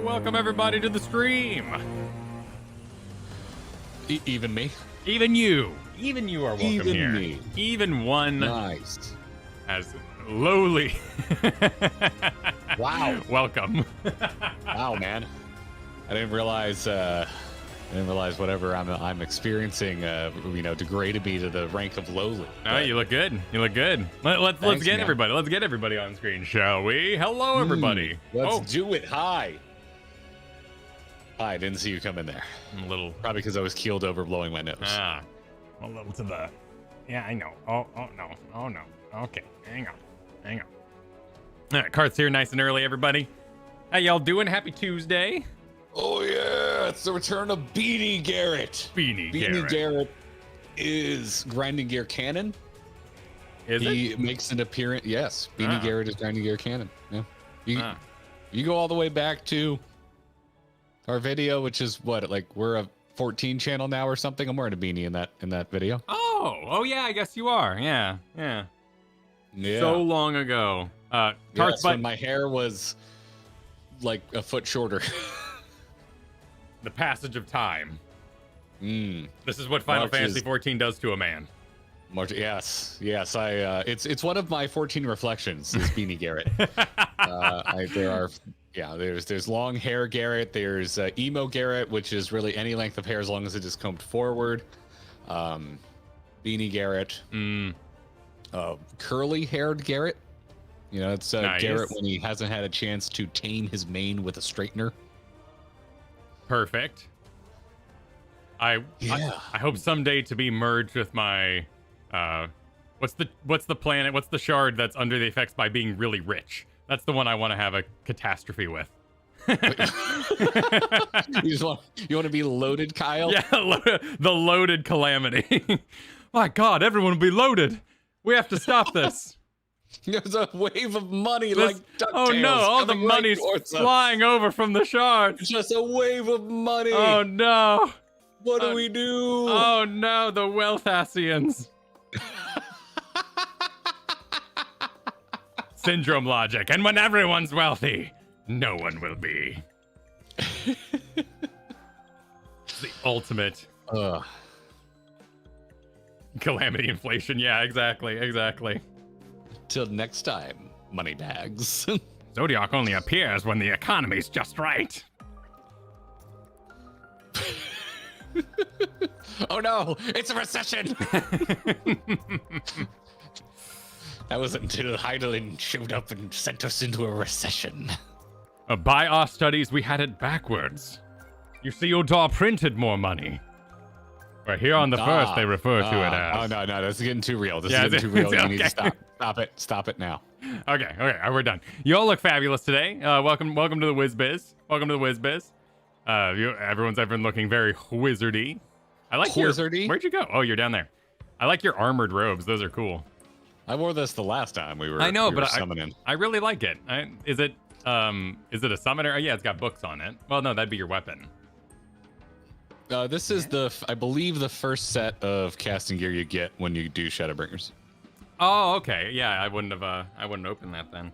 Welcome everybody to the stream. Even me? Even you. Even you are welcome Even here. me. Even one Nice. as lowly. Wow. Welcome. Wow, man. I didn't realize whatever I'm experiencing, degraded me to the rank of lowly. No, you look good. You look good. Let's get man. everybody. Let's get everybody on screen, shall we? Hello, everybody. Let's do it. Hi. I didn't see you come in there. A little. Probably because I was keeled over blowing my nose. A little to the. Yeah, I know. Oh no. Oh no. Okay. Hang on. All right, Cart's here nice and early, everybody. How y'all doing? Happy Tuesday. Oh yeah, it's the return of Beanie Garrett. Beanie Garrett is grinding gear canon. He makes an appearance. Yes, Beanie Garrett is grinding gear canon. Yeah. You go all the way back to our video, which is what, like we're a 14 channel now or something. I'm wearing a beanie in that video. Oh yeah, I guess you are. Yeah. So long ago. Cart's when my hair was like a foot shorter. The passage of time. This is what Final March Fantasy 14 does to a man. Yes. It's one of my 14 reflections. Is Beanie Garrett. There's long hair Garrett. There's emo Garrett, which is really any length of hair as long as it is combed forward. Beanie Garrett. Curly haired Garrett. It's nice. Garrett when he hasn't had a chance to tame his mane with a straightener. Perfect. I hope someday to be merged with my what's the planet? What's the shard that's under the effects by being really rich? That's the one I want to have a catastrophe with. you want to be loaded, Kyle? Yeah, the loaded calamity. My God, everyone will be loaded. We have to stop this. There's a wave of money like DuckTales. Oh no, all the money's flying over from the shards. It's just a wave of money. Oh no. What do we do? Oh no, the Wealthassians. Syndrome logic. And when everyone's wealthy, no one will be. It's the ultimate calamity inflation. Yeah, exactly. Till next time, moneybags. Zodiac only appears when the economy's just right. Oh no, it's a recession! That was until Heidelin showed up and sent us into a recession. By our studies, we had it backwards. You see, Udar printed more money. But here on the first, they refer to it as... Oh, no, this is getting too real. This is getting too real. You need to stop. Stop it now. Okay, we're done. You all look fabulous today. Welcome to the WizBiz. Welcome to the WizBiz. Everyone's looking very wizardy. I like wizardy? Where'd you go? Oh, you're down there. I like your armored robes. Those are cool. I wore this the last time we were. I know, but summoning. I really like it. Is it a summoner? Oh yeah, it's got books on it. Well, no, that'd be your weapon. This is I believe the first set of casting gear you get when you do Shadowbringers. Oh, okay. Yeah, I wouldn't open that then.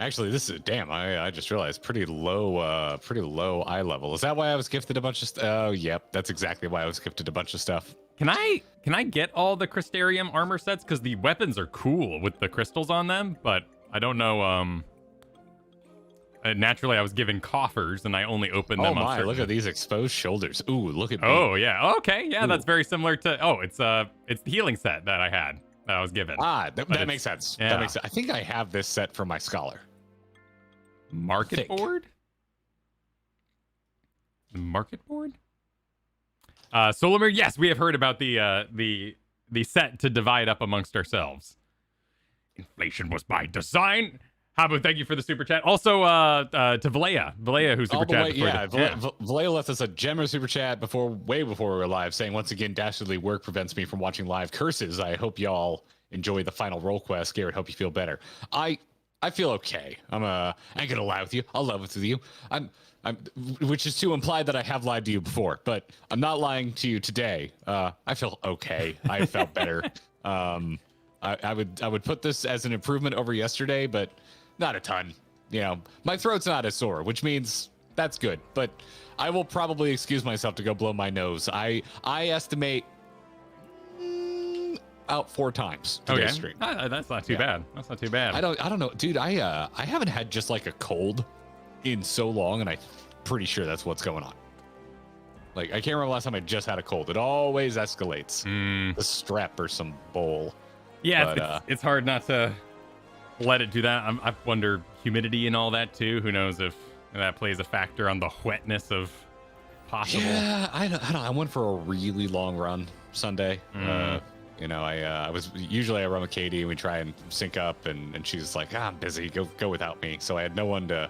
Actually, this is I just realized pretty low eye level. Is that why I was gifted a bunch of stuff? Oh, yep, that's exactly why I was gifted a bunch of stuff. Can I get all the Crystarium armor sets? Because the weapons are cool with the crystals on them, but I don't know. Naturally, I was given coffers, and I only opened them. Oh my! Look at these exposed shoulders. Ooh, look at me. Oh yeah. Okay. Yeah, that's very similar to. Oh, it's the healing set that I had that I was given. That makes sense. Yeah. That makes sense. I think I have this set for my scholar. Market board. The market board. Solimir, yes, we have heard about the set to divide up amongst ourselves. Inflation was by design. Habu, thank you for the super chat. Also, to Valea, who super chat. Valea left us a generous super chat way before we were live, saying once again, dastardly work prevents me from watching live. Curses. I hope y'all enjoy the final role quest. Garrett, hope you feel better. I feel okay. I ain't gonna lie with you. I'll love it with you. Which is to imply that I have lied to you before, but I'm not lying to you today. I feel okay. I felt better. I would put this as an improvement over yesterday, but not a ton. My throat's not as sore, which means that's good. But I will probably excuse myself to go blow my nose. I estimate out 4 times today's stream. That's not too bad. That's not too bad. I don't know, dude. I haven't had just like a cold in so long, and I'm pretty sure that's what's going on. Like, I can't remember last time I just had a cold. It always escalates. The strep or some bull. Yeah, but, it's hard not to let it do that. I wonder humidity and all that too. Who knows if that plays a factor on the wetness of possible. Yeah, I don't. I went for a really long run Sunday. You know, I was usually I run with Katie and we try and sync up, and she's like, I'm busy. Go without me. So I had no one to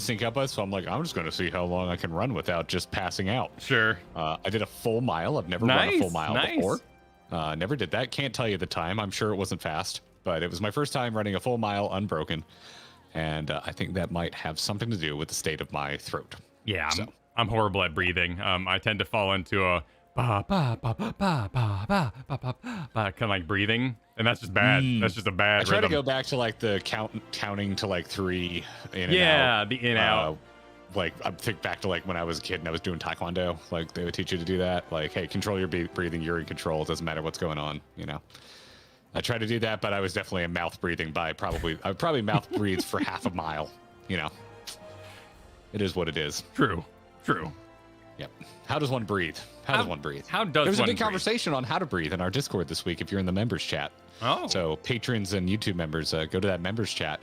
sync up with. So I'm like, I'm just going to see how long I can run without just passing out. Sure. I did a full mile. I've never run a full mile before. Never did that. Can't tell you the time. I'm sure it wasn't fast, but it was my first time running a full mile unbroken. And I think that might have something to do with the state of my throat. Yeah, I'm horrible at breathing. I tend to fall into a ba ba ba ba ba ba ba ba ba ba kind of like breathing, and that's just bad. That's just a bad I try rhythm. to go back to like the counting to like 3 in and out. Yeah, the in out. Like I think back to like when I was a kid and I was doing taekwondo. Like they would teach you to do that. Like, hey, control your breathing. You're in control. It doesn't matter what's going on. You know. I tried to do that, but I was definitely a mouth breathing by I probably mouth breathed for half a mile. You know. It is what it is. True. Yep. How does one breathe? How does one breathe? How does There was one a big breathe? conversation on how to breathe in our Discord this week. If you're in the members chat. Oh. So patrons and YouTube members, go to that members chat.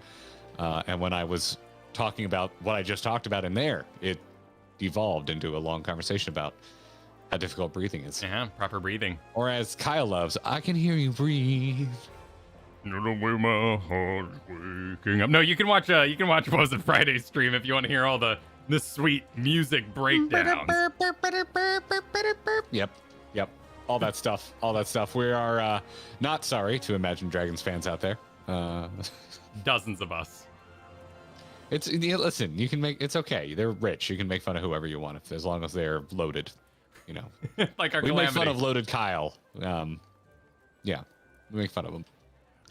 And when I was talking about what I just talked about in there, it devolved into a long conversation about how difficult breathing is. Yeah, proper breathing. Or as Kyle loves, I can hear you breathe. No, way my heart is waking up. No, you can watch what was it, Friday's stream if you want to hear all the sweet music breakdowns. Yep. All that stuff. We are not sorry to Imagine Dragons fans out there. Dozens of us. Listen, you can it's okay. They're rich. You can make fun of whoever you want as long as they're loaded. You know, Like our we Calamity. make fun of loaded Kyle. Yeah, we make fun of him.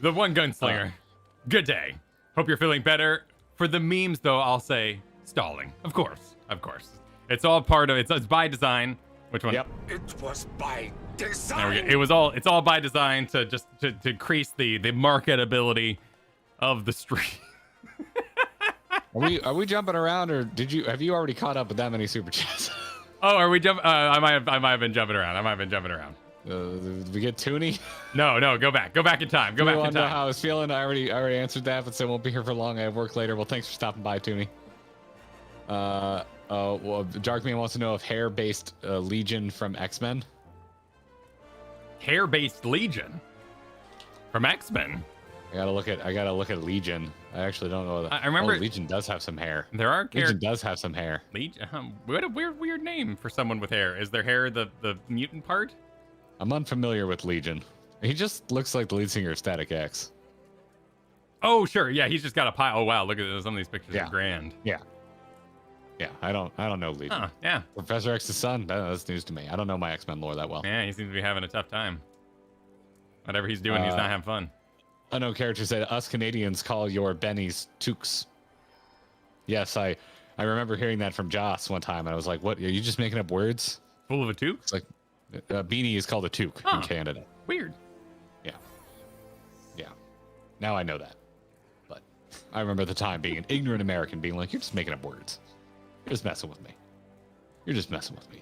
The one gunslinger. Good day. Hope you're feeling better. For the memes, though, I'll say stalling. Of course. It's all part of it's by design. Which one? Yep. It was by design. There we go. It's all by design to just to increase the marketability of the stream. Are we jumping around, or have you already caught up with that many super chats? Oh, are we jumping? I might have been jumping around. Did we get Tooney? No, go back in time. Go Do back you in want to know time. how I was feeling? I already answered that, but so I won't be here for long. I have work later. Well, thanks for stopping by, Tooney. Well, Darkman wants to know if hair-based Legion from X-Men. Hair-based Legion from X-Men. I gotta look at Legion. I actually don't know. I remember Legion does have some hair. There are Legion characters. does have some hair. Legion. What a weird name for someone with hair. Is their hair the mutant part? I'm unfamiliar with Legion. He just looks like the lead singer of Static X. Oh, sure. Yeah, he's just got a pile. Oh, wow. Look at this. Some of these pictures Yeah. are grand. Yeah, I don't know Legion. Huh, yeah. Professor X's son? That's news to me. I don't know my X-Men lore that well. Yeah, he seems to be having a tough time. Whatever he's doing, he's not having fun. Unknown character said, us Canadians call your bennies toques. Yes, I remember hearing that from Joss one time, and I was like, what, are you just making up words? Full of a toque? It's like, a beanie is called a toque in Canada. Weird. Yeah. Now I know that. But I remember at the time being an ignorant American being like, you're just making up words. You're just messing with me.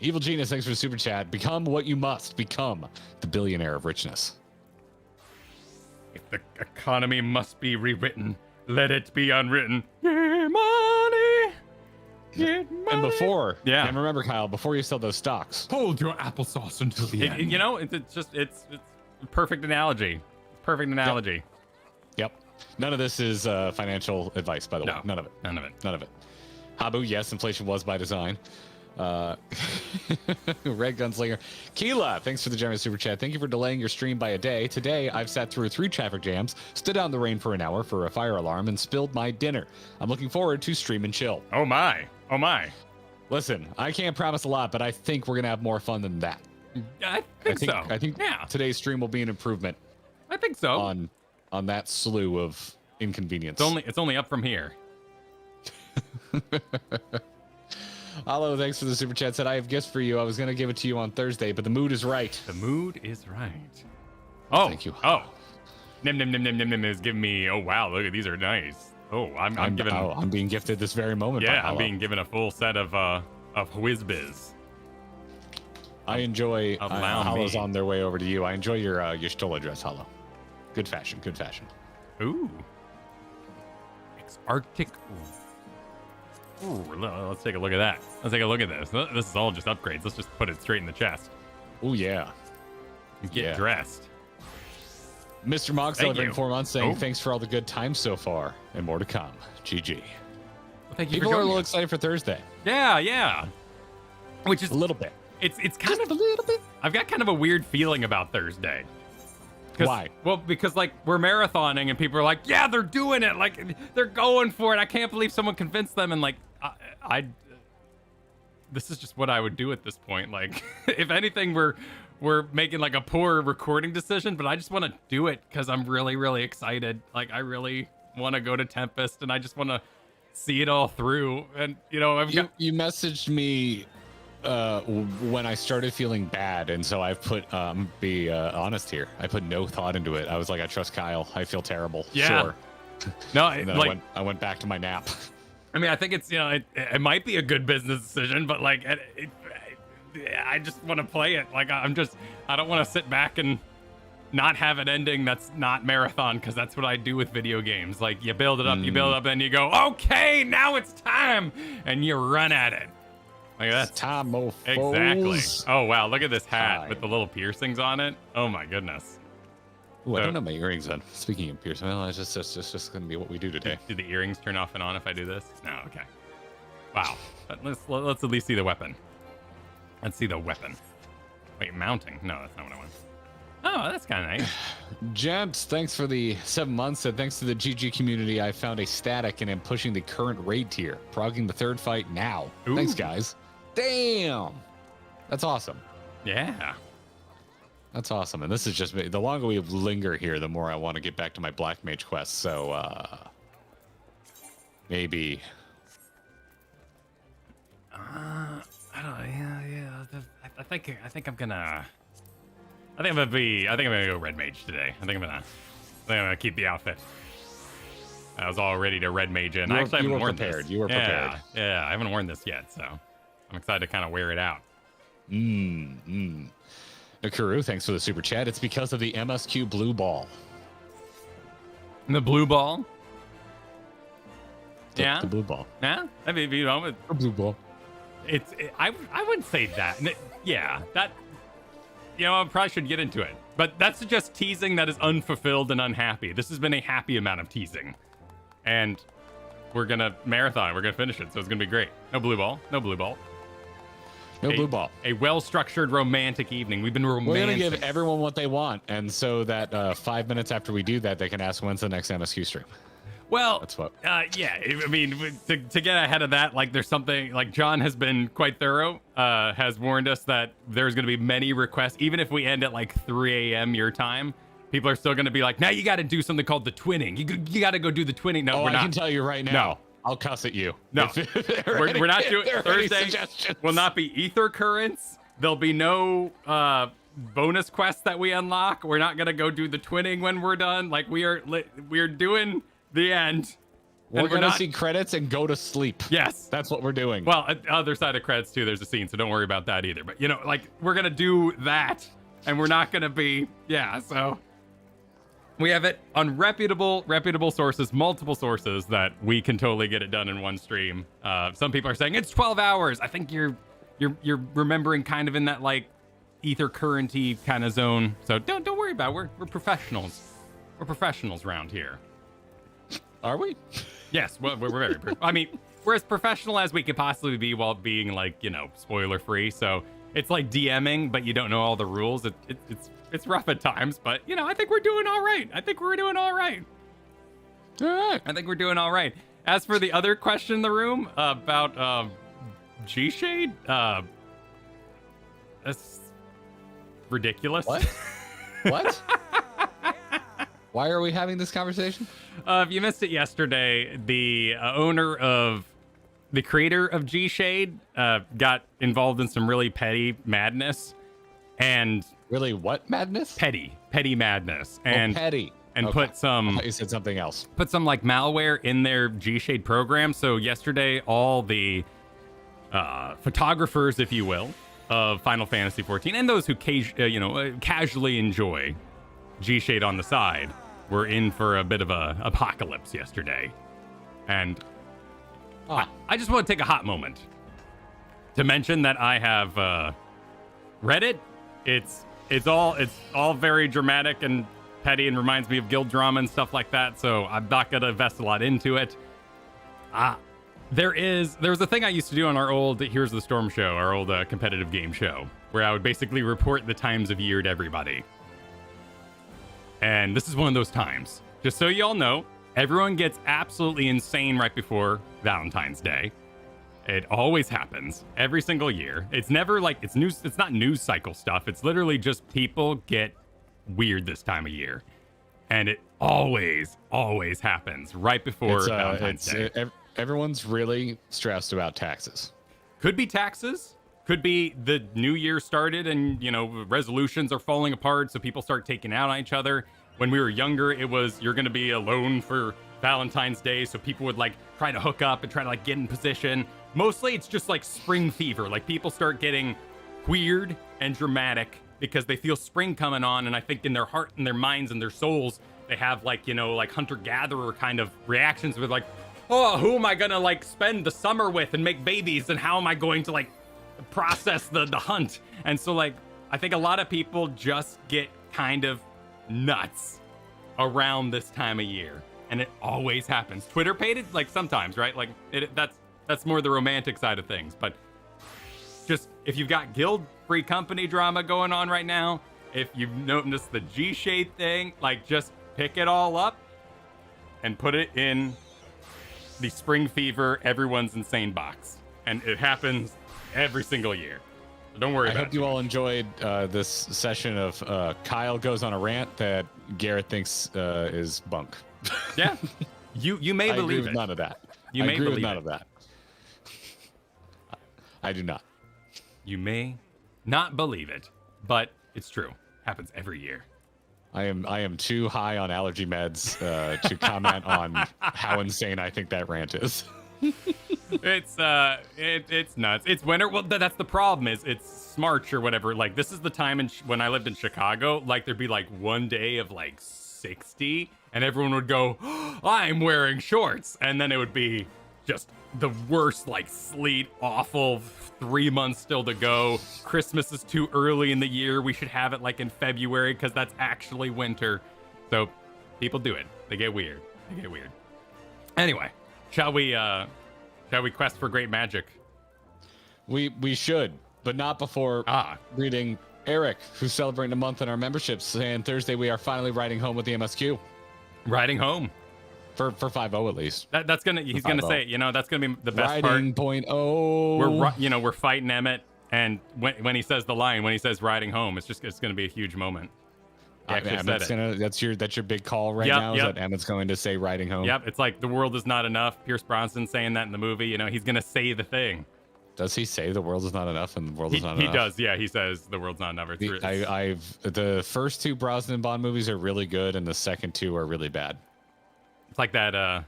Evil Genius, thanks for the super chat. Become what you must. Become the billionaire of richness. If the economy must be rewritten, let it be unwritten. Get money. Get money. And before, Yeah. and remember, Kyle, before you sell those stocks, Hold your applesauce until the end. You know, it's a perfect analogy. Perfect analogy. Yep. None of this is financial advice, by the way. No. None of it. None of it. None of it. Habu, yes, inflation was by design. Red Gunslinger. Keela, thanks for the generous super chat. Thank you for delaying your stream by a day. Today, I've sat through 3 traffic jams, stood out in the rain for an hour for a fire alarm, and spilled my dinner. I'm looking forward to stream and chill. Oh my. Listen, I can't promise a lot, but I think we're going to have more fun than that. I think so. I think yeah. today's stream will be an improvement I think so. on that slew of inconvenience. It's only up from here. Hello, thanks for the super chat. Said I have gifts for you. I was gonna give it to you on Thursday, but the mood is right. The mood is right. Oh, Thank you. Oh, Nim Nim Nim Nim Nim Nim is giving me. Oh wow, look at these are nice. Oh, I'm being gifted this very moment. Yeah, by I'm being given a full set of WhizBiz. I enjoy. Allow Hollow's me. on their way over to you. I enjoy your Stola dress, Hollow. Good fashion. Good fashion. Ooh. Arctic. Ooh, let's take a look at that. Let's take a look at this. This is all just upgrades. Let's just put it straight in the chest. Oh yeah. Get dressed. Mr. Mogg celebrating 4 months, saying Oh. thanks for all the good times so far, and more to come. GG. Well, thank you People for are a joining little us. excited for Thursday. Yeah. Which is A little bit. It's kind Just of a little bit. I've got kind of a weird feeling about Thursday. Why? Well, because like we're marathoning and people are like, yeah, they're doing it. Like they're going for it. I can't believe someone convinced them. And like, this is just what I would do at this point. Like, if anything, we're making like a poor recording decision, but I just want to do it because I'm really, really excited. Like, I really want to go to Tempest and I just want to see it all through. And you know, You messaged me when I started feeling bad, and so I've put be honest here. I put no thought into it. I was like, I trust Kyle. I feel terrible. Yeah. Sure. No, And then like I went back to my nap. I mean, I think it's, you know, it might be a good business decision, but like, I just want to play it. Like, I don't want to sit back and not have an ending that's not marathon, because that's what I do with video games. Like, you build it up, and you go, okay, now it's time, and you run at it. Like, that's time, mofos. exactly. Oh wow, look at this hat Time. with the little piercings on it. Oh my goodness. Ooh, I So- don't have my earrings on. Speaking of piercing, well, it's just gonna be what we do today. Do the earrings turn off and on if I do this? No, okay. Wow. Let's at least see the weapon. Let's see the weapon. Wait, mounting? No, that's not what I want. Oh, that's kind of nice. Gents, thanks for the 7 months, and thanks to the GG community, I found a static and am pushing the current raid tier, progging the third fight now. Ooh. Thanks, guys. Damn, that's awesome. Yeah. That's awesome. And this is just the longer we linger here, the more I want to get back to my Black Mage quest. So maybe. I don't know. Yeah. I think I'm gonna go Red Mage today. I think I'm gonna keep the outfit. I was all ready to Red Mage in. I actually haven't worn prepared. this. You were prepared. Yeah, I haven't worn this yet, so I'm excited to kind of wear it out. Nakuru, thanks for the super chat. It's because of the MSQ blue ball. And the blue ball. Yeah. The blue ball. Yeah. I mean, you know, The blue ball. I wouldn't say that. Yeah, that. You know, I probably should get into it. But that's just teasing that is unfulfilled and unhappy. This has been a happy amount of teasing. And we're going to marathon. We're going to finish it. So it's going to be great. No blue ball. No blue ball. No blue ball. A well-structured romantic evening. We've been romantic. We're going to give everyone what they want. And so that 5 minutes after we do that, they can ask when's the next MSQ stream. Well, That's what. yeah, I mean, to get ahead of that, like there's something, like John has been quite thorough, has warned us that there's going to be many requests, even if we end at like 3 a.m. your time, people are still going to be like, now you got to do something called the twinning. You got to go do the twinning. No, we're I not. can tell you right now. No. I'll cuss at you. No, we're not doing Thursday. Suggestions. Will not be ether currents. There'll be no bonus quests that we unlock. We're not gonna go do the twinning when we're done. Like we're doing the end. We're going to not see credits and go to sleep. Yes. That's what we're doing. Well, at the other side of credits too, there's a scene, so don't worry about that either. But you know, like we're gonna do that, and we're not gonna be So we have it on reputable sources, multiple sources that we can totally get it done in one stream. Some people are saying it's 12 hours. I think you're remembering kind of in that like ether currenty kind of zone. So don't worry about it. We're professionals. We're professionals around here. Are we? Yes, well, we're very. I mean, we're as professional as we could possibly be while being like, you know, spoiler free. So it's like DMing, but you don't know all the rules. It's rough at times, but you know, I think we're doing all right. I think we're doing all right. All right. I think we're doing all right. As for the other question in the room about G Shade, that's ridiculous. What? What? Why are we having this conversation? If you missed it yesterday, the owner of the creator of G Shade got involved in some really petty madness, and Really, what madness? petty madness, and petty, and Okay. put I some thought you said something else. like malware in their G Shade program. So yesterday, all the photographers, if you will, of Final Fantasy XIV, and those who casually enjoy G Shade on the side, were in for a bit of a apocalypse yesterday. And I just want to take a hot moment to mention that I have read it. It's all very dramatic and petty and reminds me of guild drama and stuff like that. So I'm not gonna invest a lot into it. There was a thing I used to do on our old Here's the Storm show, our old competitive game show, where I would basically report the times of year to everybody. And this is one of those times. Just so y'all know, everyone gets absolutely insane right before Valentine's Day. It always happens every single year. It's never like it's not news cycle stuff. It's literally just people get weird this time of year. And it always happens right before Valentine's Day. Everyone's really stressed about taxes. Could be taxes. Could be the new year started and, resolutions are falling apart, so people start taking out on each other. When we were younger, it was you're going to be alone for Valentine's Day, so people would, try to hook up and try to, get in position. Mostly, it's just, spring fever. People start getting weird and dramatic because they feel spring coming on, and I think in their heart and their minds and their souls, they have, hunter-gatherer kind of reactions with, oh, who am I going to, spend the summer with and make babies, and how am I going to, process the hunt? And so I think a lot of people just get kind of nuts around this time of year, and it always happens. Twitter paid it sometimes, right? That's more the romantic side of things. But just if you've got guild free company drama going on right now, if you've noticed the G Shade thing, just pick it all up and put it in the spring fever everyone's insane box, and it happens every single year. So don't worry about it. I hope you all enjoyed this session of Kyle goes on a rant that Garrett thinks is bunk. Yeah, you may I agree believe with it. none of that. You I may agree with believe none it. of that. I do not. You may not believe it, but it's true. Happens every year. I am too high on allergy meds to comment on how insane I think that rant is. It's nuts. It's winter. Well, that's the problem. Is it's March or whatever. This is the time when I lived in Chicago. There'd be one day of 60, and everyone would go, oh, "I'm wearing shorts," and then it would be just the worst, sleet, awful. 3 months still to go. Christmas is too early in the year. We should have it in February because that's actually winter. So people do it. They get weird. Anyway, shall we quest for great magic? We should, but not before reading Eric, who's celebrating a month in our memberships, saying Thursday we are finally riding home with the MSQ. Riding home. For 5.0 at least. He's gonna say, that's gonna be the best riding part. 0.0. We're fighting Emmett, and when he says the line, when he says riding home, it's gonna be a huge moment. Emmett's that's your big call right now. Is that Emmett's going to say riding home? Yep, it's the world is not enough. Pierce Bronson saying that in the movie. He's gonna say the thing. Does he say the world is not enough and the world is not enough? He does. Yeah, he says the world's not enough. The first two Brosnan Bond movies are really good, and the second two are really bad. It's like that.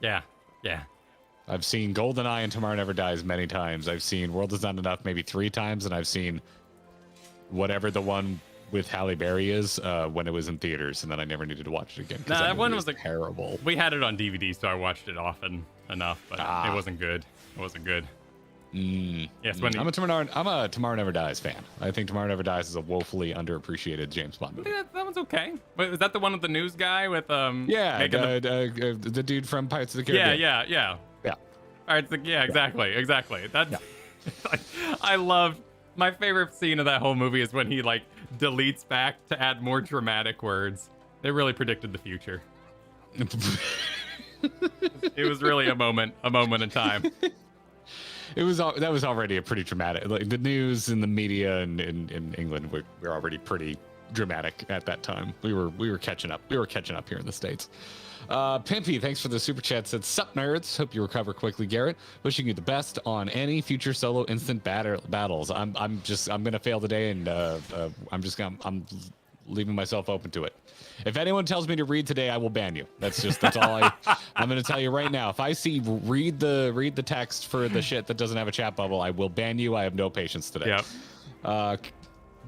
Yeah. I've seen GoldenEye and Tomorrow Never Dies many times. I've seen World Is Not Enough maybe 3 times, and I've seen whatever the one with Halle Berry is when it was in theaters, and then I never needed to watch it again. Nah, that one was terrible. We had it on DVD, so I watched it often enough, but it wasn't good. Yes, I'm a Tomorrow Never Dies fan. I think Tomorrow Never Dies is a woefully underappreciated James Bond movie. Yeah, that one's okay. Wait, was that the one with the news guy with the dude from Pirates of the Caribbean? Yeah. All right, exactly. That's Yeah. I love my favorite scene of that whole movie is when he deletes back to add more dramatic words. They really predicted the future. It was really a moment in time. That was already a pretty dramatic. The news and the media in England were already pretty dramatic at that time. We were catching up. We were catching up here in the States. Pimpy, thanks for the super chat. Said, "Sup nerds? Hope you recover quickly, Garrett. Wishing you the best on any future solo instant battles. I'm gonna fail today, and I'm leaving myself open to it. If anyone tells me to read today, I will ban you. That's all I'm gonna tell you right now. If I see read the text for the shit that doesn't have a chat bubble, I will ban you. I have no patience today." Yep.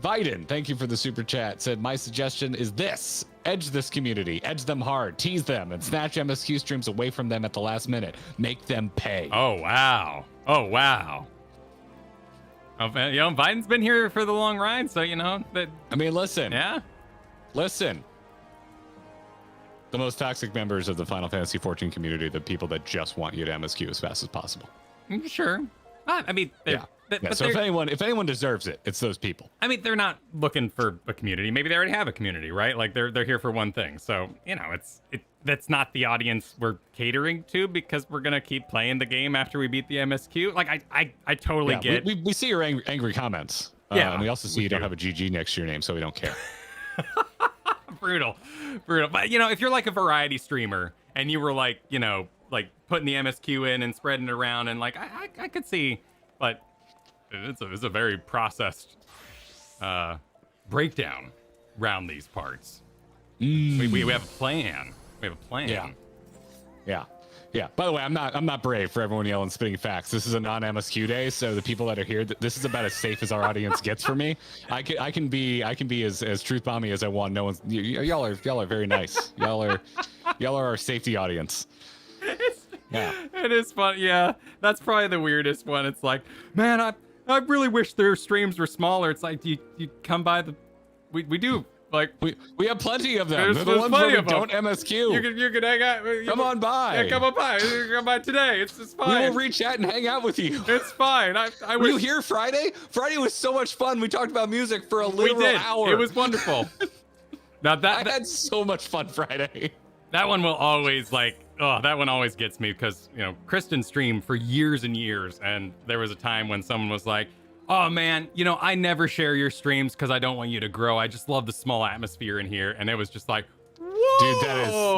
Biden, thank you for the super chat. Said, "My suggestion is this: edge this community, edge them hard, tease them, and snatch MSQ streams away from them at the last minute. Make them pay." Oh wow. Oh wow. Biden's been here for the long ride, so that. I mean, listen. Yeah. Listen. The most toxic members of the Final Fantasy XIV community are the people that just want you to MSQ as fast as possible. Sure. I mean, yeah. So if anyone deserves it, it's those people. I mean, they're not looking for a community. Maybe they already have a community, right? Like they're here for one thing. So that's not the audience we're catering to, because we're gonna keep playing the game after we beat the MSQ. Like I totally get. We see your angry comments. Yeah, and we also see you don't have a GG next to your name, so we don't care. brutal. But if you're like a variety streamer and you were like putting the MSQ in and spreading it around, and like I could see, but it's a very processed breakdown around these parts. We have a plan. Yeah. By the way, I'm not brave for everyone yelling spitting facts. This is a non-MSQ day, so the people that are here, this is about as safe as our audience gets for me. I can be as truth bomby as I want. No one's y'all are very nice. Y'all are our safety audience. Yeah. It is fun. Yeah, that's probably the weirdest one. It's like, man, I really wish their streams were smaller. It's like, you come by we do. Like we have plenty of them. They're the ones where we don't MSQ. You can hang out. Come on by. Yeah, come on by. Come by today. It's fine. We will reach out and hang out with you. It's fine. Were you here Friday? Friday was so much fun. We talked about music for a literal hour. It was wonderful. Now I had so much fun Friday. That one will always that one always gets me, because Kristen streamed for years and years, and there was a time when someone was like, "Oh man, I never share your streams because I don't want you to grow. I just love the small atmosphere in here." And it was just like, whoa! Dude,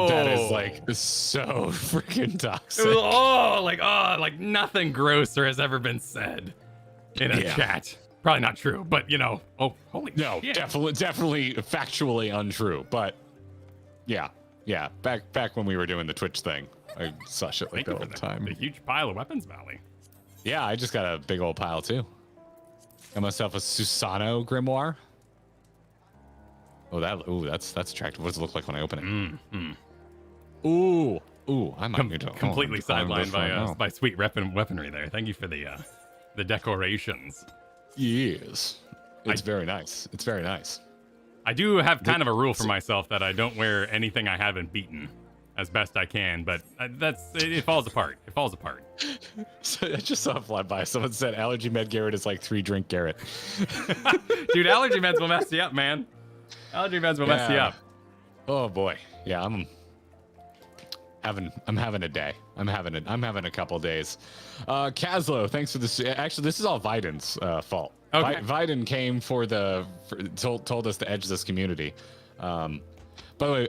that is like so freaking toxic. It was, like nothing grosser has ever been said in a chat. Probably not true, but holy shit. Definitely factually untrue. But yeah. Back when we were doing the Twitch thing, I saw shit like that all the time. The huge pile of weapons valley. Yeah, I just got a big old pile too. Got myself a Susano grimoire. That's attractive. What does it look like when I open it? Ooh, I might need to completely sidelined by sweet weaponry there. Thank you for the decorations. Yes, it's very nice. It's very nice. I do have kind of a rule for myself that I don't wear anything I haven't beaten as best I can, but it falls apart. It falls apart. So I just saw it fly by. Someone said allergy med Garrett is like 3-drink Garrett. Dude, allergy meds will mess you up, man. Allergy meds will mess you up. Oh boy. Yeah, I'm having a day. I'm having a couple days. Kazlo, thanks for this. Actually, this is all Viden's fault. Okay. Viden came told us to edge this community. By the way,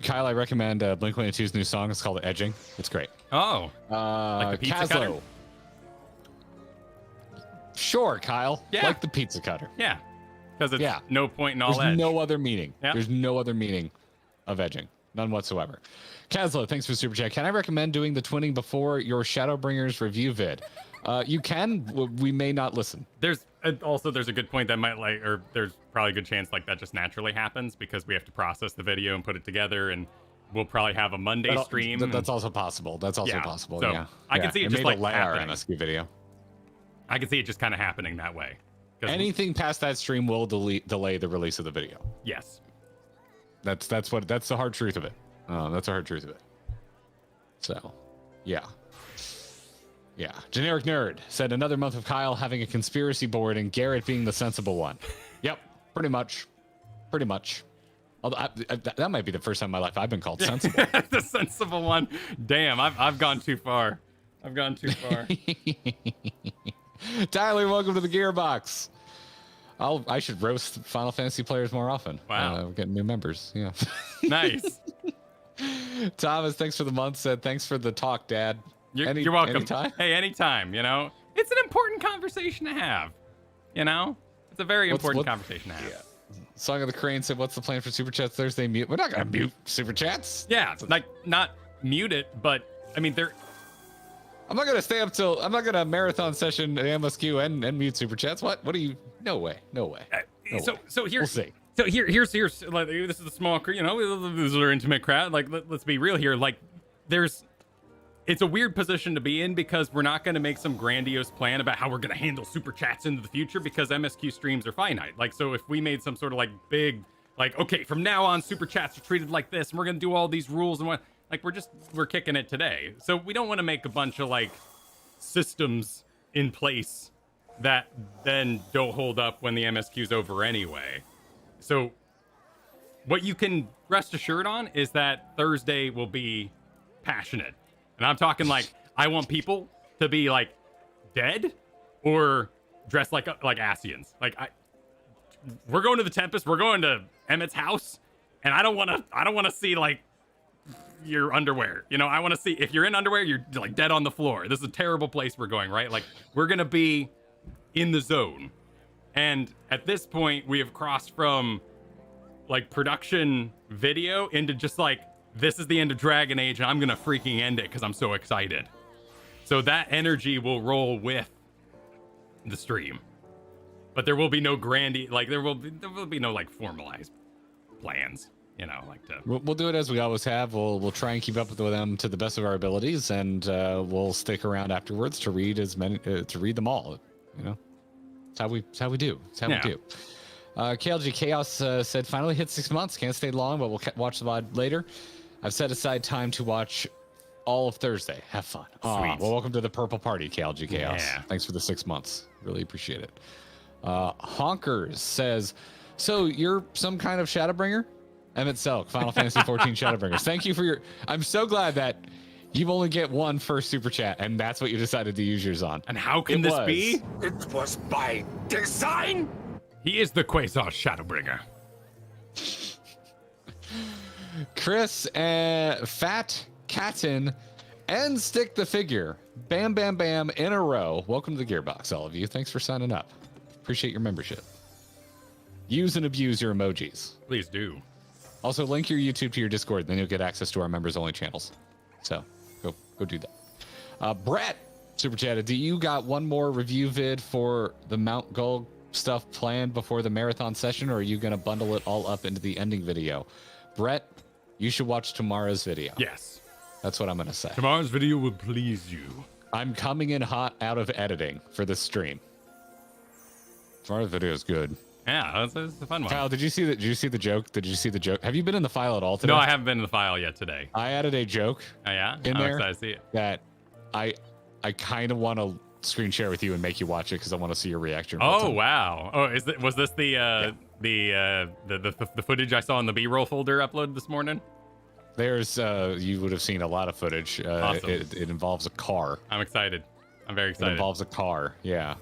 Kyle, I recommend Blink-182's new song. It's called Edging. It's great. Oh. Like the pizza cutter? Sure, Kyle. Yeah. Like the pizza cutter. Yeah. Because it's no point in all There's edge. no other meaning. Yep. There's no other meaning of edging. None whatsoever. Kazlo, thanks for the super chat. Can I recommend doing the twinning before your Shadowbringers review vid? You can. We may not listen. There's a good point that might there's probably a good chance that just naturally happens because we have to process the video and put it together, and we'll probably have a Monday stream. That's also possible. Possible. So yeah. I can see it just happening. Our MSQ video. I can see it just kind of happening that way. Anything past that stream will delay the release of the video. Yes. That's the hard truth of it. That's the hard truth of it. So, yeah. Yeah. Generic Nerd said another month of Kyle having a conspiracy board and Garrett being the sensible one. Yep. Pretty much. Although that might be the first time in my life I've been called sensible. The sensible one. Damn, I've gone too far. Tyler, welcome to the Gearbox. I should roast Final Fantasy players more often. Wow. We're getting new members. Yeah. Nice. Thomas, thanks for the month. Said thanks for the talk, Dad. You're welcome. Anytime? Hey, anytime. You know, it's an important conversation to have. You know, it's a very important conversation to have. Yeah. Song of the Crane said, "What's the plan for Super Chats Thursday?" Mute. We're not gonna mute Super Chats. Yeah, like not mute it, but I mean, I'm not gonna stay up till. I'm not gonna marathon session MSQ and mute Super Chats. What? What do you? No way. No way. So here. We'll see. So here's like, this is a small, you know, this is our intimate crowd. Like, let's be real here. Like, it's a weird position to be in because we're not going to make some grandiose plan about how we're going to handle super chats into the future because MSQ streams are finite. Like, so if we made some sort of like big, like, okay, from now on, super chats are treated like this, and we're going to do all these rules and what, like, we're kicking it today. So we don't want to make a bunch of like systems in place that then don't hold up when the MSQ's over anyway. So what you can rest assured on is that Thursday will be passionate. And I'm talking like, I want people to be like dead or dressed like Asians. Like we're going to the Tempest, we're going to Emmett's house, and I don't want to see like your underwear. You know, I want to see if you're in underwear, you're like dead on the floor. This is a terrible place we're going, right? Like we're going to be in the zone. And at this point, we have crossed from like production video into just like, this is the end of Dragon Age and I'm going to freaking end it because I'm so excited. So that energy will roll with the stream. But there will be no there will be no like formalized plans, you know, like to. We'll do it as we always have. We'll try and keep up with them to the best of our abilities, and we'll stick around afterwards to read to read them all, you know. It's how we do. It's how we do. KLG Chaos said, finally hit 6 months. Can't stay long, but we'll watch the VOD later. I've set aside time to watch all of Thursday. Have fun. Sweet. Well, welcome to the Purple Party, KLG Chaos. Yeah. Thanks for the 6 months. Really appreciate it. Honkers says, so you're some kind of Shadowbringer? Emmett Selk, Final Fantasy 14 Shadowbringers. Thank you for your... I'm so glad that you only get one first super chat, and that's what you decided to use yours on. And how can this be? It was by design. He is the Quasar Shadowbringer. Chris, Fat Catten, and Stick the Figure. Bam, bam, bam, in a row. Welcome to the Gearbox, all of you. Thanks for signing up. Appreciate your membership. Use and abuse your emojis. Please do. Also, link your YouTube to your Discord, then you'll get access to our members-only channels. So, go do that. Brett, super chatted. Do you got one more review vid for the Mount Gold stuff planned before the marathon session, or are you going to bundle it all up into the ending video? Brett, you should watch tomorrow's video. Yes. That's what I'm going to say. Tomorrow's video will please you. I'm coming in hot out of editing for the stream. Tomorrow's video is good. Yeah, it's a fun one. Kyle, did you see the joke? Have you been in the file at all today? No, I haven't been in the file yet today. I added a joke. Oh, yeah? In I'm there excited to see it. That I kind of want to screen share with you and make you watch it because I want to see your reaction. Oh, wow. Oh, was this the footage I saw in the B-roll folder uploaded this morning? There's you would have seen a lot of footage. Awesome. It involves a car. I'm excited. I'm very excited. It involves a car. Yeah.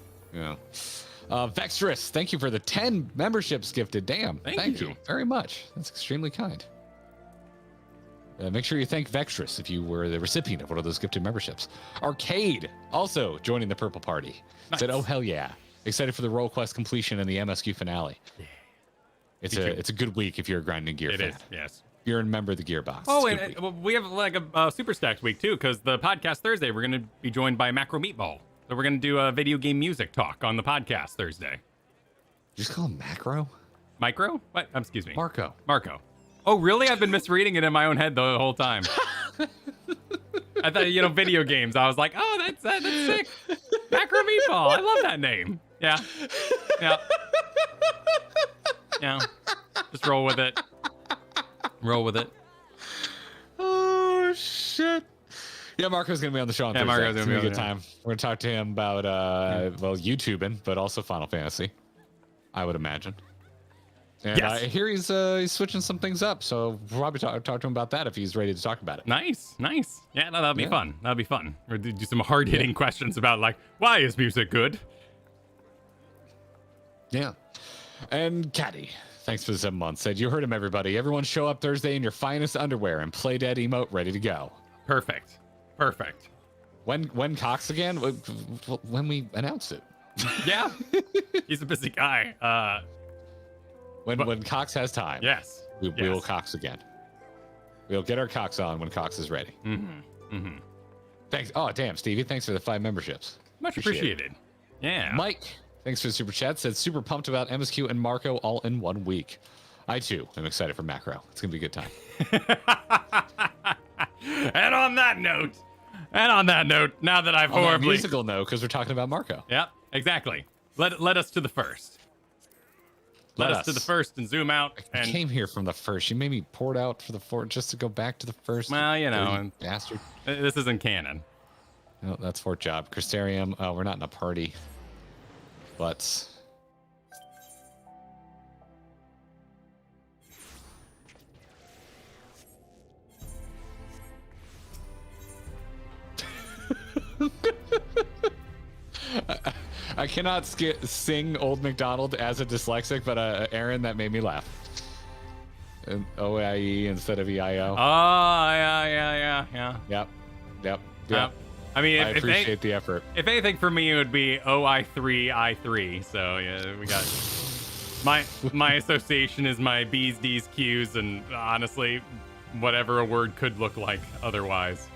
Vextress, thank you for the 10 memberships gifted. Damn. Thank you very much. That's extremely kind. Make sure you thank Vextress if you were the recipient of one of those gifted memberships. Arcade, also joining the Purple Party. Nice. Said, oh, hell yeah. Excited for the role quest completion and the MSQ finale. Yeah. It's a good week if you're a grinding gear fan. It is, yes. You're a member of the Gearbox. Oh, and we have like a Super Stacks week too, because the podcast Thursday, we're going to be joined by Macro Meatball. So we're going to do a video game music talk on the podcast Thursday. You just call him Macro? Micro? What? Excuse me. Marco. Oh, really? I've been misreading it in my own head the whole time. I thought, video games. I was like, oh, that's sick. Macro Meatball. I love that name. Yeah. Just roll with it. Oh, shit. Yeah, Marco's going to be on the show on Thursday. Marco's going to be a good time. We're going to talk to him about, YouTubing, but also Final Fantasy, I would imagine. And yes. I hear he's switching some things up, so we'll probably talk to him about that if he's ready to talk about it. Nice. Yeah, that'll be fun. We'll do some hard-hitting questions about, like, why is music good? Yeah. And Caddy, thanks for the 7 months. Said, you heard him, everybody. Everyone show up Thursday in your finest underwear and play dead emote ready to go. Perfect. Perfect. When Cox again? When we announce it. Yeah. He's a busy guy. When Cox has time. Yes. We will Cox again. We'll get our Cox on when Cox is ready. Mm-hmm. Mm-hmm. Thanks. Oh, damn, Stevie. Thanks for the 5 memberships. Much appreciated. Yeah. Mike, thanks for the super chat. Said super pumped about MSQ and Marco all in 1 week. I too am excited for Macro. It's gonna be a good time. And on that note, now that I've on horribly that musical note, because we're talking about Marco. Yep, exactly. Let us to the first. Let us to the first and zoom out. I And came here from the first. You made me poured out for the fourth just to go back to the first. well, you know, bastard. This isn't canon. No, that's fourth job. Crystarium. Oh, we're not in a party. But I cannot sing Old MacDonald as a dyslexic, but Aaron, that made me laugh. And OIE instead of EIO. Oh, yeah. Yep. I mean, I appreciate the effort. If anything, for me, it would be OI3I3. So yeah, we got my association is my B's, D's, Q's, and honestly, whatever a word could look like otherwise.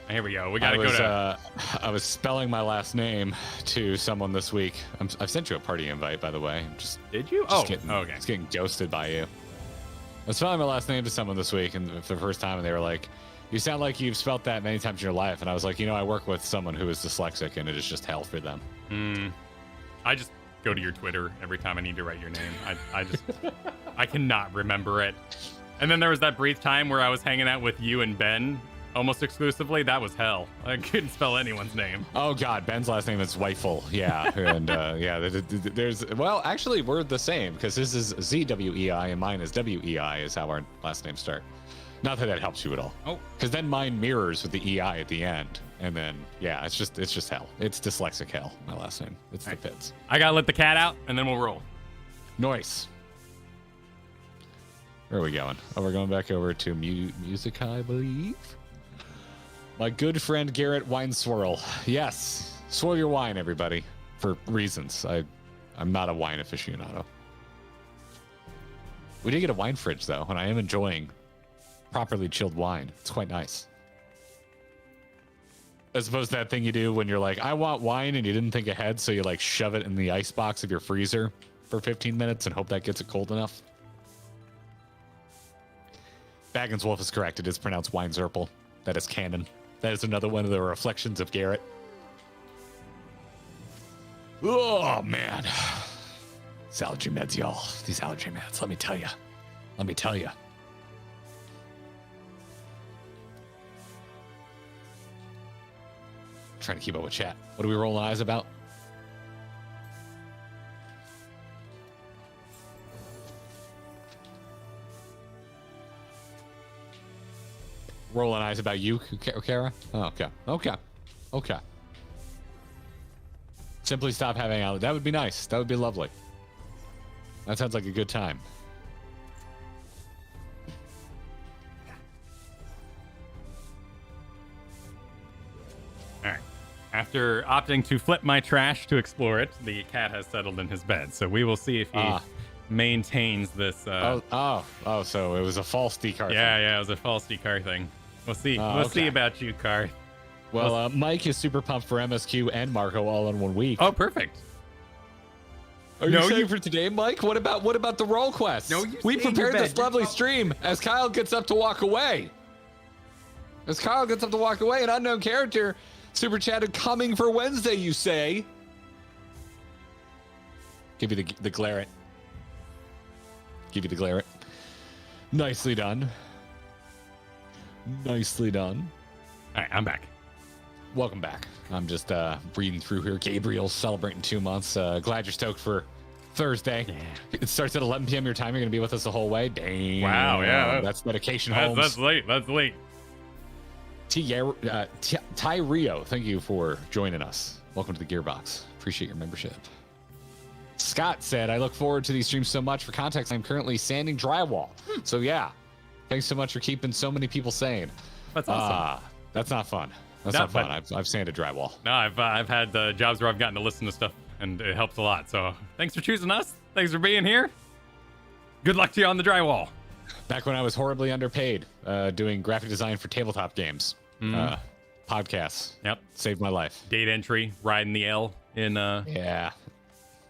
Here we go. We gotta go to. I was spelling my last name to someone this week. I've sent you a party invite, by the way. Did you? Okay. It's getting ghosted by you. I was spelling my last name to someone this week, and for the first time, and they were like, "You sound like you've spelt that many times in your life." And I was like, I work with someone who is dyslexic, and it is just hell for them. I just go to your Twitter every time I need to write your name. I cannot remember it. And then there was that brief time where I was hanging out with you and Ben almost exclusively. That was hell. I couldn't spell anyone's name. Oh God, Ben's last name is Wifeful. Yeah, and well, actually, we're the same because his is ZWEI and mine is WEI is how our last names start. Not that helps you at all. Oh, because then mine mirrors with the EI at the end, and then it's just hell. It's dyslexic hell. My last name. It's the pits. I gotta let the cat out, and then we'll roll. Nice. Where are we going? Oh, we're going back over to music, I believe. My good friend Garrett Wine Swirl. Yes, swirl your wine, everybody, for reasons. I'm not a wine aficionado. We did get a wine fridge though, and I am enjoying properly chilled wine. It's quite nice. As opposed to that thing you do when you're like, I want wine, and you didn't think ahead, so you like shove it in the ice box of your freezer for 15 minutes and hope that gets it cold enough. Baggins Wolf is correct. It is pronounced Wine Zerple. That is canon. That is another one of the reflections of Garrett. Oh, man. These allergy meds, y'all. These allergy meds. Let me tell you. Trying to keep up with chat. What are we rolling eyes about? Rolling eyes about you, Kara? Oh, okay. Simply stop having out. That would be nice. That would be lovely. That sounds like a good time. All right. After opting to flip my trash to explore it, the cat has settled in his bed. So we will see if he maintains this. So it was a false decar. Yeah, it was a false decar thing. We'll see. We'll see about you, Car. Well, Mike is super pumped for MSQ and Marco all in 1 week. Oh, perfect. Are you saving for today, Mike? What about the roll quest? No, we prepared this lovely stream as Kyle gets up to walk away. An unknown character super chatted coming for Wednesday, you say. Give you the Garrett. Nicely done. All right, I'm back. Welcome back. I'm just reading through here. Gabriel's celebrating 2 months. Glad you're stoked for Thursday. Yeah. It starts at 11 p.m. your time. You're going to be with us the whole way. Dang. Wow, yeah. That's medication homes. That's late. Ty Rio, thank you for joining us. Welcome to the Gearbox. Appreciate your membership. Scott said, I look forward to these streams so much. For context, I'm currently sanding drywall. So yeah, thanks so much for keeping so many people sane. That's awesome. That's not fun. That's No, not fun. I've sanded drywall. No, I've had jobs where I've gotten to listen to stuff, and it helps a lot. So thanks for choosing us. Thanks for being here. Good luck to you on the drywall. Back when I was horribly underpaid, doing graphic design for tabletop games, podcasts. Yep. Saved my life. Date entry, riding the L in Yeah.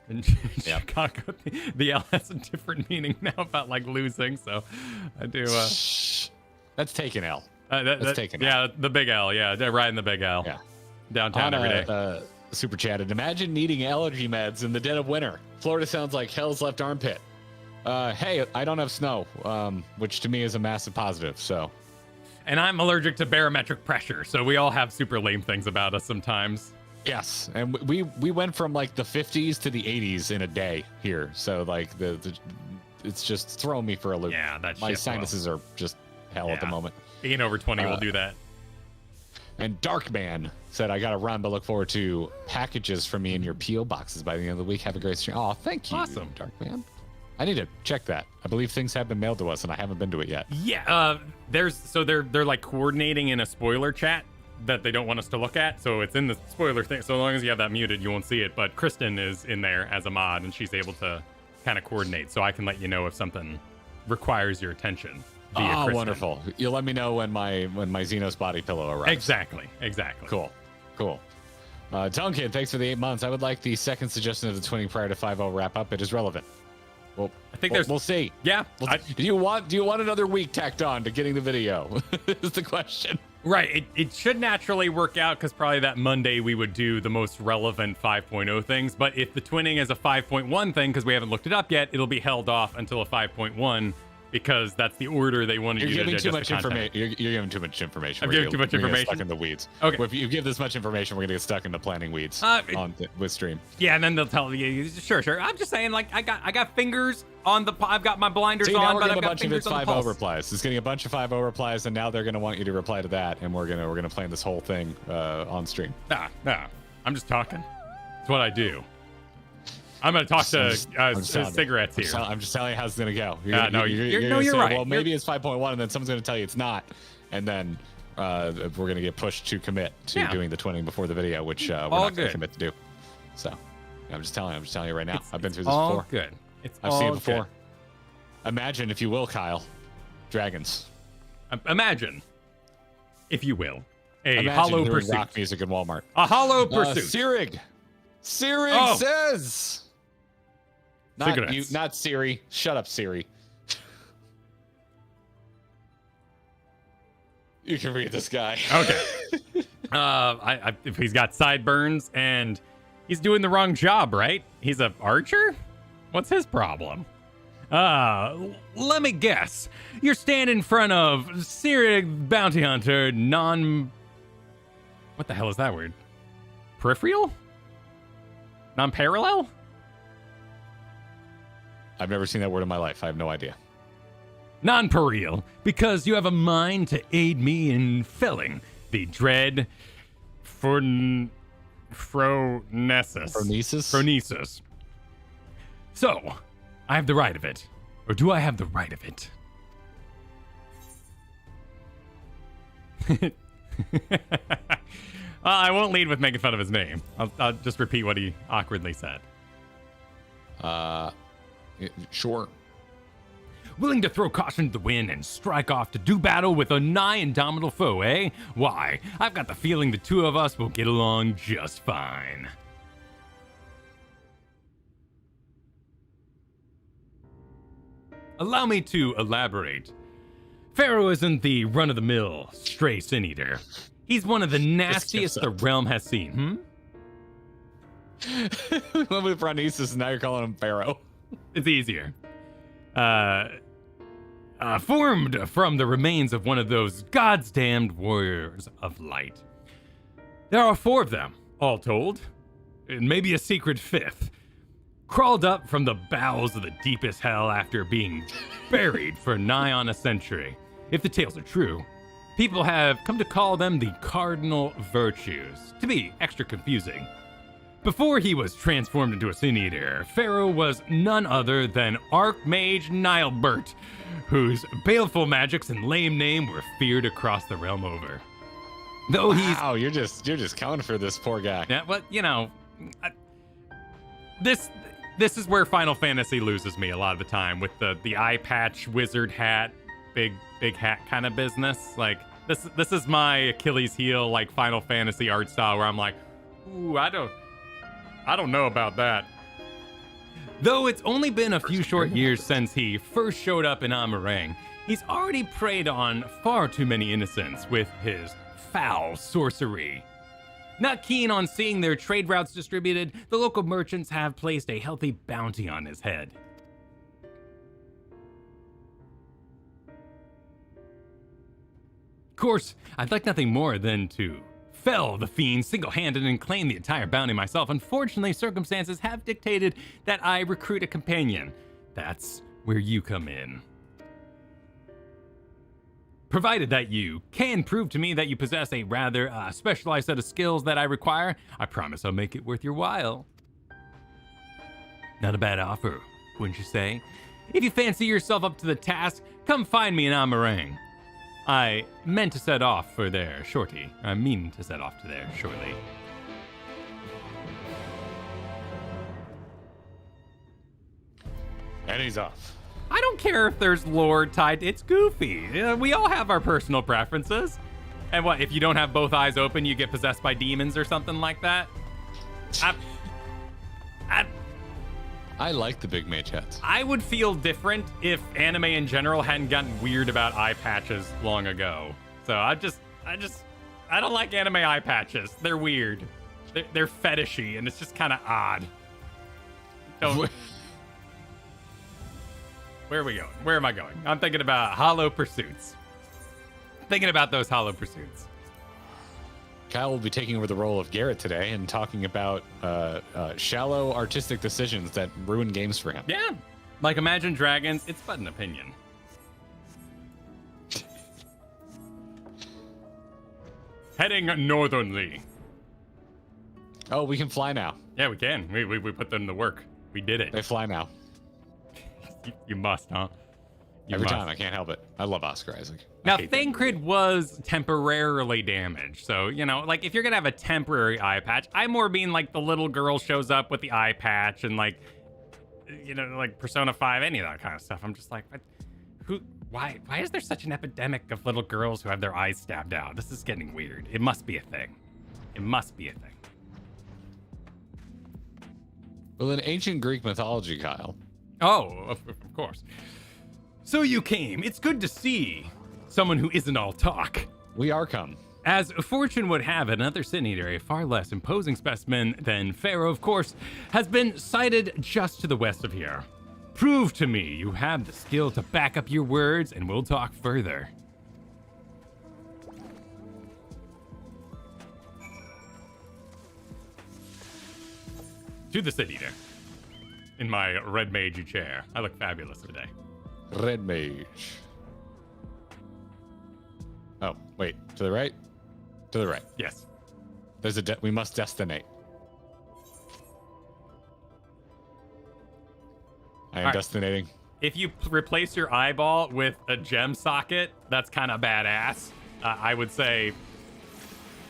in Chicago. The L has a different meaning now about like losing. So I do. That's taken L. That's taken yeah, L. the big L. Yeah, they're riding the big L. Yeah. Downtown every day. Super chatted. Imagine needing allergy meds in the dead of winter. Florida sounds like hell's left armpit. Hey, I don't have snow, which to me is a massive positive. So, And I'm allergic to barometric pressure, so we all have super lame things about us sometimes. yes, and we went from like the 50s to the 80s in a day here. So like the it's just throwing me for a loop. Yeah, that my shit, sinuses are just hell at the Yeah. moment. Being over 20 will do that. And Darkman said, I got to run, but look forward to packages from me in your P.O. boxes by the end of the week. Have a great stream. Oh, thank you, Awesome. Darkman. I need to check that. I believe things have been mailed to us, and I haven't been to it yet. Yeah, they're like coordinating in a spoiler chat that they don't want us to look at. So it's in the spoiler thing. So long as you have that muted, you won't see it. But Kristen is in there as a mod, and she's able to kind of coordinate. So I can let you know if something requires your attention. Via Oh, Kristen. wonderful. You'll let me know when my Xenos body pillow arrives. Exactly. Cool. Duncan, thanks for the 8 months. I would like the second suggestion of the twinning prior to 5-0 wrap up. It is relevant. Well, I think we'll see. Yeah. Do you want another week tacked on to getting the video? Is the question. Right. It should naturally work out because probably that Monday we would do the most relevant 5.0 things. But if the twinning is a 5.1 thing, because we haven't looked it up yet, it'll be held off until a 5.1 because that's the order they wanted you to You're digest giving too much the content. information. You're giving too much information. I'm We're giving too much gonna get information? Stuck in the weeds. Okay. Well, if you give this much information, we're gonna get stuck in the planning weeds with stream. Yeah, and then they'll tell you, sure. I'm just saying, like, I got fingers on the, I've got my blinders See, now on, we're but getting I've a got bunch of fingers its on the 5-0 pulse. replies. It's getting a bunch of 5-0 replies, and now they're gonna want you to reply to that, and we're gonna plan this whole thing on stream. Nah, I'm just talking. It's what I do. I'm gonna talk to cigarettes here. I'm just telling you how it's gonna go. You're No, gonna you're say, right. Well, maybe it's 5.1, and then someone's gonna tell you it's not, and then we're gonna get pushed to commit to doing the twinning before the video, which we're not gonna commit to do. So I'm just telling you right now. I've been through this before. Good. I've seen it before. Imagine, if you will, Kyle, dragons. Imagine, if you will, Imagine hollow hearing pursuit. rock music in Walmart. A hollow pursuit. Sirig says. Cigarettes. Not Siri. Shut up, Siri. You can read this guy. Okay. If he's got sideburns and he's doing the wrong job, right? He's an archer? What's his problem? Let me guess. You're standing in front of Sirig Bounty Hunter what the hell is that word? Peripheral? Non-parallel? I've never seen that word in my life. I have no idea. Non-pareal, because you have a mind to aid me in felling the dread Phronesis. Phronesis? So, I have the right of it. Or do I have the right of it? I won't lead with making fun of his name. I'll just repeat what he awkwardly said. Sure. Willing to throw caution to the wind and strike off to do battle with a nigh indomitable foe, eh? Why, I've got the feeling the two of us will get along just fine. Allow me to elaborate. Pharaoh isn't the run-of-the-mill stray sin-eater. He's one of the nastiest the realm has seen, Went with Phronesis, and now you're calling him Pharaoh. It's easier. Formed from the remains of one of those God's damned warriors of light. There are 4 of them, all told, and maybe a secret 5th. Crawled up from the bowels of the deepest hell after being buried for nigh on a century. If the tales are true, people have come to call them the cardinal virtues, to be extra confusing. Before he was transformed into a Sin Eater, Pharaoh was none other than Archmage Nilebert, whose baleful magics and lame name were feared across the realm over. Though Wow, you're just coming for this poor guy. Yeah, but you know, this is where Final Fantasy loses me a lot of the time with the eye patch, wizard hat, big hat kind of business. Like this is my Achilles heel, like Final Fantasy art style, where I'm like, ooh, I don't know about that. Though it's only been a few short years since he first showed up in Amarang, he's already preyed on far too many innocents with his foul sorcery. Not keen on seeing their trade routes distributed, the local merchants have placed a healthy bounty on his head. Of course, I'd like nothing more than to fell the fiend single-handed and claim the entire bounty myself. Unfortunately, circumstances have dictated that I recruit a companion. That's where you come in. Provided that you can prove to me that you possess a rather specialized set of skills that I require, I promise I'll make it worth your while. Not a bad offer, wouldn't you say? If you fancy yourself up to the task, come find me in Amarang. I meant to set off for there shortly. I mean to set off to there shortly. And he's off. I don't care if there's lore tied. It's goofy. We all have our personal preferences. And what, if you don't have both eyes open, you get possessed by demons or something like that? I like the big mage hats. I would feel different if anime in general hadn't gotten weird about eye patches long ago. So I don't like anime eye patches. They're weird. They're fetishy, and it's just kind of odd. Don't. Where are we going? Where am I going? I'm thinking about Hollow Pursuits. Thinking about those Hollow Pursuits. Kyle will be taking over the role of Garrett today and talking about shallow artistic decisions that ruin games for him. Yeah. Like Imagine Dragons, it's but an opinion. Heading northernly. Oh, we can fly now. Yeah, we can. We put them to work. We did it. They fly now. You must, huh? Every time, I can't help it. I love Oscar Isaac. Now, Thancred was temporarily damaged. So, you know, like, if you're going to have a temporary eye patch, I more mean, like, the little girl shows up with the eye patch and, like, you know, like, Persona 5, any of that kind of stuff. I'm just like, why is there such an epidemic of little girls who have their eyes stabbed out? This is getting weird. It must be a thing. It must be a thing. Well, in ancient Greek mythology, Kyle. Oh, of course. So you came. It's good to see someone who isn't all talk. We are come. As fortune would have it, another Sin Eater, a far less imposing specimen than Pharaoh, of course, has been sighted just to the west of here. Prove to me you have the skill to back up your words, and we'll talk further. To the Sin Eater. In my red mage chair. I look fabulous today. Red mage. Oh, wait. To the right? To the right. Yes. There's we must destinate. I am destinating. If you replace your eyeball with a gem socket, that's kind of badass. I would say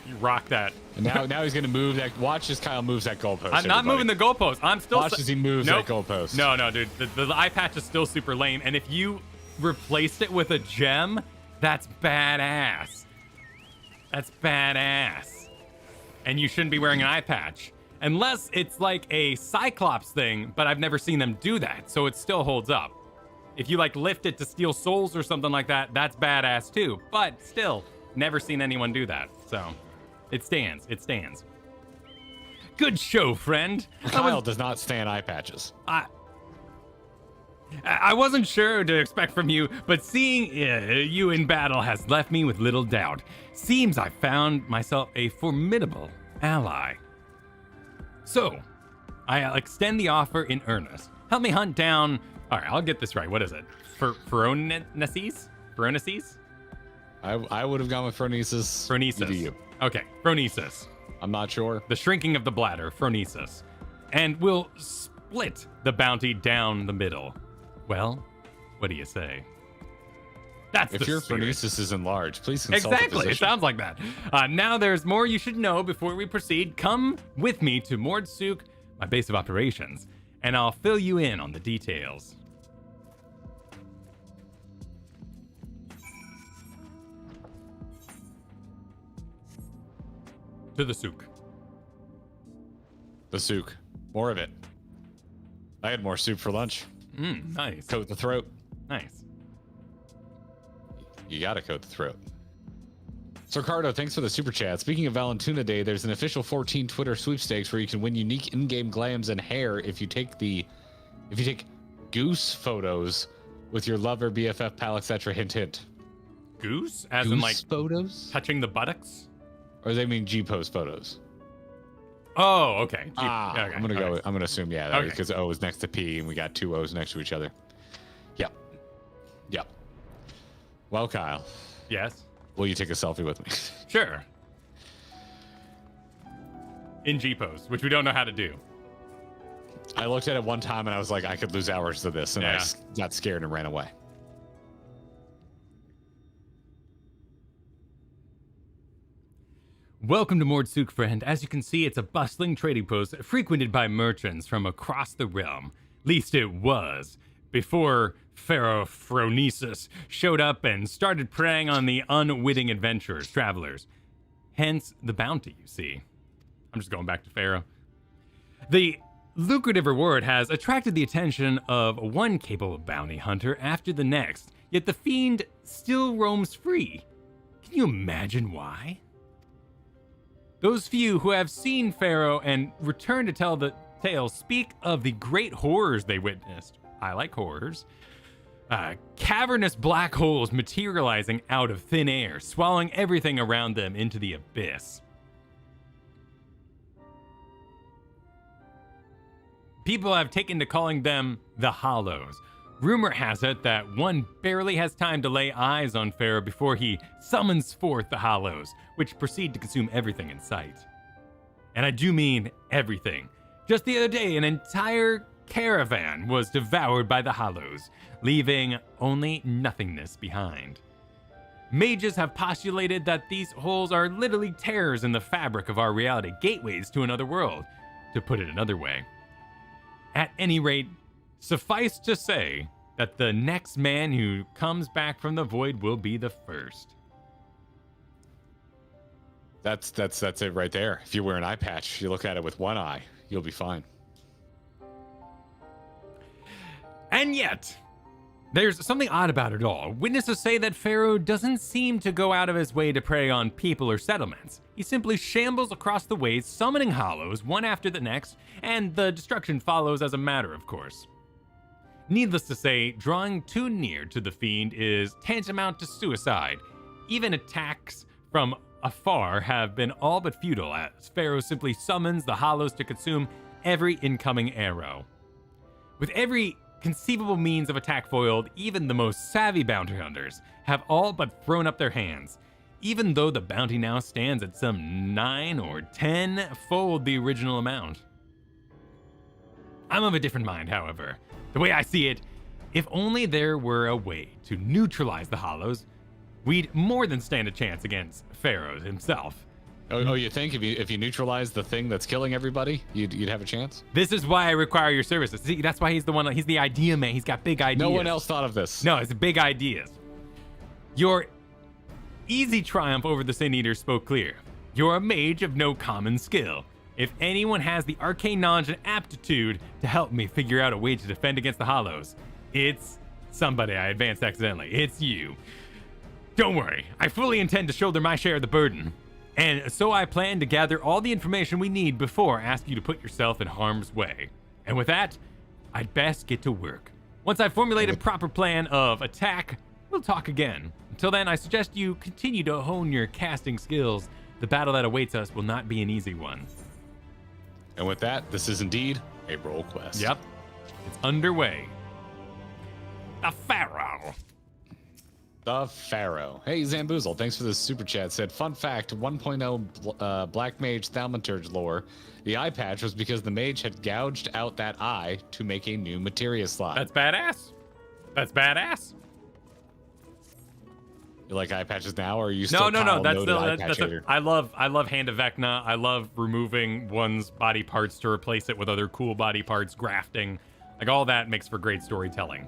you rock that. And now he's gonna move that. Watch as Kyle moves that goalpost. I'm not moving the goalpost. I'm still. Watch as he moves that goalpost. No, dude. The eye patch is still super lame. And if you replaced it with a gem, that's badass. That's badass. And you shouldn't be wearing an eye patch. Unless it's like a Cyclops thing, but I've never seen them do that, so it still holds up. If you like lift it to steal souls or something like that, that's badass too. But still, never seen anyone do that. So it stands. It stands. Good show, friend. Kyle does not stand eye patches. I wasn't sure what to expect from you, but seeing you in battle has left me with little doubt. Seems I found myself a formidable ally. So, I'll extend the offer in earnest. Help me hunt down... All right, I'll get this right. What is it? Phroneses? Phroneses? I would have gone with Phronesis. Phronesis. You. Okay, Phronesis. I'm not sure. The shrinking of the bladder, phronesis. And we'll split the bounty down the middle. Well, what do you say? That's if the your spirit. phronesis is enlarged, please consult a Exactly. It physician. sounds like that. Now there's more you should know before we proceed. Come with me to Mordsuk, my base of operations, and I'll fill you in on the details. To the souk. The souk. More of it. I had more soup for lunch. Nice. Coat the throat. Nice. You gotta coat the throat. So Ricardo, thanks for the super chat. Speaking of Valentina Day, there's an official 14 Twitter sweepstakes where you can win unique in-game glams and hair if you take goose photos with your lover, BFF, pal, etc. Hint, hint. Goose? As Goose in, like, photos? touching the buttocks? Or they mean G-pose photos? Oh, okay. Okay, I'm gonna go. okay. I'm gonna assume Okay. because O is next to P, and we got two O's next to each other. Yep. Yep. Well, Kyle, Yes. will you take a selfie with me? Sure. In G-pose, which we don't know how to do. I looked at it one time and I was like, I could lose hours to this, and I Yeah. got scared and ran away. Welcome to Mordsuk, friend. As you can see, it's a bustling trading post frequented by merchants from across the realm. Least it was, before Pharaoh Phronesis showed up and started preying on the unwitting adventurers, travelers. Hence the bounty, you see. I'm just going back to Pharaoh. The lucrative reward has attracted the attention of one capable bounty hunter after the next, yet the fiend still roams free. Can you imagine why? Those few who have seen Pharaoh and return to tell the tale speak of the great horrors they witnessed. I like horrors. Cavernous black holes materializing out of thin air, swallowing everything around them into the abyss. People have taken to calling them the Hollows. Rumor has it that one barely has time to lay eyes on Pharaoh before he summons forth the Hollows, which proceed to consume everything in sight. And I do mean everything. Just the other day, an entire caravan was devoured by the Hollows, leaving only nothingness behind. Mages have postulated that these holes are literally tears in the fabric of our reality, gateways to another world, to put it another way. At any rate, suffice to say that the next man who comes back from the void will be the first. That's it right there. If you wear an eye patch, you look at it with one eye, you'll be fine. And yet, there's something odd about it all. Witnesses say that Pharaoh doesn't seem to go out of his way to prey on people or settlements. He simply shambles across the ways, summoning hollows one after the next, and the destruction follows as a matter of course. Needless to say, drawing too near to the fiend is tantamount to suicide. Even attacks from afar have been all but futile, as Pharaoh simply summons the hollows to consume every incoming arrow. With every conceivable means of attack foiled, even the most savvy bounty hunters have all but thrown up their hands, even though the bounty now stands at some 9 or 10-fold the original amount. I'm of a different mind, however. The way I see it, if only there were a way to neutralize the hollows, we'd more than stand a chance against Pharaoh himself. Oh, you think if you neutralize the thing that's killing everybody, you'd have a chance? This is why I require your services. See, that's why he's the idea man. He's got big ideas. No one else thought of this. No, it's big ideas. Your easy triumph over the Sin Eaters spoke clear. You're a mage of no common skill. If anyone has the arcane knowledge and aptitude to help me figure out a way to defend against the hollows, it's somebody I advanced accidentally. It's you. Don't worry, I fully intend to shoulder my share of the burden. And so I plan to gather all the information we need before I ask you to put yourself in harm's way. And with that, I'd best get to work. Once I've formulated a proper plan of attack, we'll talk again. Until then, I suggest you continue to hone your casting skills. The battle that awaits us will not be an easy one. And with that, this is indeed a roll quest. Yep, it's underway. The Pharaoh. The Pharaoh. Hey, Zamboozle, thanks for the super chat. Said, fun fact, 1.0 Black Mage Thaumaturge lore. The eye patch was because the mage had gouged out that eye to make a new materia slot. That's badass. That's badass. You like eye patches now, or are you still no. That's I love Hand of Vecna. I love removing one's body parts to replace it with other cool body parts, grafting. Like all that makes for great storytelling.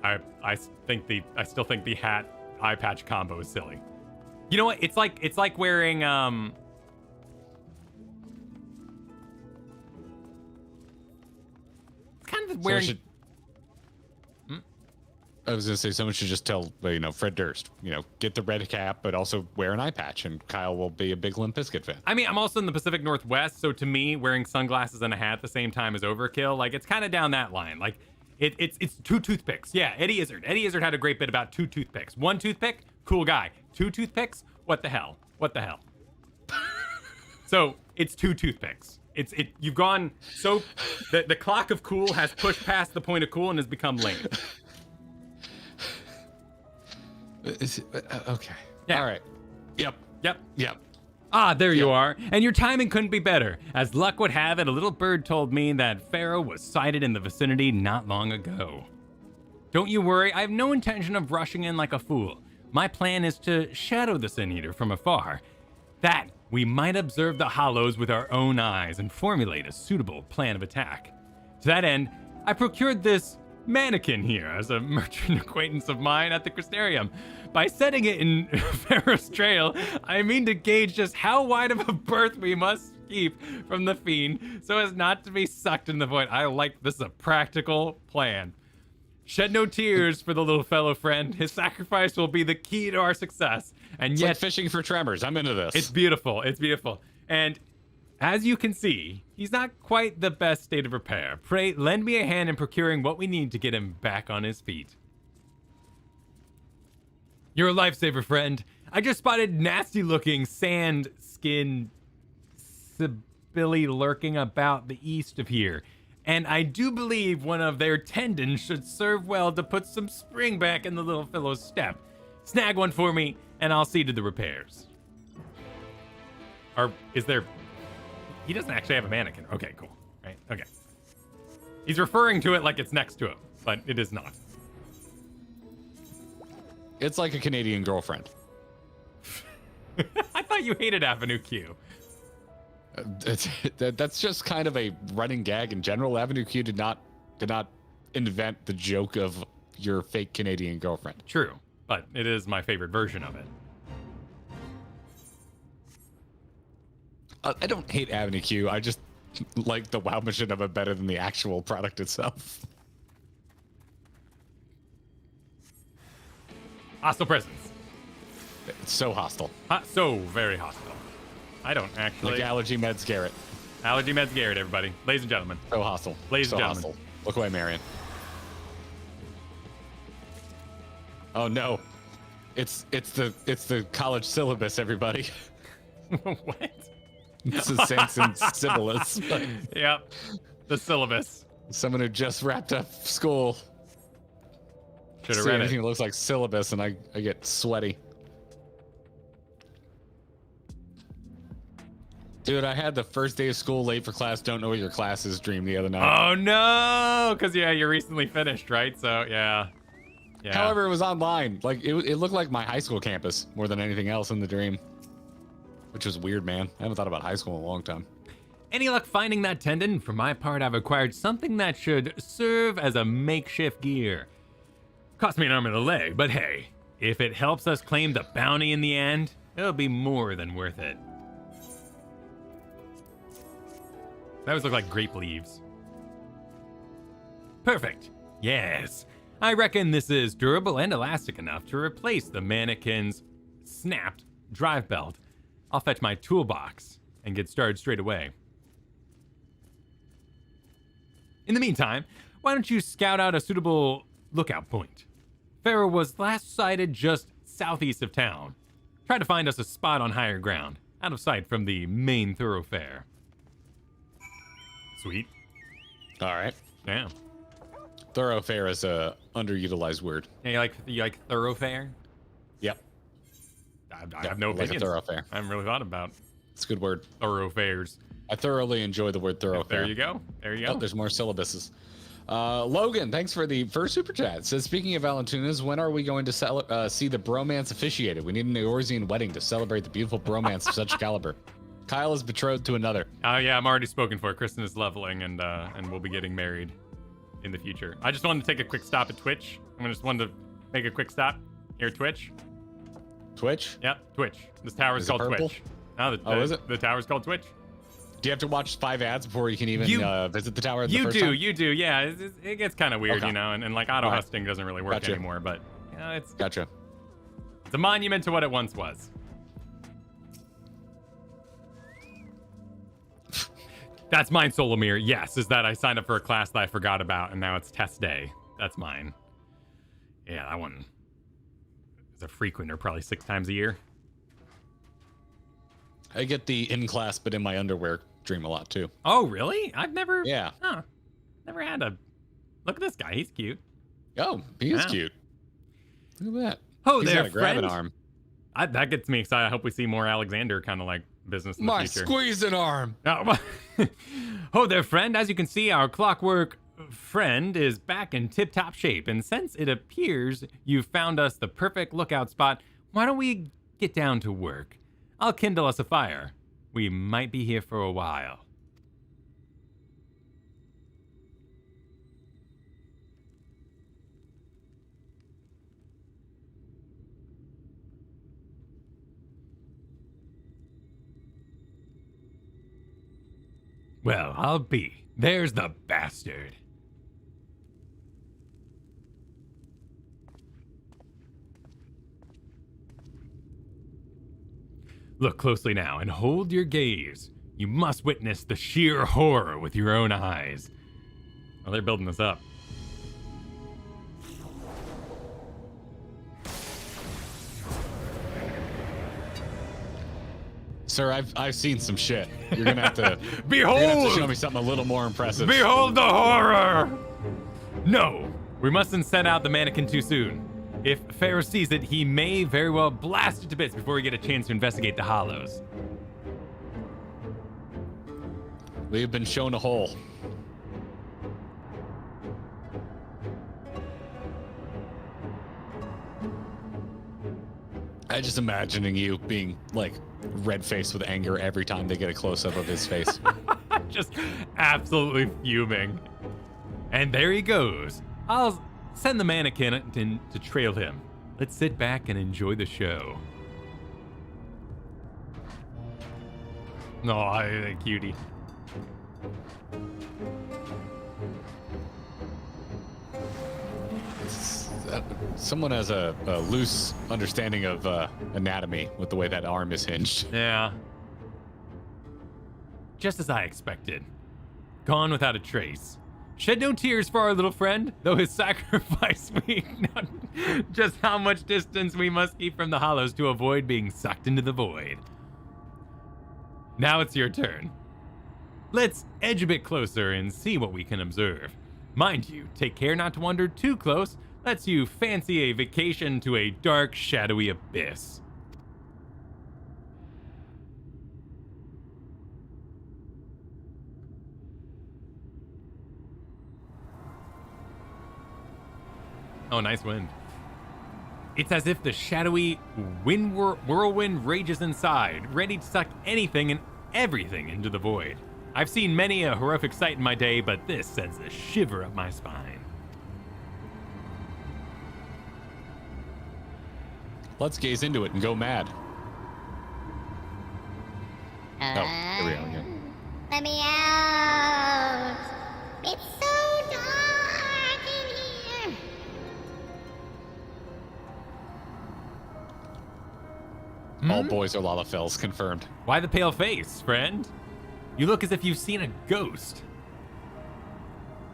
I still think the hat eye patch combo is silly. You know what? It's like wearing kind of wearing. I was gonna say someone should just tell Fred Durst, get the red cap, but also wear an eye patch, and Kyle will be a big Limp Bizkit fan. I mean, I'm also in the Pacific Northwest, so to me, wearing sunglasses and a hat at the same time is overkill. Like it's kind of down that line. Like it's two toothpicks. Yeah, Eddie Izzard. Eddie Izzard had a great bit about two toothpicks. One toothpick, cool guy. Two toothpicks, what the hell? What the hell? So it's two toothpicks. You've gone so the clock of cool has pushed past the point of cool and has become lame. Okay. Yeah. All right. Yep. Ah, there you are. And your timing couldn't be better. As luck would have it, a little bird told me that Pharaoh was sighted in the vicinity not long ago. Don't you worry, I have no intention of rushing in like a fool. My plan is to shadow the Sin Eater from afar. That we might observe the hollows with our own eyes and formulate a suitable plan of attack. To that end, I procured this mannequin here as a merchant acquaintance of mine at the Crystarium. By setting it in Pharaoh's trail, I mean to gauge just how wide of a berth we must keep from the fiend so as not to be sucked in the void. I like this is a practical plan. Shed no tears for the little fellow friend. His sacrifice will be the key to our success. And yet, like fishing for tremors. I'm into this. It's beautiful. It's beautiful. And as you can see, he's not quite the best state of repair. Pray, lend me a hand in procuring what we need to get him back on his feet. You're a lifesaver, friend. I just spotted nasty-looking sand skin Sibylle lurking about the east of here. And I do believe one of their tendons should serve well to put some spring back in the little fellow's step. Snag one for me, and I'll see to the repairs. Or is there... He doesn't actually have a mannequin. Okay, cool. Right, okay. He's referring to it like it's next to him, but it is not. It's like a Canadian girlfriend. I thought you hated Avenue Q. That's just kind of a running gag in general. Avenue Q did not invent the joke of your fake Canadian girlfriend. True, but it is my favorite version of it. I don't hate Avenue Q. I just like the WoW mission of it better than the actual product itself. Hostile presence. It's so hostile. So very hostile. I don't actually... Like allergy meds Garrett. Allergy meds Garrett, everybody. Ladies and gentlemen. So hostile. Ladies and so gentlemen. Hostile. Look away, Marion. Oh no. It's the college syllabus, everybody. What? It's the Samson syllabus. Yep. The syllabus. Someone who just wrapped up school. Should have read anything it. that looks like syllabus, and I get sweaty. Dude, I had the first day of school late for class, don't know what your class is dream the other night. Oh no! Because yeah, you recently finished, right? So yeah. However, it was online. Like it looked like my high school campus more than anything else in the dream. Which was weird, man. I haven't thought about high school in a long time. Any luck finding that tendon? For my part, I've acquired something that should serve as a makeshift gear. Cost me an arm and a leg, but hey, if it helps us claim the bounty in the end, it'll be more than worth it. That always look like grape leaves. Perfect. Yes. I reckon this is durable and elastic enough to replace the mannequin's snapped drive belt. I'll fetch my toolbox and get started straight away. In the meantime, why don't you scout out a suitable lookout point? Pharaoh was last sighted just southeast of town. Try to find us a spot on higher ground, out of sight from the main thoroughfare. Sweet. All right. Yeah. Thoroughfare is a underutilized word. Yeah, you like thoroughfare? I have no like opinions. a thoroughfare. I haven't really thought about It's a good word. thoroughfares. I thoroughly enjoy the word thoroughfare. There you go. There you go. Oh, there's more syllabuses. Logan, thanks for the first super chat. It says, speaking of Valentunas, when are we going to see the bromance officiated? We need an Eorzean wedding to celebrate the beautiful bromance of such caliber. Kyle is betrothed to another. Oh yeah, I'm already spoken for. Kristen is leveling, and we'll be getting married in the future. I just wanted to take a quick stop at Twitch. I just wanted to make a quick stop here at Twitch. Twitch? Yep, Twitch. This tower is called purple? Twitch. No, is it? The tower's called Twitch. Do you have to watch 5 ads before you can even visit the tower? You do. Yeah, it gets kind of weird, Okay. you know, and like auto hosting doesn't really work Gotcha. anymore. But you know, it's Gotcha. a monument to what it once was. That's mine, Solomir. Yes, is that I signed up for a class that I forgot about, and now it's test day. That's mine. Yeah, that one is a frequenter, probably 6 times a year. I get the in class but in my underwear dream a lot too. Oh, really? I've never. Yeah. Huh. Never had a. Look at this guy. He's cute. Oh, he is Yeah. cute. Look at that. Oh, He's there, got a grabbing friend. arm. That gets me excited. I hope we see more Alexander kind of like business in the future. squeezing arm. Oh, oh there, friend. As you can see, our clockwork friend is back in tip-top shape. And since it appears you've found us the perfect lookout spot, why don't we get down to work? I'll kindle us a fire. We might be here for a while. Well, I'll be. There's the bastard. Look closely now and hold your gaze. You must witness the sheer horror with your own eyes. Oh, they're building this up. Sir, I've seen some shit. You're gonna have to Behold! You're gonna have to show me something a little more impressive. Behold the horror! No, we mustn't set out the mannequin too soon. If Pharaoh sees it, he may very well blast it to bits before we get a chance to investigate the hollows. We have been shown a hole. I just imagining you being like red-faced with anger every time they get a close-up of his face. Just absolutely fuming. And there he goes. I'll send the mannequin to trail him. Let's sit back and enjoy the show. No, cutie. Someone has a loose understanding of anatomy with the way that arm is hinged. Yeah. Just as I expected. Gone without a trace. Shed no tears for our little friend, though his sacrifice we not just how much distance we must keep from the hollows to avoid being sucked into the void. Now it's your turn. Let's edge a bit closer and see what we can observe. Mind you, take care not to wander too close, lets you fancy a vacation to a dark, shadowy abyss. Oh, nice wind. It's as if the shadowy whirlwind rages inside, ready to suck anything and everything into the void. I've seen many a horrific sight in my day, but this sends a shiver up my spine. Let's gaze into it and go mad. Oh, here we go. Yeah. Let me out! It's so dark in here! All boys are Lalafels, confirmed. Why the pale face, friend? You look as if you've seen a ghost.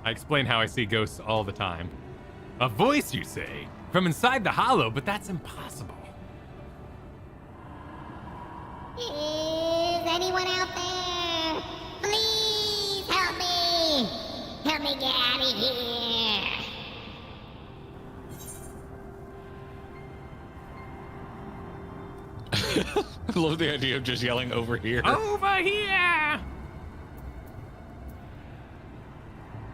I explain how I see ghosts all the time. A voice, you say? From inside the hollow, but that's impossible. Is anyone out there? Please help me! Help me get out of here! love the idea of just yelling over here. Over here!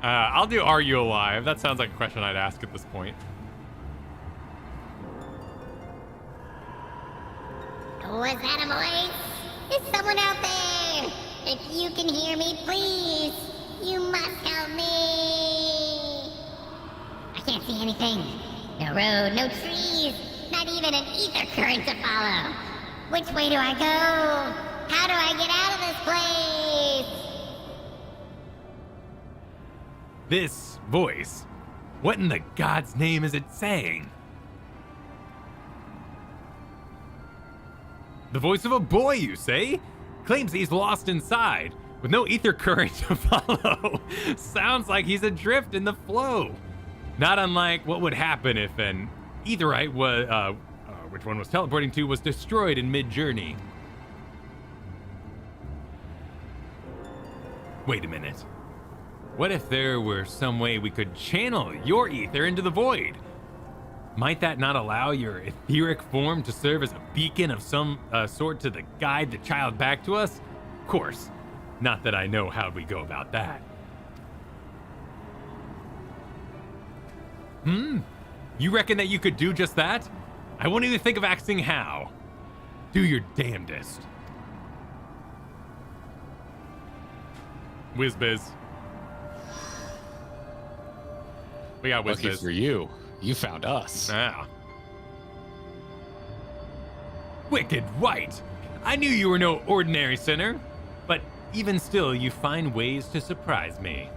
I'll do Are You Alive? That sounds like a question I'd ask at this point. Was that a voice? Is someone out there? If you can hear me, please, you must help me. I can't see anything. No road, no trees, not even an ether current to follow. Which way do I go? How do I get out of this place? This voice. What in the God's name is it saying? The voice of a boy, you say? Claims he's lost inside, with no ether current to follow. Sounds like he's adrift in the flow. Not unlike what would happen if an etherite was, which one was teleporting to, was destroyed in mid-journey. Wait a minute. What if there were some way we could channel your ether into the void? Might that not allow your etheric form to serve as a beacon of some sort to guide the child back to us? Of course. Not that I know how we go about that. You reckon that you could do just that? I won't even think of asking how. Do your damnedest. Whiz-biz. We got Lucky whiz-biz. for you. You found us. Ah. Wicked white! I knew you were no ordinary sinner, but even still, you find ways to surprise me.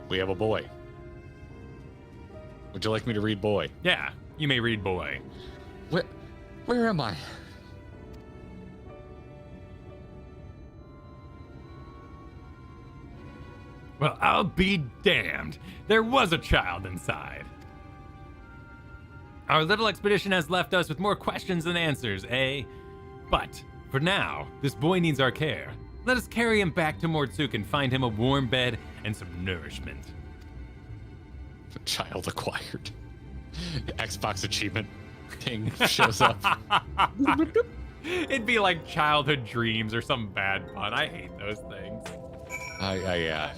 We have a boy. Would you like me to read boy? Yeah, you may read boy. Where am I? Well, I'll be damned. There was a child inside. Our little expedition has left us with more questions than answers, eh? But, for now, this boy needs our care. Let us carry him back to Mortsuk and find him a warm bed and some nourishment. Child acquired. Xbox achievement. Ting shows up. It'd be like childhood dreams or some bad pun. I hate those things. Yeah.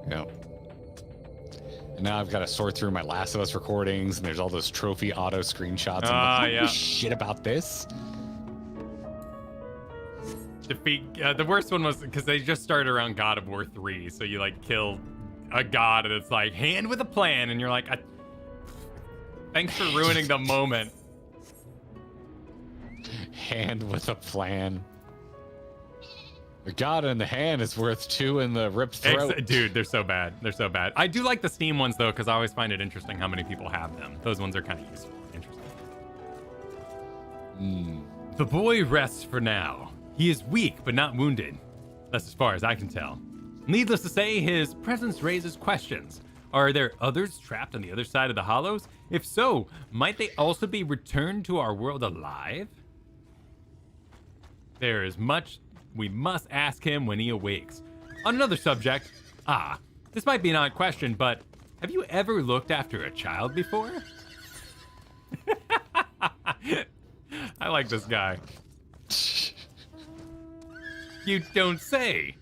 And now I've got to sort through my Last of Us recordings, and there's all those trophy auto screenshots. And Yeah. Shit about this. Defeat. The worst one was because they just started around God of War 3, so you like kill a god, and it's like hand with a plan, and you're like, thanks for ruining the moment. Hand with a plan. The god in the hand is worth 2 in the ripped throat. Dude, they're so bad. They're so bad. I do like the Steam ones though, because I always find it interesting how many people have them. Those ones are kind of useful. Interesting. The boy rests for now. He is weak, but not wounded. That's as far as I can tell. Needless to say, his presence raises questions. Are there others trapped on the other side of the hollows? If so, might they also be returned to our world alive? There is much we must ask him when he awakes. On another subject, this might be an odd question, but have you ever looked after a child before? I like this guy. You don't say.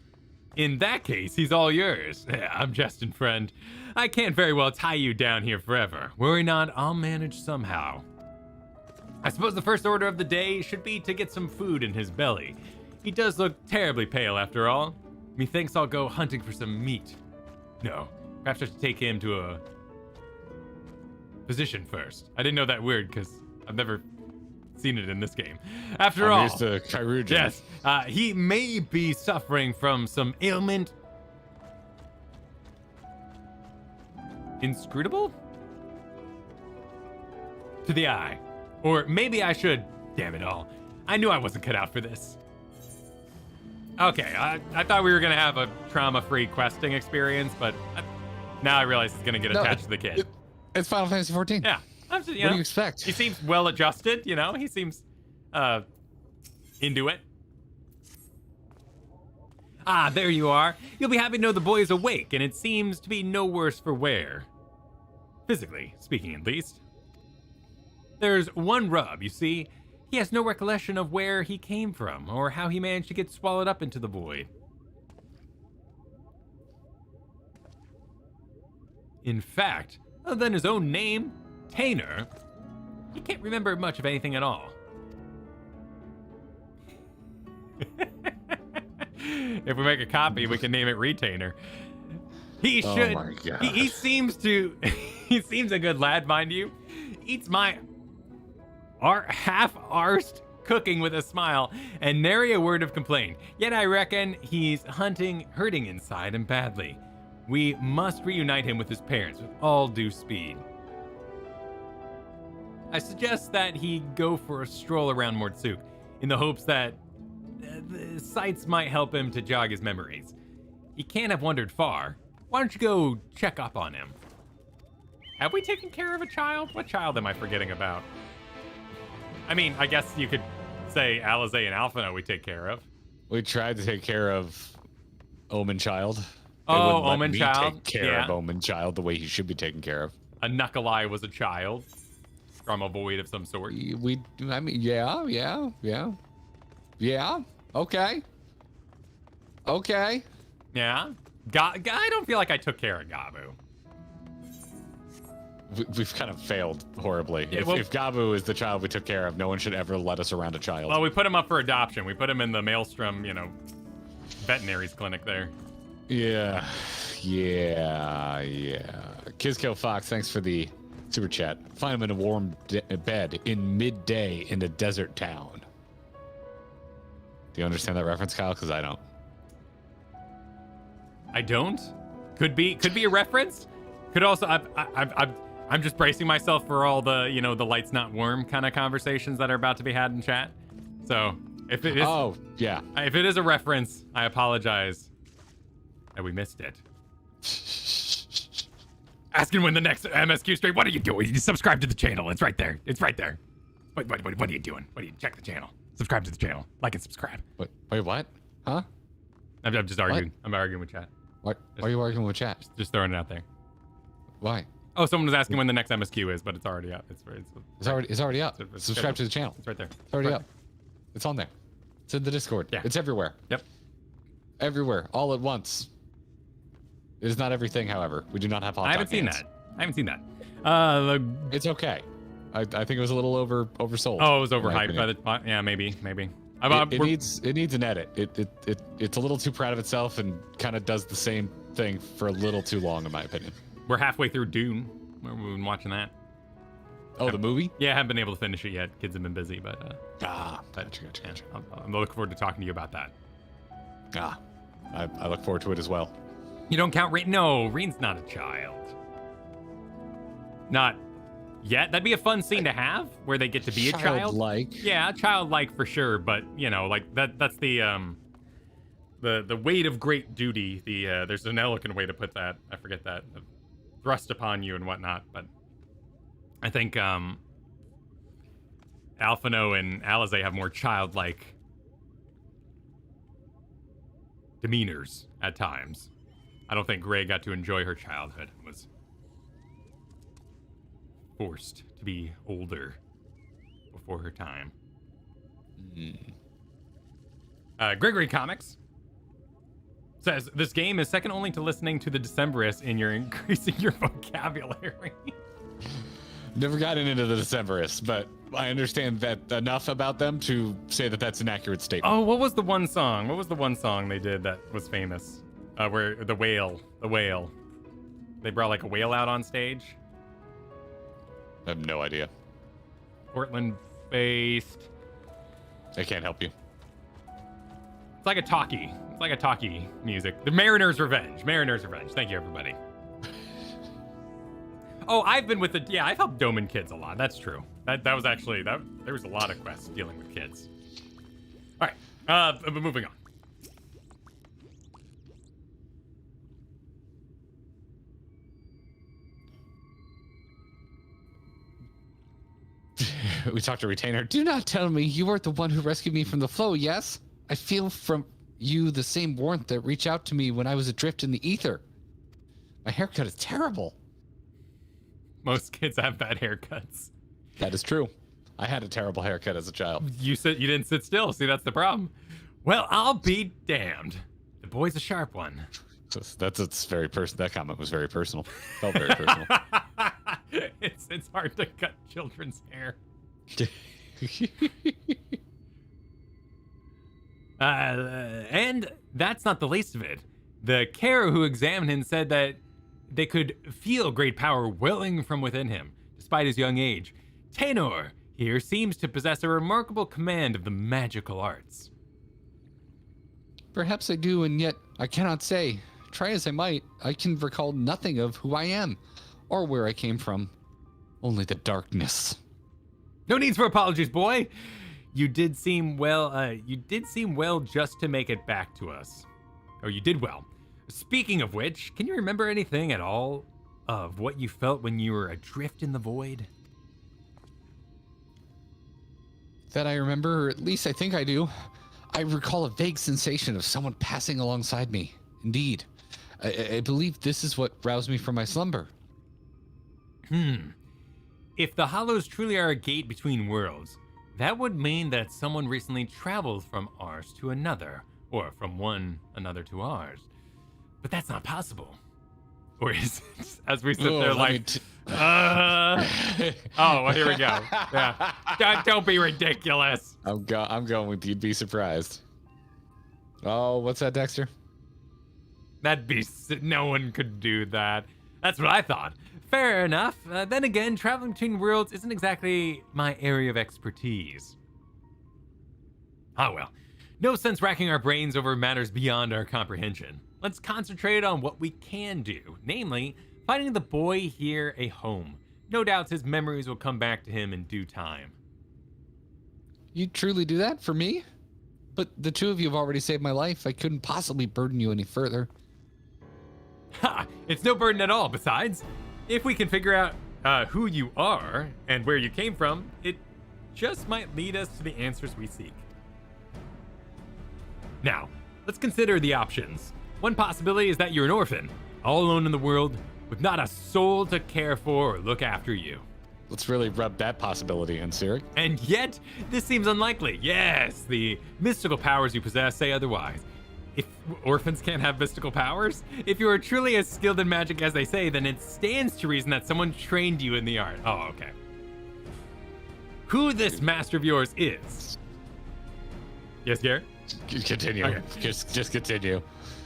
In that case, he's all yours. I'm Justin, friend. I can't very well tie you down here forever. Worry not, I'll manage somehow. I suppose the first order of the day should be to get some food in his belly. He does look terribly pale after all. Methinks I'll go hunting for some meat. No, perhaps I should take him to a physician first. I didn't know that word because I've never seen it in this game. After all, Here's the Chirurgeon. yes, he may be suffering from some ailment. Inscrutable? To the eye. Or maybe I should. Damn it all. I knew I wasn't cut out for this. Okay, I thought we were going to have a trauma-free questing experience, but now I realize it's going to get attached to the kid. It's Final Fantasy 14. Yeah, I'm just, What do you expect? He seems well adjusted, you know? He seems into it. Ah, there you are. You'll be happy to know the boy is awake, and it seems to be no worse for wear. Physically speaking, at least. There's one rub, you see. He has no recollection of where he came from, or how he managed to get swallowed up into the void. In fact, other than his own name, Tainer, he can't remember much of anything at all. If we make a copy, we can name it Retainer. He should. Oh my God. He seems to. He seems a good lad, mind you. Eats my half-arsed cooking with a smile and nary a word of complaint. Yet I reckon he's hurting inside and badly. We must reunite him with his parents with all due speed. I suggest that he go for a stroll around Mortsuk in the hopes that the sights might help him to jog his memories. He can't have wandered far. Why don't you go check up on him? Have we taken care of a child? What child am I forgetting about? I mean, I guess you could say Alizé and Alphino we take care of. We tried to take care of Omen Child. They Oh, wouldn't let Omen me Child? Take care of Omen Child the way he should be taken care of. A Knuckle-Eye was a child from a void of some sort. I mean, yeah. Okay. Yeah? I don't feel like I took care of Gabu. We've kind of failed horribly. Yeah, If Gabu is the child we took care of, no one should ever let us around a child. Well, we put him up for adoption. We put him in the Maelstrom, veterinary's clinic there. Yeah. Kizko Fox, thanks for the super chat. Find him in a warm bed in midday in a desert town. Do you understand that reference, Kyle? Because I don't. I don't. Could be a reference. Could also. I'm just bracing myself for all the the lights not warm kind of conversations that are about to be had in chat. So if it is, oh yeah, if it is a reference, I apologize that we missed it. Asking when the next MSQ stream. What are you doing? You subscribe to the channel. It's right there. What are you doing? Check the channel. Subscribe to the channel. Like and subscribe. Wait, what? Huh? I'm just arguing. What? I'm arguing with chat. Why are you arguing with chat? Just throwing it out there. Why? Oh, someone was asking when the next MSQ is, but it's already up. It's already up. It's Subscribe to the channel. It's right there. It's already up. It's on there. It's in the Discord. Yeah. It's everywhere. Yep. Everywhere, all at once. It is not everything, however. We do not have hot I haven't dog seen hands. that. I haven't seen that. It's okay. I think it was a little oversold. Oh, it was in my overhyped by opinion. the. Yeah, maybe. It needs an edit. It's a little too proud of itself and kind of does the same thing for a little too long, in my opinion. We're halfway through Dune. We've been watching that. Oh, the movie? Yeah, I haven't been able to finish it yet. Kids have been busy, but Gotcha. I'm looking forward to talking to you about that. I look forward to it as well. You don't count Rain? No, Rain's not a child. Not yet. That'd be a fun scene to have, where they get to be a child. Childlike. Yeah, childlike for sure. But like that's the weight of great duty. There's an elegant way to put that. I forget that. Thrust upon you and whatnot. But I think Alphino and Alizé have more childlike demeanors at times. I don't think Gray got to enjoy her childhood. Was forced to be older before her time. Gregory Comics says, this game is second only to listening to the Decemberists in your increasing your vocabulary. Never gotten into the Decemberists, but I understand that enough about them to say that that's an accurate statement. Oh, what was the one song? What was the one song they did that was famous? Where the whale. They brought like a whale out on stage. I have no idea. Portland-based. I can't help you. It's like a talkie. It's like a talkie music. The Mariner's Revenge. Thank you, everybody. Oh, I've been with I've helped Doman kids a lot. That's true. That was actually, there was a lot of quests dealing with kids. All right, moving on. we talked to Retainer. Do not tell me you weren't the one who rescued me from the flow, yes? I feel from you the same warmth that reached out to me when I was adrift in the ether. My haircut is terrible. Most kids have bad haircuts. That is true. I had a terrible haircut as a child. You didn't sit still. See, that's the problem. Well, I'll be damned. The boy's a sharp one. That's very personal. That comment was very personal. Felt very personal. It's hard to cut children's hair. And that's not the least of it. The carer who examined him said that they could feel great power welling from within him, despite his young age. Tenor here seems to possess a remarkable command of the magical arts. Perhaps I do, and yet I cannot say. Try as I might, I can recall nothing of who I am, or where I came from. Only the darkness. No needs for apologies, boy. You did seem well just to make it back to us. Oh, you did well. Speaking of which, can you remember anything at all of what you felt when you were adrift in the void? That I remember, or at least I think I do. I recall a vague sensation of someone passing alongside me. Indeed. I believe this is what roused me from my slumber. If the Hollows truly are a gate between worlds, that would mean that someone recently traveled from ours to another, or from one another to ours. But that's not possible. Or is it, as we sit there like, oh, well, here we go. Yeah. Don't be ridiculous. I'm going with you'd be surprised. Oh, what's that, Dexter? No one could do that. That's what I thought. Fair enough. Then again, traveling between worlds isn't exactly my area of expertise. Ah, well. No sense racking our brains over matters beyond our comprehension. Let's concentrate on what we can do, namely, finding the boy here a home. No doubts his memories will come back to him in due time. You truly do that for me? But the two of you have already saved my life. I couldn't possibly burden you any further. Ha! It's no burden at all. Besides, if we can figure out who you are and where you came from, it just might lead us to the answers we seek. Now, let's consider the options. One possibility is that you're an orphan, all alone in the world, with not a soul to care for or look after you. Let's really rub that possibility in, Sirik. And yet, this seems unlikely. Yes, the mystical powers you possess say otherwise. If orphans can't have mystical powers, if you are truly as skilled in magic as they say, then it stands to reason that someone trained you in the art. Oh, okay. Who this master of yours is? Yes, Garrett? Continue. Okay. Just continue.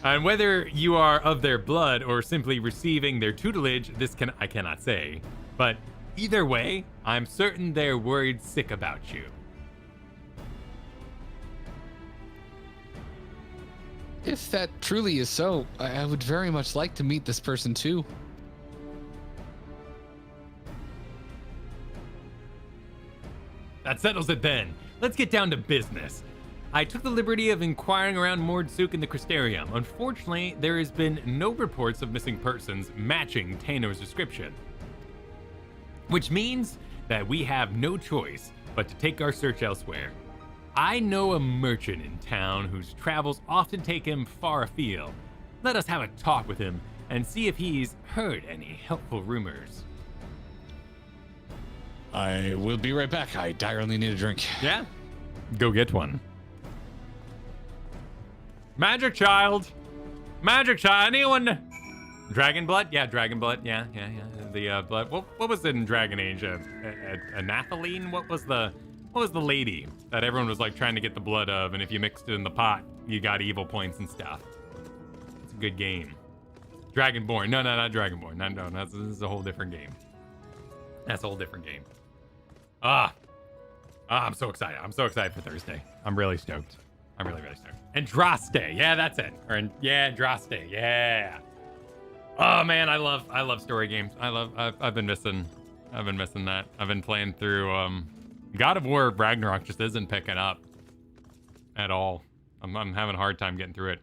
And whether you are of their blood or simply receiving their tutelage, I cannot say. But either way, I'm certain they're worried sick about you. If that truly is so, I would very much like to meet this person too. That settles it then. Let's get down to business. I took the liberty of inquiring around Mordsuk in the Crystarium. Unfortunately, there has been no reports of missing persons matching Tanor's description. Which means that we have no choice but to take our search elsewhere. I know a merchant in town whose travels often take him far afield. Let us have a talk with him and see if he's heard any helpful rumors. I will be right back. I direly need a drink. Yeah? Go get one. Magic child! Magic child! Anyone? Dragon blood? Yeah, dragon blood. Yeah. The blood. What was it in Dragon Age? Anathaline? What was the lady that everyone was like trying to get the blood of, and if you mixed it in the pot, you got evil points and stuff. It's a good game. Dragonborn. No, not Dragonborn. No, this is a whole different game. That's a whole different game. I'm so excited. I'm so excited for Thursday. I'm really stoked. I'm really stoked. And Droste. Yeah, that's it. Droste. Yeah. Oh man, I love story games. I've been missing that. I've been playing through God of War Ragnarok just isn't picking up at all. I'm having a hard time getting through it.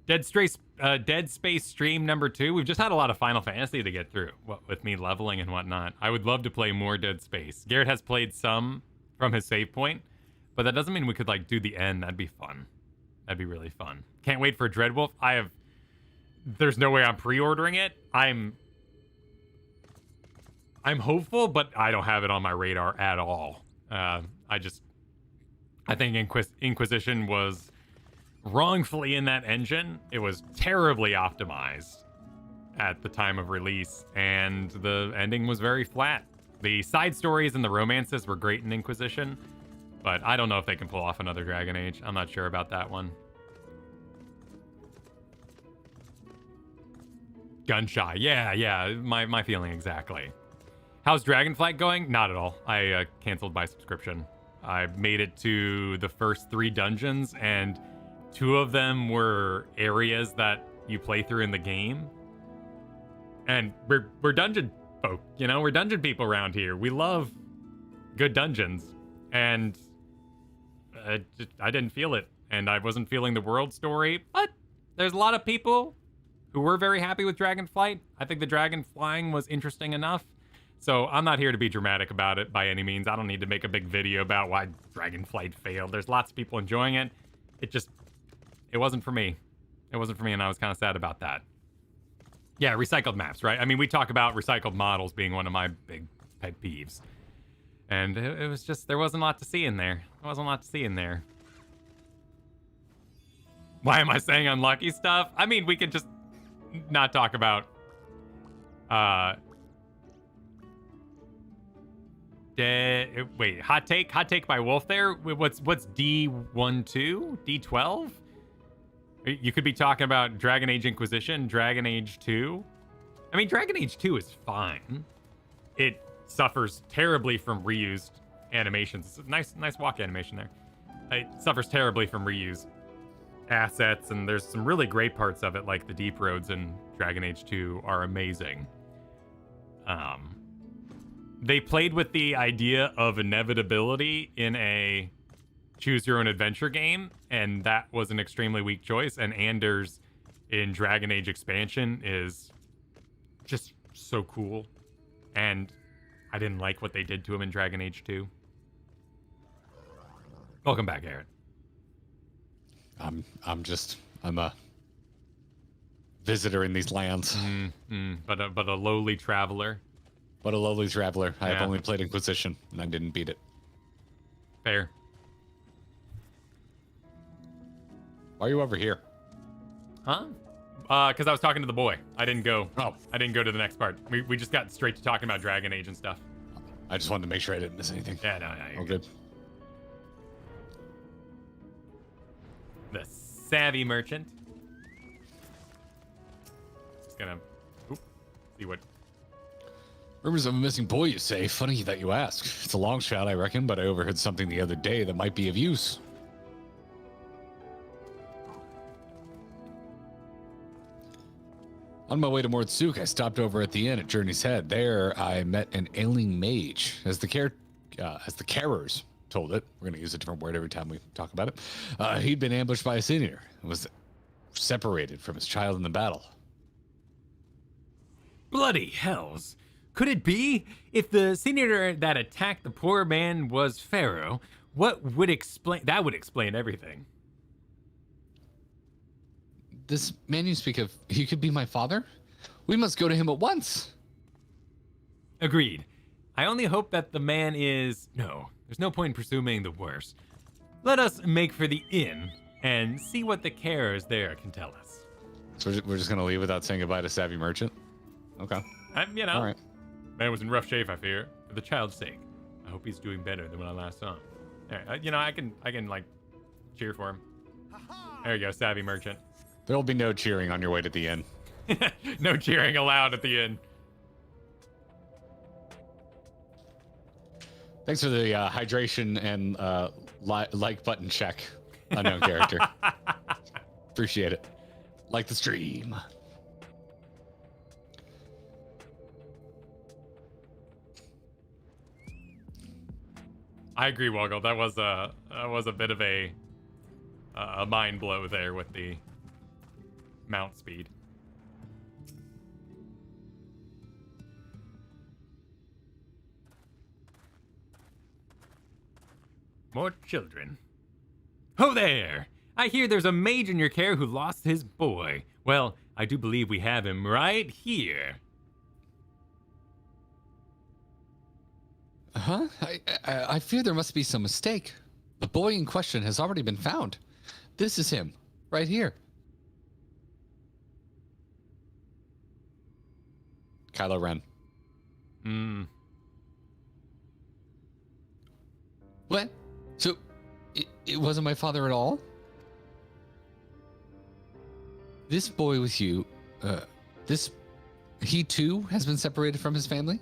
Dead Space stream number 2. We've just had a lot of Final Fantasy to get through, with me leveling and whatnot. I would love to play more Dead Space. Garrett has played some from his save point, but that doesn't mean we could like do the end. That'd be fun. That'd be really fun. Can't wait for Dreadwolf. There's no way I'm pre-ordering it. I'm hopeful, but I don't have it on my radar at all. I think Inquisition was wrongfully in that engine. It was terribly optimized at the time of release, and the ending was very flat. The side stories and the romances were great in Inquisition, but I don't know if they can pull off another Dragon Age. I'm not sure about that one. Gunshy. Yeah, my feeling exactly. How's Dragonflight going? Not at all. I canceled my subscription. I made it to the first 3 dungeons, and 2 of them were areas that you play through in the game. And we're dungeon folk, you know? We're dungeon people around here. We love good dungeons. And I didn't feel it. And I wasn't feeling the world story. But there's a lot of people who were very happy with Dragonflight. I think the dragon flying was interesting enough. So I'm not here to be dramatic about it by any means. I don't need to make a big video about why Dragonflight failed. There's lots of people enjoying it. It wasn't for me. It wasn't for me, and I was kind of sad about that. Yeah, recycled maps, right? I mean, we talk about recycled models being one of my big pet peeves. And it was just, there wasn't a lot to see in there. There wasn't a lot to see in there. Why am I saying unlucky stuff? I mean, we could just not talk about wait, hot take by Wolf there. What's D12? D12? You could be talking about Dragon Age Inquisition, Dragon Age 2. I mean, Dragon Age 2 is fine. It suffers terribly from reused animations. Nice walk animation there. It suffers terribly from reused assets, and there's some really great parts of it, like the deep roads in Dragon Age 2 are amazing. They played with the idea of inevitability in a choose your own adventure game, and that was an extremely weak choice. And Anders in Dragon Age expansion is just so cool, and I didn't like what they did to him in Dragon Age 2. Welcome back, Garrett. I'm a visitor in these lands. But a lowly traveler. But a lowly traveler. I have Yeah. only played Inquisition, and I didn't beat it. Fair. Why are you over here? Huh? Because I was talking to the boy. I didn't go. Oh. I didn't go to the next part. We just got straight to talking about Dragon Age and stuff. I just wanted to make sure I didn't miss anything. Yeah, no, you're All good. The savvy merchant. Just gonna see what. Rumors of a missing boy, you say? Funny that you ask. It's a long shot, I reckon, but I overheard something the other day that might be of use. On my way to Mordsuk, I stopped over at the inn at Journey's Head. There, I met an ailing mage. As the carers told it, we're going to use a different word every time we talk about it. He'd been ambushed by a senior and was separated from his child in the battle. Bloody hells. Could it be? If the senior that attacked the poor man was Pharaoh, what would explain... That would explain everything. This man you speak of, he could be my father? We must go to him at once. Agreed. I only hope that the man is... No, there's no point in presuming the worst. Let us make for the inn and see what the carers there can tell us. So we're just going to leave without saying goodbye to Savvy Merchant? Okay. All right. Man was in rough shape, I fear. For the child's sake, I hope he's doing better than when I last saw him. All right, I can like cheer for him. There you go, savvy merchant. There'll be no cheering on your way to the inn. No cheering allowed at the inn. Thanks for the hydration and like button check, unknown character. Appreciate it. Like the stream. I agree, Woggle. That was a bit of a mind blow there with the mount speed. More children. Ho there! I hear there's a mage in your care who lost his boy. Well, I do believe we have him right here. Huh? I fear there must be some mistake. The boy in question has already been found. This is him, right here. Kylo Ren. What? So, it wasn't my father at all? This boy with you, he too has been separated from his family?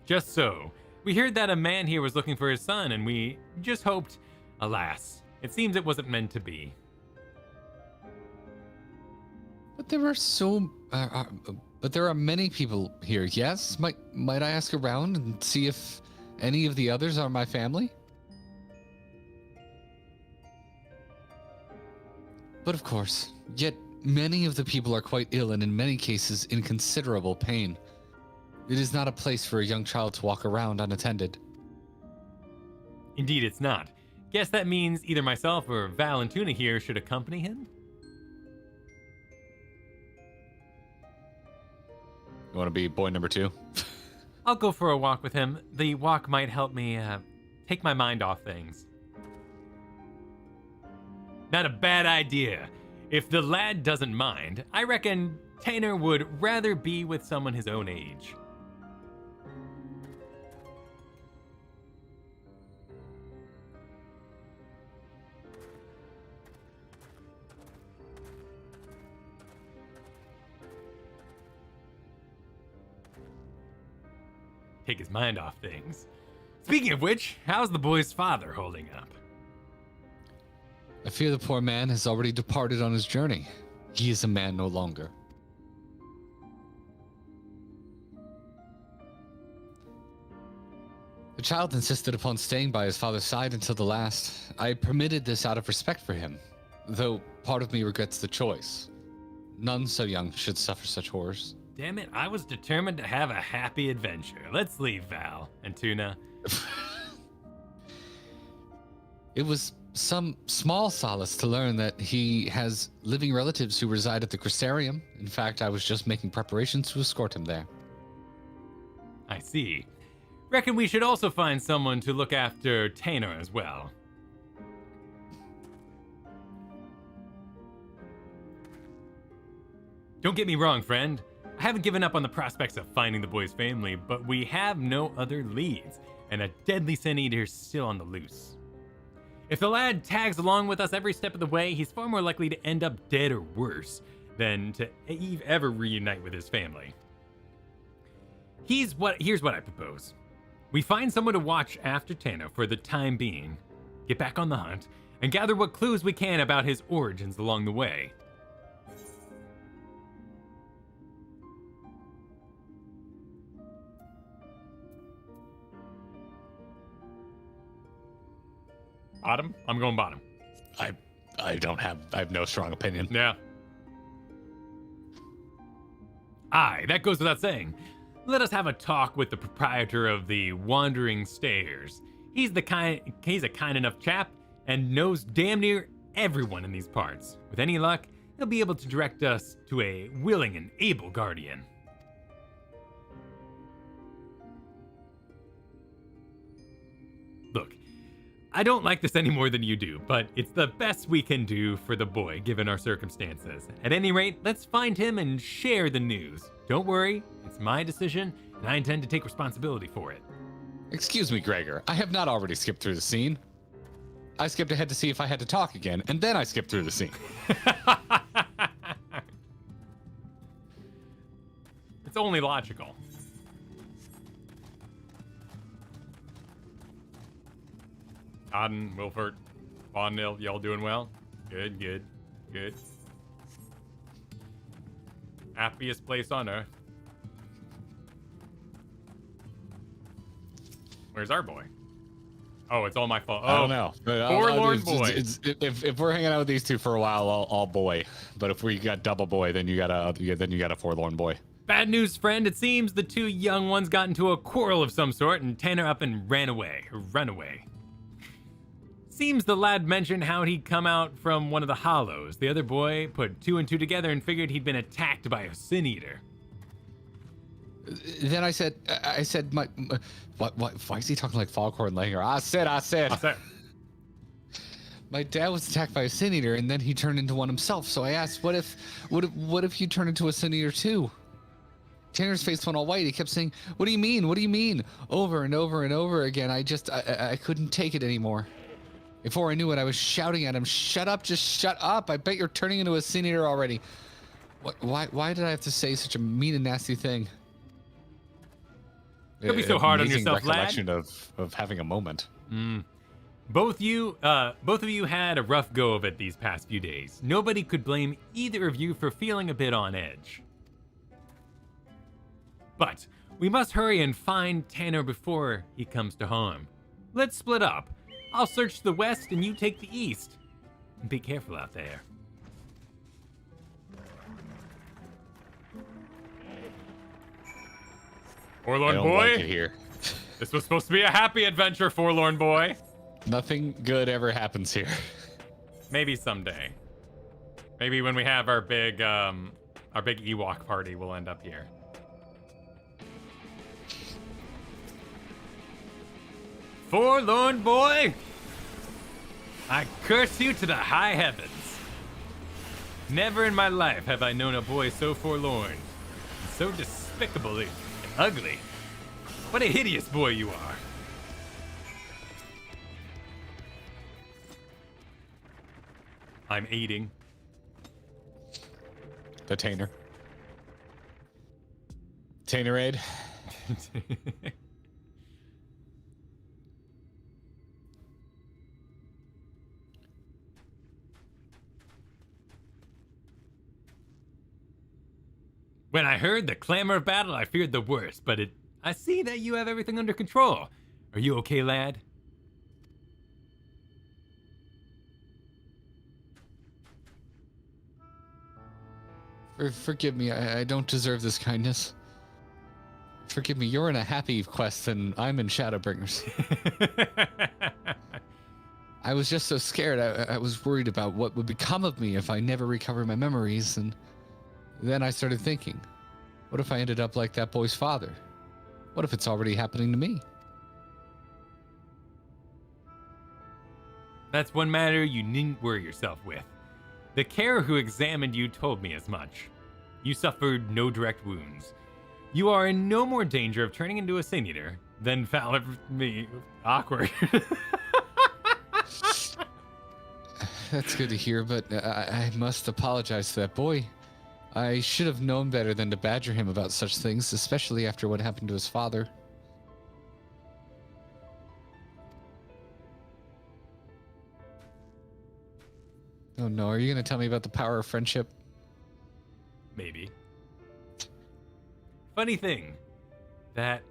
Just so. We heard that a man here was looking for his son, and we just hoped, alas, it seems it wasn't meant to be. But there are but there are many people here. Yes, might I ask around and see if any of the others are my family? But of course, yet many of the people are quite ill and in many cases in considerable pain. It is not a place for a young child to walk around unattended. Indeed, it's not. Guess that means either myself or Val and Tuna here should accompany him? You want to be boy number 2? I'll go for a walk with him. The walk might help me take my mind off things. Not a bad idea. If the lad doesn't mind, I reckon Tanner would rather be with someone his own age. Take his mind off things. Speaking of which, how's the boy's father holding up? I fear the poor man has already departed on his journey. He is a man no longer. The child insisted upon staying by his father's side until the last. I permitted this out of respect for him, though part of me regrets the choice. None so young should suffer such horrors. Damn it, I was determined to have a happy adventure. Let's leave, Val and Tuna. It was some small solace to learn that he has living relatives who reside at the Crystarium. In fact, I was just making preparations to escort him there. I see. Reckon we should also find someone to look after Tanner as well. Don't get me wrong, friend. I haven't given up on the prospects of finding the boy's family, but we have no other leads, and a deadly sin eater's still on the loose. If the lad tags along with us every step of the way, he's far more likely to end up dead or worse than to ever reunite with his family. Here's what I propose. We find someone to watch after Tanner for the time being, get back on the hunt, and gather what clues we can about his origins along the way. Bottom? I'm going bottom. I have no strong opinion. Yeah. Aye, that goes without saying. Let us have a talk with the proprietor of the Wandering Stairs. He's a kind enough chap and knows damn near everyone in these parts. With any luck, he'll be able to direct us to a willing and able guardian. Look, I don't like this any more than you do, but it's the best we can do for the boy given our circumstances. At any rate, let's find him and share the news. Don't worry, it's my decision, and I intend to take responsibility for it. Excuse me, Gregor. I have not already skipped through the scene. I skipped ahead to see if I had to talk again, and then I skipped through the scene. It's only logical. Auden, Wilford, Bonnil, y'all doing well? Good, good, good. Happiest place on earth. Where's our boy? Oh, it's all my fault. I Oh, don't know. But forlorn boy. If we're hanging out with these two for a while, all boy. But if we got double boy, then you got a forlorn boy. Bad news, friend. It seems the two young ones got into a quarrel of some sort, and Tanner up and ran away. Seems the lad mentioned how he'd come out from one of the hollows. The other boy put two and two together and figured he'd been attacked by a sin eater. Then I said, why is he talking like Foghorn Leghorn? I said. My dad was attacked by a sin eater, and then he turned into one himself. So I asked, what if you turn into a sin eater too? Tanner's face went all white. He kept saying, "What do you mean? What do you mean?" Over and over and over again. I couldn't take it anymore. Before I knew it, I was shouting at him, "Shut up! Just shut up! I bet you're turning into a sin eater already." Why did I have to say such a mean and nasty thing? Don't be so hard on Amazing yourself, lad. recollection of having a moment. Both of you had a rough go of it these past few days. Nobody could blame either of you for feeling a bit on edge. But we must hurry and find Tanner before he comes to harm. Let's split up. I'll search the west and you take the east. And be careful out there. Forlorn I don't boy? like it here. This was supposed to be a happy adventure, forlorn boy. Nothing good ever happens here. Maybe someday. Maybe when we have our big Ewok party, we'll end up here. Forlorn boy, I curse you to the high heavens. Never in my life have I known a boy so forlorn, and so despicably ugly. What a hideous boy you are. I'm aiding. The Tanner. Tannerade. When I heard the clamor of battle, I feared the worst, but I see that you have everything under control. Are you okay, lad? Forgive me, I don't deserve this kindness. Forgive me, you're in a happy quest and I'm in Shadowbringers. I was just so scared. I was worried about what would become of me if I never recovered my memories, and then I started thinking, what if I ended up like that boy's father? What if it's already happening to me? That's one matter you needn't worry yourself with. The carer who examined you told me as much. You suffered no direct wounds. You are in no more danger of turning into a sin eater than foul me. Awkward. That's good to hear, but I must apologize to that boy. I should have known better than to badger him about such things, especially after what happened to his father. Oh no, are you going to tell me about the power of friendship? Maybe. Funny thing, that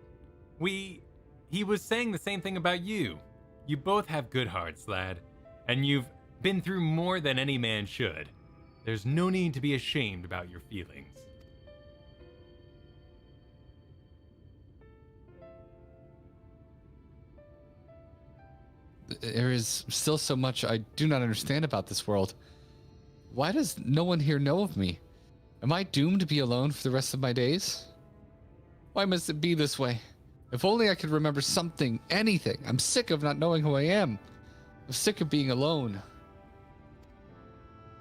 he was saying the same thing about you. You both have good hearts, lad, and you've been through more than any man should. There's no need to be ashamed about your feelings. There is still so much I do not understand about this world. Why does no one here know of me? Am I doomed to be alone for the rest of my days? Why must it be this way? If only I could remember something, anything. I'm sick of not knowing who I am. I'm sick of being alone.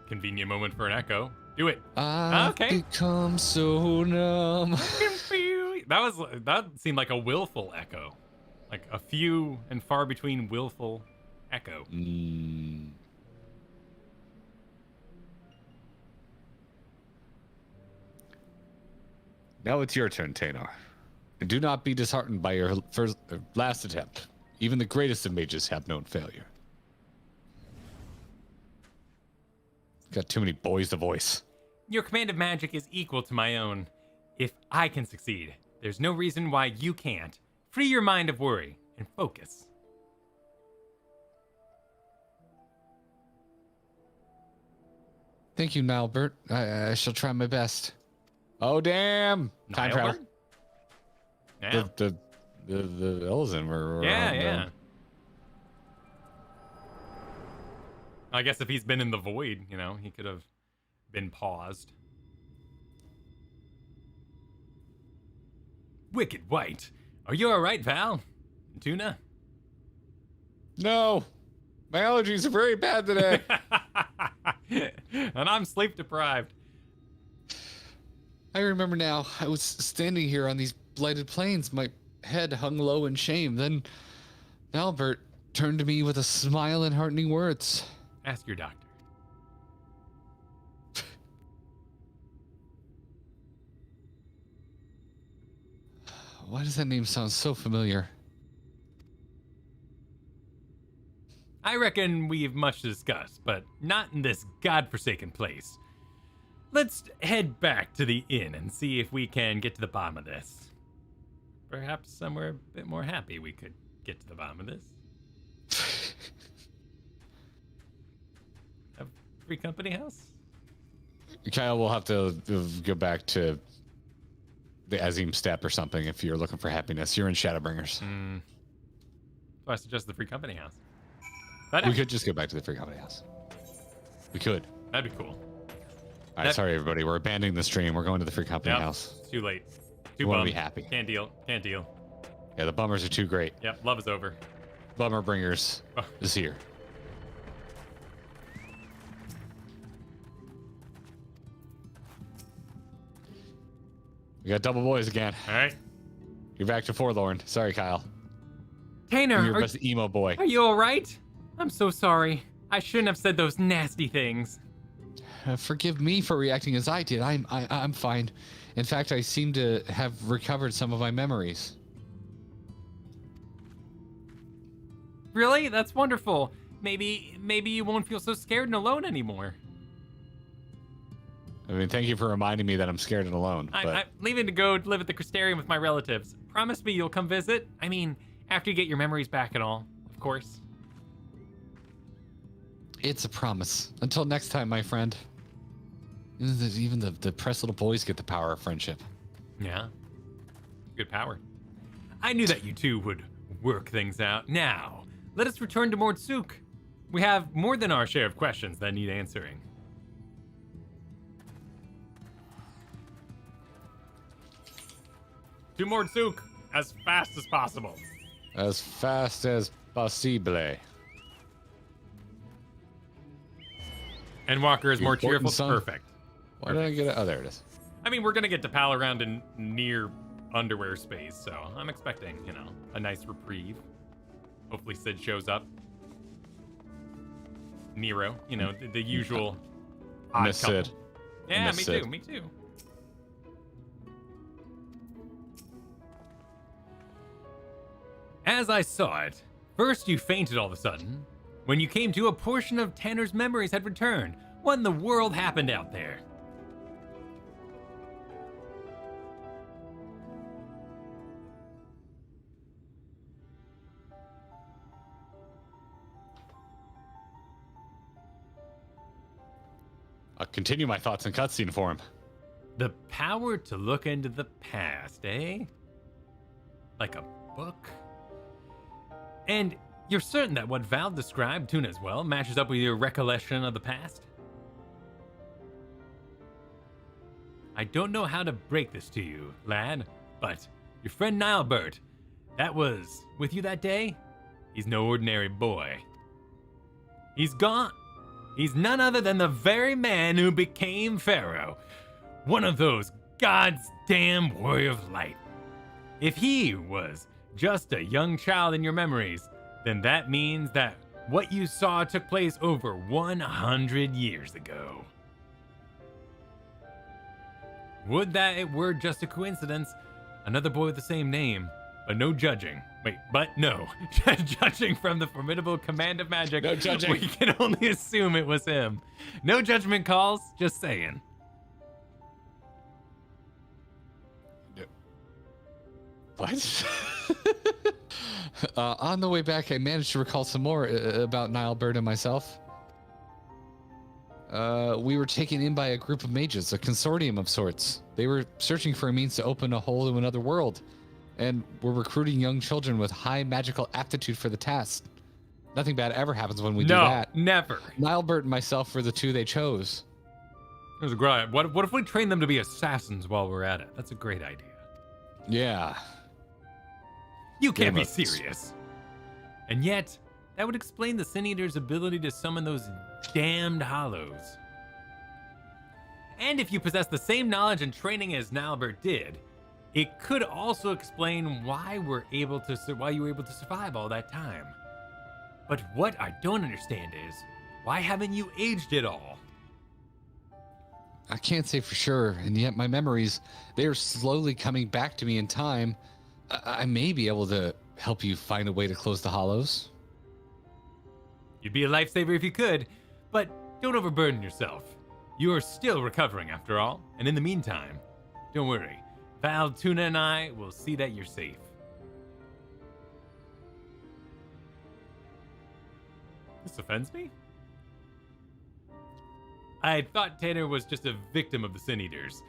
Convenient moment for an echo. Do it. I've become so numb. That seemed like a willful echo. Like a few and far between willful echo. Now it's your turn, Tanner. And do not be disheartened by your last attempt. Even the greatest of mages have known failure. Got too many boys to voice. Your command of magic is equal to my own. If I can succeed, there's no reason why you can't. Free your mind of worry and focus. Thank you, Nilebert. I shall try my best. Oh, damn. Time travel. Yeah. The Elzen were Yeah. I guess if he's been in the void, you know, he could have been paused. Wicked White. Are you alright, Val? Tuna? No. My allergies are very bad today. And I'm sleep deprived. I remember now. I was standing here on these blighted plains, my head hung low in shame. Then Albert turned to me with a smile and heartening words. Ask your doctor. Why does that name sound so familiar? I reckon we've much to discuss, but not in this godforsaken place. Let's head back to the inn and see if we can get to the bottom of this. Perhaps somewhere a bit more happy we could get to the bottom of this. A free company house? Kyle, we'll have to go back to the Azim Step or something if you're looking for happiness. You're in Shadowbringers. So I suggest the free company house. We could just go back to the free company house. We could. That'd be cool. All right, sorry everybody. We're abandoning the stream. We're going to the free company house. Too late. We want to be happy. Can't deal. Yeah, the bummers are too great. Yep, love is over. Bummer Bringers is here. We got double boys again. All right. You're back to Forlorn. Sorry, Kyle. Tanner, I'm your best emo boy. Are you all right? I'm so sorry. I shouldn't have said those nasty things. Forgive me for reacting as I did. I'm fine. In fact, I seem to have recovered some of my memories. Really? That's wonderful. Maybe you won't feel so scared and alone anymore. I mean, thank you for reminding me that I'm scared and alone. I'm leaving to go live at the Crystarium with my relatives. Promise me you'll come visit. I mean, after you get your memories back and all, of course. It's a promise. Until next time, my friend. Even the depressed little boys get the power of friendship. Yeah. Good power. I knew that you two would work things out. Now, let us return to Mordsuk. We have more than our share of questions that need answering. To Mordsuk, as fast as possible. As fast as possible. And Walker is more cheerful. Son. Perfect. Why did I get it? Oh, there it is. I mean, we're going to get to pal around in near underwear space, so I'm expecting, a nice reprieve. Hopefully Sid shows up. Nero, the usual odd Miss couple. Sid. Yeah, Miss Sid. Me too. As I saw it, first you fainted all of a sudden. When you came to, a portion of Tanner's memories had returned. What in the world happened out there? I'll continue my thoughts in cutscene form. The power to look into the past, eh? Like a book? And you're certain that what Val described, Tuna as well, matches up with your recollection of the past? I don't know how to break this to you, lad, but your friend Nilebert, that was with you that day? He's no ordinary boy. He's gone. He's none other than the very man who became Pharaoh. One of those God's damn warrior of light. If he was just a young child in your memories, then that means that what you saw took place over 100 years ago. Would that it were just a coincidence, another boy with the same name, but no judging. Wait, but no. Judging from the formidable command of magic, no judging. We can only assume it was him. No judgment calls, just saying. What? On the way back, I managed to recall some more about Nilebert and myself. we were taken in by a group of mages, a consortium of sorts. They were searching for a means to open a hole to another world, and were recruiting young children with high magical aptitude for the task. Nothing bad ever happens when we do that. Never. Nilebert and myself were the two they chose. It was great. What if we train them to be assassins while we're at it? That's a great idea. Yeah. You can't be must- serious. And yet, that would explain the Sin Eater's ability to summon those damned hollows. And if you possess the same knowledge and training as Nalbert did, it could also explain why you were able to survive all that time. But what I don't understand is, why haven't you aged at all? I can't say for sure, and yet my memories, they are slowly coming back to me in time. I may be able to help you find a way to close the hollows. You'd be a lifesaver if you could, but don't overburden yourself. You are still recovering after all, and in the meantime, don't worry. Val, Tuna, and I will see that you're safe. This offends me? I thought Tanner was just a victim of the Sin Eaters.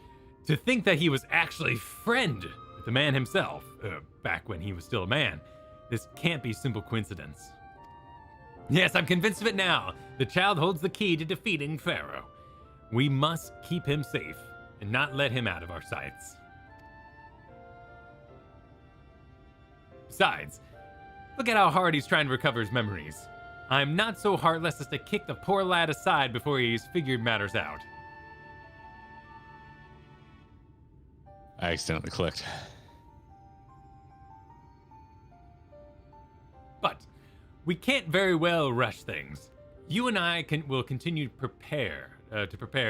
To think that he was actually friend with the man himself, back when he was still a man, this can't be simple coincidence. Yes, I'm convinced of it now. The child holds the key to defeating Pharaoh. We must keep him safe and not let him out of our sights. Besides, look at how hard he's trying to recover his memories. I'm not so heartless as to kick the poor lad aside before he's figured matters out. I accidentally clicked. But we can't very well rush things. You and I will continue to prepare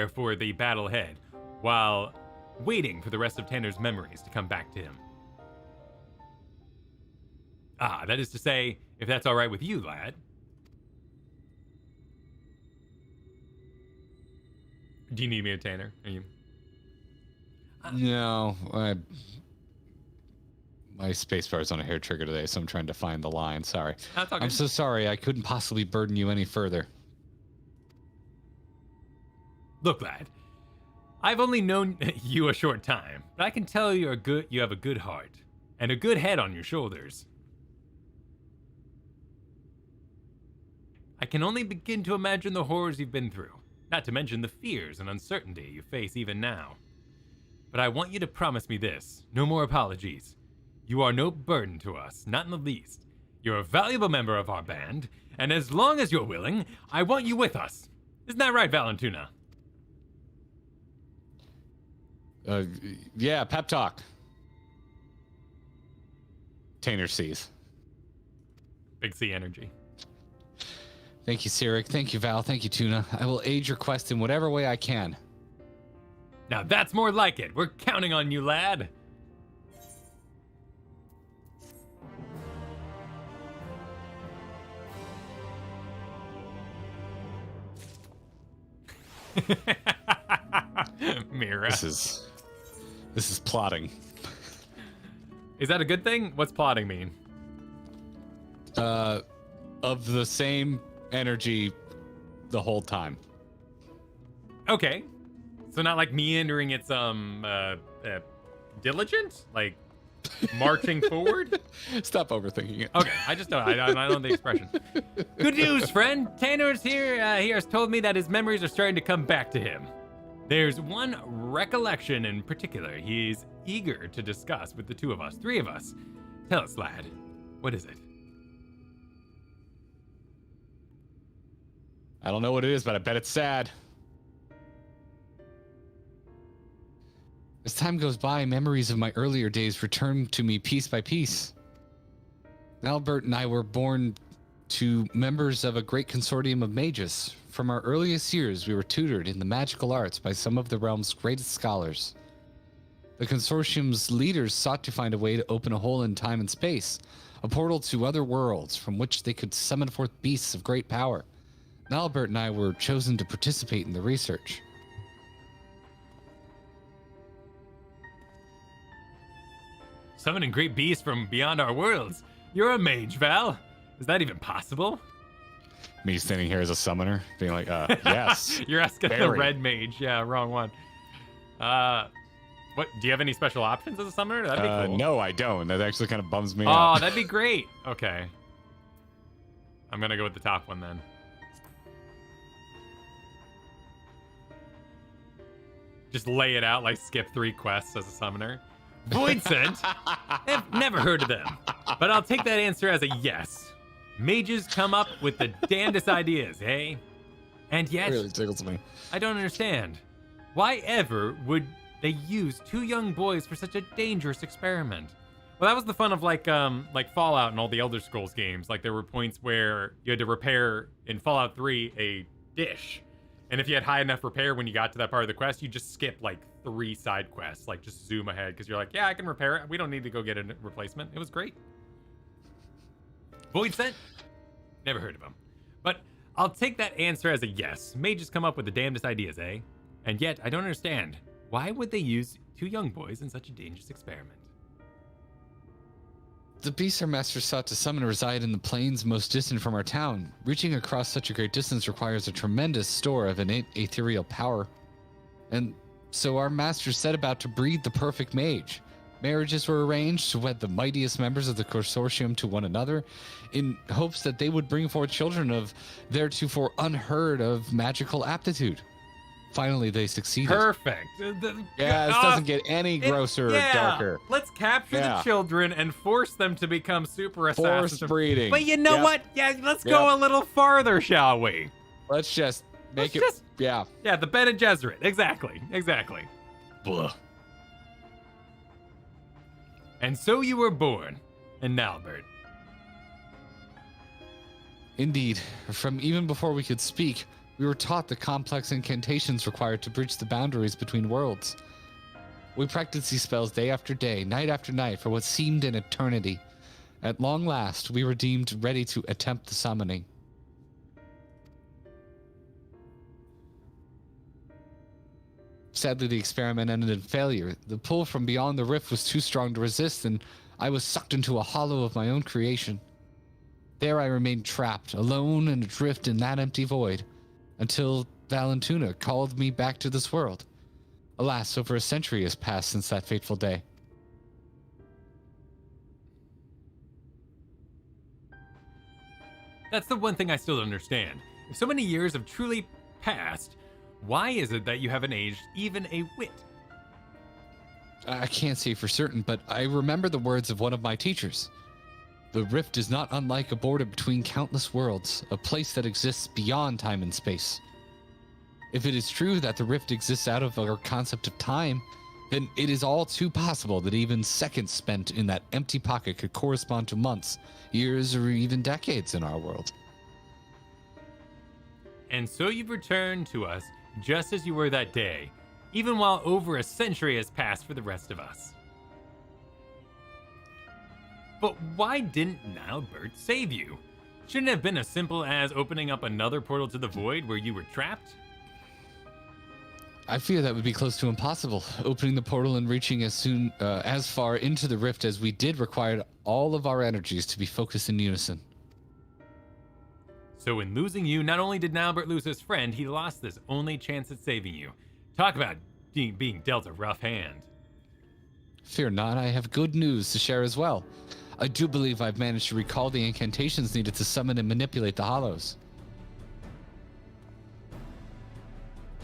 for the battle ahead, while waiting for the rest of Tanner's memories to come back to him. That is to say, if that's all right with you, lad. Do you need me, Tanner? Are you? No, my spacebar is on a hair trigger today, so I'm trying to find the line. Sorry. That's all I'm good. so sorry. I couldn't possibly burden you any further. Look, lad, I've only known you a short time, but I can tell you have a good heart and a good head on your shoulders. I can only begin to imagine the horrors you've been through, not to mention the fears and uncertainty you face even now. But I want you to promise me this, no more apologies. You are no burden to us, not in the least. You're a valuable member of our band, and as long as you're willing, I want you with us. Isn't that right, Valentuna? Yeah, pep talk. Tanner sees. Big C energy. Thank you, Cyric. Thank you, Val. Thank you, Tuna. I will aid your quest in whatever way I can. Now that's more like it. We're counting on you, lad. Mira. This is plotting. Is that a good thing? What's plotting mean? Of the same energy the whole time. Okay. So not like meandering, it's diligent? Like marching forward? Stop overthinking it. Okay, I just don't. I don't know the expression. Good news, friend. Tanner's here. He has told me that his memories are starting to come back to him. There's one recollection in particular he's eager to discuss with the two of us, three of us. Tell us, lad. What is it? I don't know what it is, but I bet it's sad. As time goes by, memories of my earlier days return to me piece by piece. Albert and I were born to members of a great consortium of mages. From our earliest years, we were tutored in the magical arts by some of the realm's greatest scholars. The consortium's leaders sought to find a way to open a hole in time and space, a portal to other worlds from which they could summon forth beasts of great power. Albert and I were chosen to participate in the research. Summoning great beasts from beyond our worlds. You're a mage, Val. Is that even possible? Me standing here as a summoner, being like, yes. You're asking the Very. red mage. Yeah, wrong one. What? Do you have any special options as a summoner? That'd be cool. No, I don't. That actually kind of bums me Oh, out. that'd be great. Okay. I'm gonna go with the top one then. Just lay it out like skip 3 quests as a summoner. Void Scent? I've never heard of them. But I'll take that answer as a yes. Mages come up with the damnedest ideas, eh? And yet, Really tickles me. I don't understand. Why ever would they use 2 young boys for such a dangerous experiment? Well, that was the fun of like Fallout and all the Elder Scrolls games. Like there were points where you had to repair in Fallout 3 a dish. And if you had high enough repair when you got to that part of the quest, you just skip like 3 side quests, like just zoom ahead because you're like, yeah, I can repair it. We don't need to go get a replacement. It was great. Void Scent? Never heard of them. But I'll take that answer as a yes. Mages come up with the damnedest ideas, eh? And yet, I don't understand. Why would they use 2 young boys in such a dangerous experiment? The beasts our master sought to summon reside in the plains most distant from our town. Reaching across such a great distance requires a tremendous store of innate ethereal power. And so our master set about to breed the perfect mage. Marriages were arranged to wed the mightiest members of the consortium to one another in hopes that they would bring forth children of theretofore unheard of magical aptitude. Finally, they succeeded. Perfect. Yeah, this doesn't get any grosser or darker. Let's capture the children and force them to become super assassins. Forced breeding. But you know what? Yeah, let's go a little farther, shall we? Let's just make Let's it. Yeah. Yeah, the Bene Gesserit. Exactly. Blah. And so you were born, in Nalbert. Indeed, from even before we could speak, we were taught the complex incantations required to bridge the boundaries between worlds. We practiced these spells day after day, night after night, for what seemed an eternity. At long last, we were deemed ready to attempt the summoning. Sadly, the experiment ended in failure. The pull from beyond the rift was too strong to resist, and I was sucked into a hollow of my own creation. There I remained trapped, alone and adrift in that empty void, until Valentuna called me back to this world. Alas, over a century has passed since that fateful day. That's the one thing I still don't understand. If so many years have truly passed, why is it that you haven't aged even a whit? I can't say for certain, but I remember the words of one of my teachers. The rift is not unlike a border between countless worlds, a place that exists beyond time and space. If it is true that the rift exists out of our concept of time, then it is all too possible that even seconds spent in that empty pocket could correspond to months, years, or even decades in our world. And so you've returned to us just as you were that day, even while over a century has passed for the rest of us. But why didn't Nalbert save you? Shouldn't it have been as simple as opening up another portal to the void where you were trapped? I fear that would be close to impossible. Opening the portal and reaching as far into the rift as we did required all of our energies to be focused in unison. So in losing you, not only did Nalbert lose his friend, he lost his only chance at saving you. Talk about being dealt a rough hand. Fear not, I have good news to share as well. I do believe I've managed to recall the incantations needed to summon and manipulate the hollows.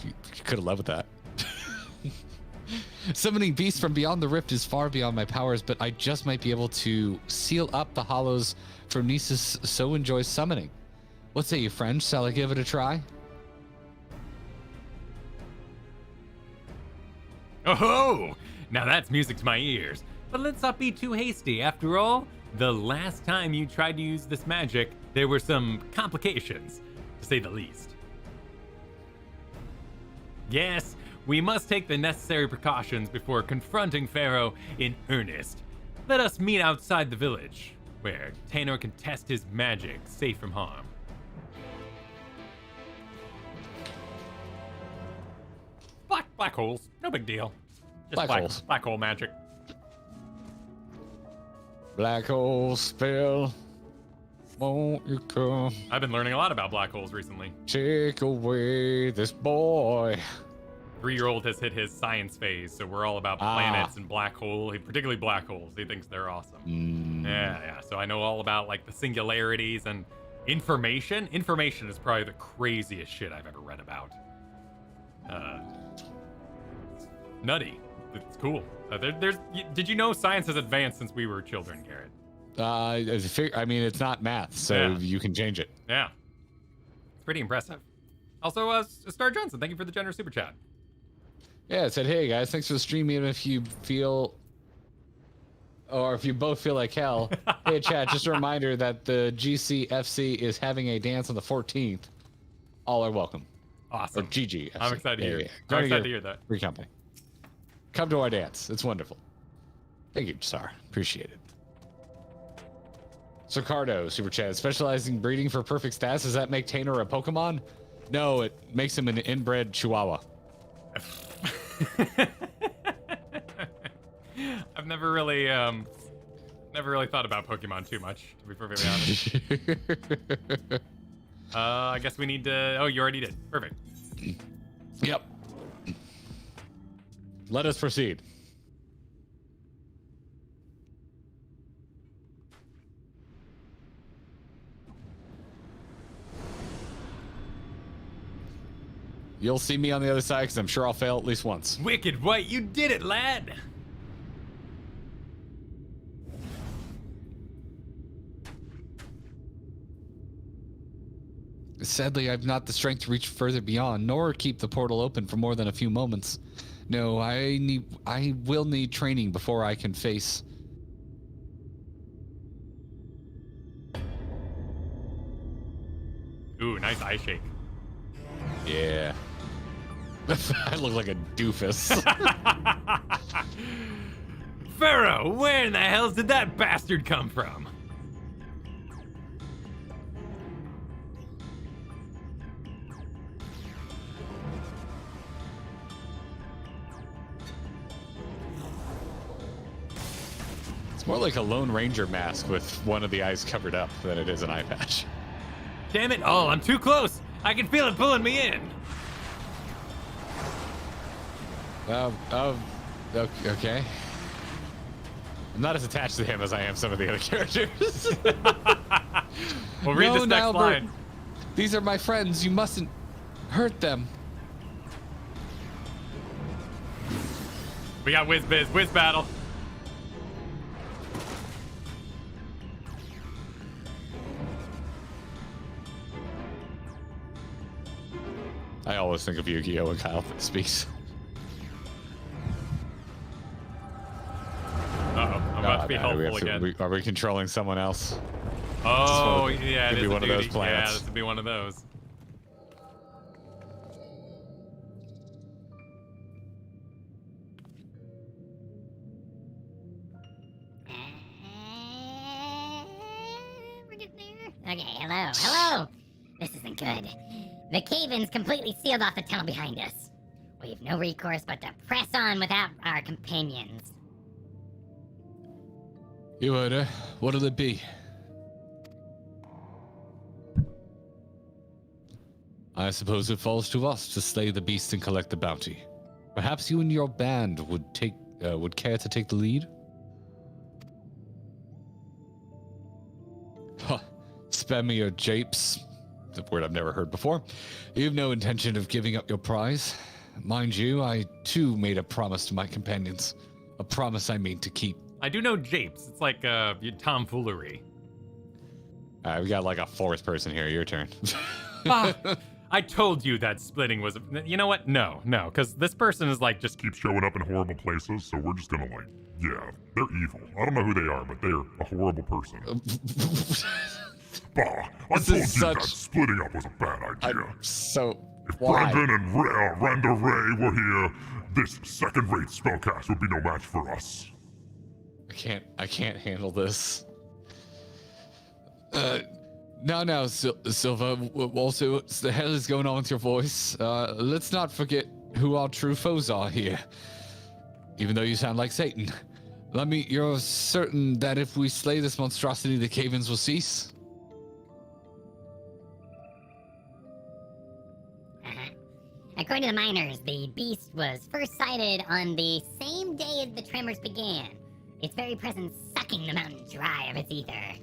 You could have led with that. Summoning beasts from beyond the rift is far beyond my powers, but I just might be able to seal up the hollows for Nisus so enjoys summoning. What say you, friend? Shall I give it a try? Oh-ho! Now that's music to my ears. But let's not be too hasty. After all, the last time you tried to use this magic, there were some complications, to say the least. Yes, we must take the necessary precautions before confronting Pharaoh in earnest. Let us meet outside the village, where Tanner can test his magic safe from harm. Black holes, no big deal. Just Black holes. Black hole magic. Black hole spill. Won't you come I've been learning a lot about black holes recently. take away this boy? 3-year-old has hit his science phase, so we're all about planets and black holes, particularly black holes. He thinks they're awesome. Yeah. So I know all about like the singularities and information. Information is probably the craziest shit I've ever read about. Nutty. It's cool. Did you know science has advanced since we were children, Garrett? I mean, it's not math, so Yeah. you can change it. Yeah. It's pretty impressive. Also, Star Johnson, thank you for the generous super chat. Yeah, it said, hey guys, thanks for the stream. Even if you feel, or if you both feel like hell, hey chat, just a reminder that the GCFC is having a dance on the 14th. All are welcome. Awesome. Or GG. I'm excited to hear. Yeah. I'm excited to hear that. Free company. Come to our dance. It's wonderful. Thank you, Star. Appreciate it. Sicardo, super chat. Specializing breeding for perfect stats. Does that make Tainer a Pokemon? No, it makes him an inbred Chihuahua. I've never really thought about Pokemon too much, to be perfectly honest. I guess we need to. Oh, you already did. Perfect. Yep. Let us proceed. You'll see me on the other side because I'm sure I'll fail at least once. Wicked White, you did it, lad. Sadly, I've not the strength to reach further beyond, nor keep the portal open for more than a few moments. No, I will need training before I can face. Ooh, nice eye shake. Yeah. I look like a doofus. Pharaoh, where in the hell did that bastard come from? It's more like a Lone Ranger mask with one of the eyes covered up than it is an eye patch. Damn it! Oh, I'm too close. I can feel it pulling me in. Okay. I'm not as attached to him as I am some of the other characters. We'll read No, this next Albert. line. These are my friends. You mustn't hurt them. We got Whiz battle. I always think of Yu-Gi-Oh! When Kyle speaks. Uh-oh, I'm about to be helpful again. Are we controlling someone else? Oh, Just yeah, it could is be a one of those duty. planets. Yeah, this would be one of those. We're getting there. Okay, hello. This isn't good. The cave-in's completely sealed off the tunnel behind us. We have no recourse but to press on without our companions. You order. What'll it be? I suppose it falls to us to slay the beast and collect the bounty. Perhaps you and your band would care to take the lead? Huh. Spare me your japes. The word I've never heard before. You've no intention of giving up your prize. Mind you, I too made a promise to my companions. A promise I mean to keep. I do know japes. It's like tomfoolery. All right, we got like a fourth person here. Your turn. I told you that splitting was. You know what? No, because this person is like just Keep showing up in horrible places, so we're just gonna like, yeah, they're evil. I don't know who they are, but they're a horrible person. Bah, I This told is you that such- splitting up was a bad idea. So If why? Brandon and Randa Ray were here, this second-rate spellcast would be no match for us. I can't handle this. Now, Silva. Also, what the hell is going on with your voice? Let's not forget who our true foes are here. Even though you sound like Satan, you're certain that if we slay this monstrosity, the cave-ins will cease? According to the miners, the beast was first sighted on the same day as the tremors began. Its very presence sucking the mountain dry of its ether.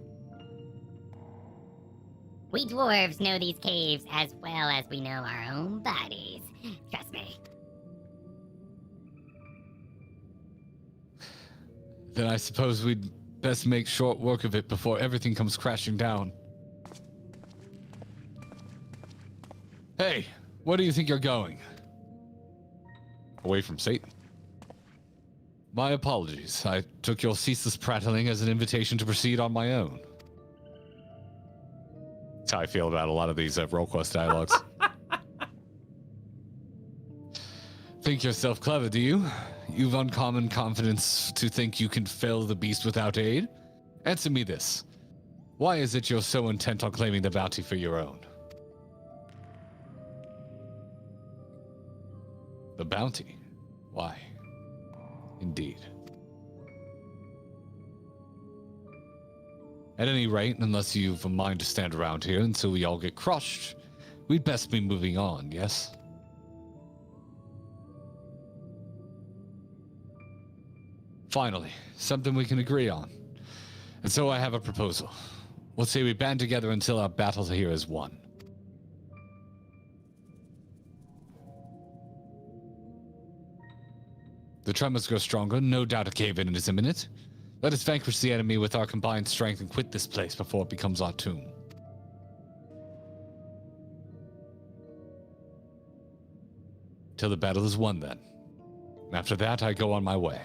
We dwarves know these caves as well as we know our own bodies. Trust me. Then I suppose we'd best make short work of it before everything comes crashing down. Hey, where do you think you're going? Away from Satan. My apologies. I took your ceaseless prattling as an invitation to proceed on my own. That's how I feel about a lot of these role quest dialogues. Think yourself clever, do you? You've uncommon confidence to think you can fell the beast without aid? Answer me this. Why is it you're so intent on claiming the bounty for your own? The bounty? Why? Indeed. At any rate, unless you've a mind to stand around here until we all get crushed, we'd best be moving on, yes? Finally, something we can agree on. And so I have a proposal. We'll say we band together until our battle here is won. The tremors grow stronger, no doubt a cave-in is imminent. Let us vanquish the enemy with our combined strength and quit this place before it becomes our tomb. Till the battle is won, then. And after that, I go on my way.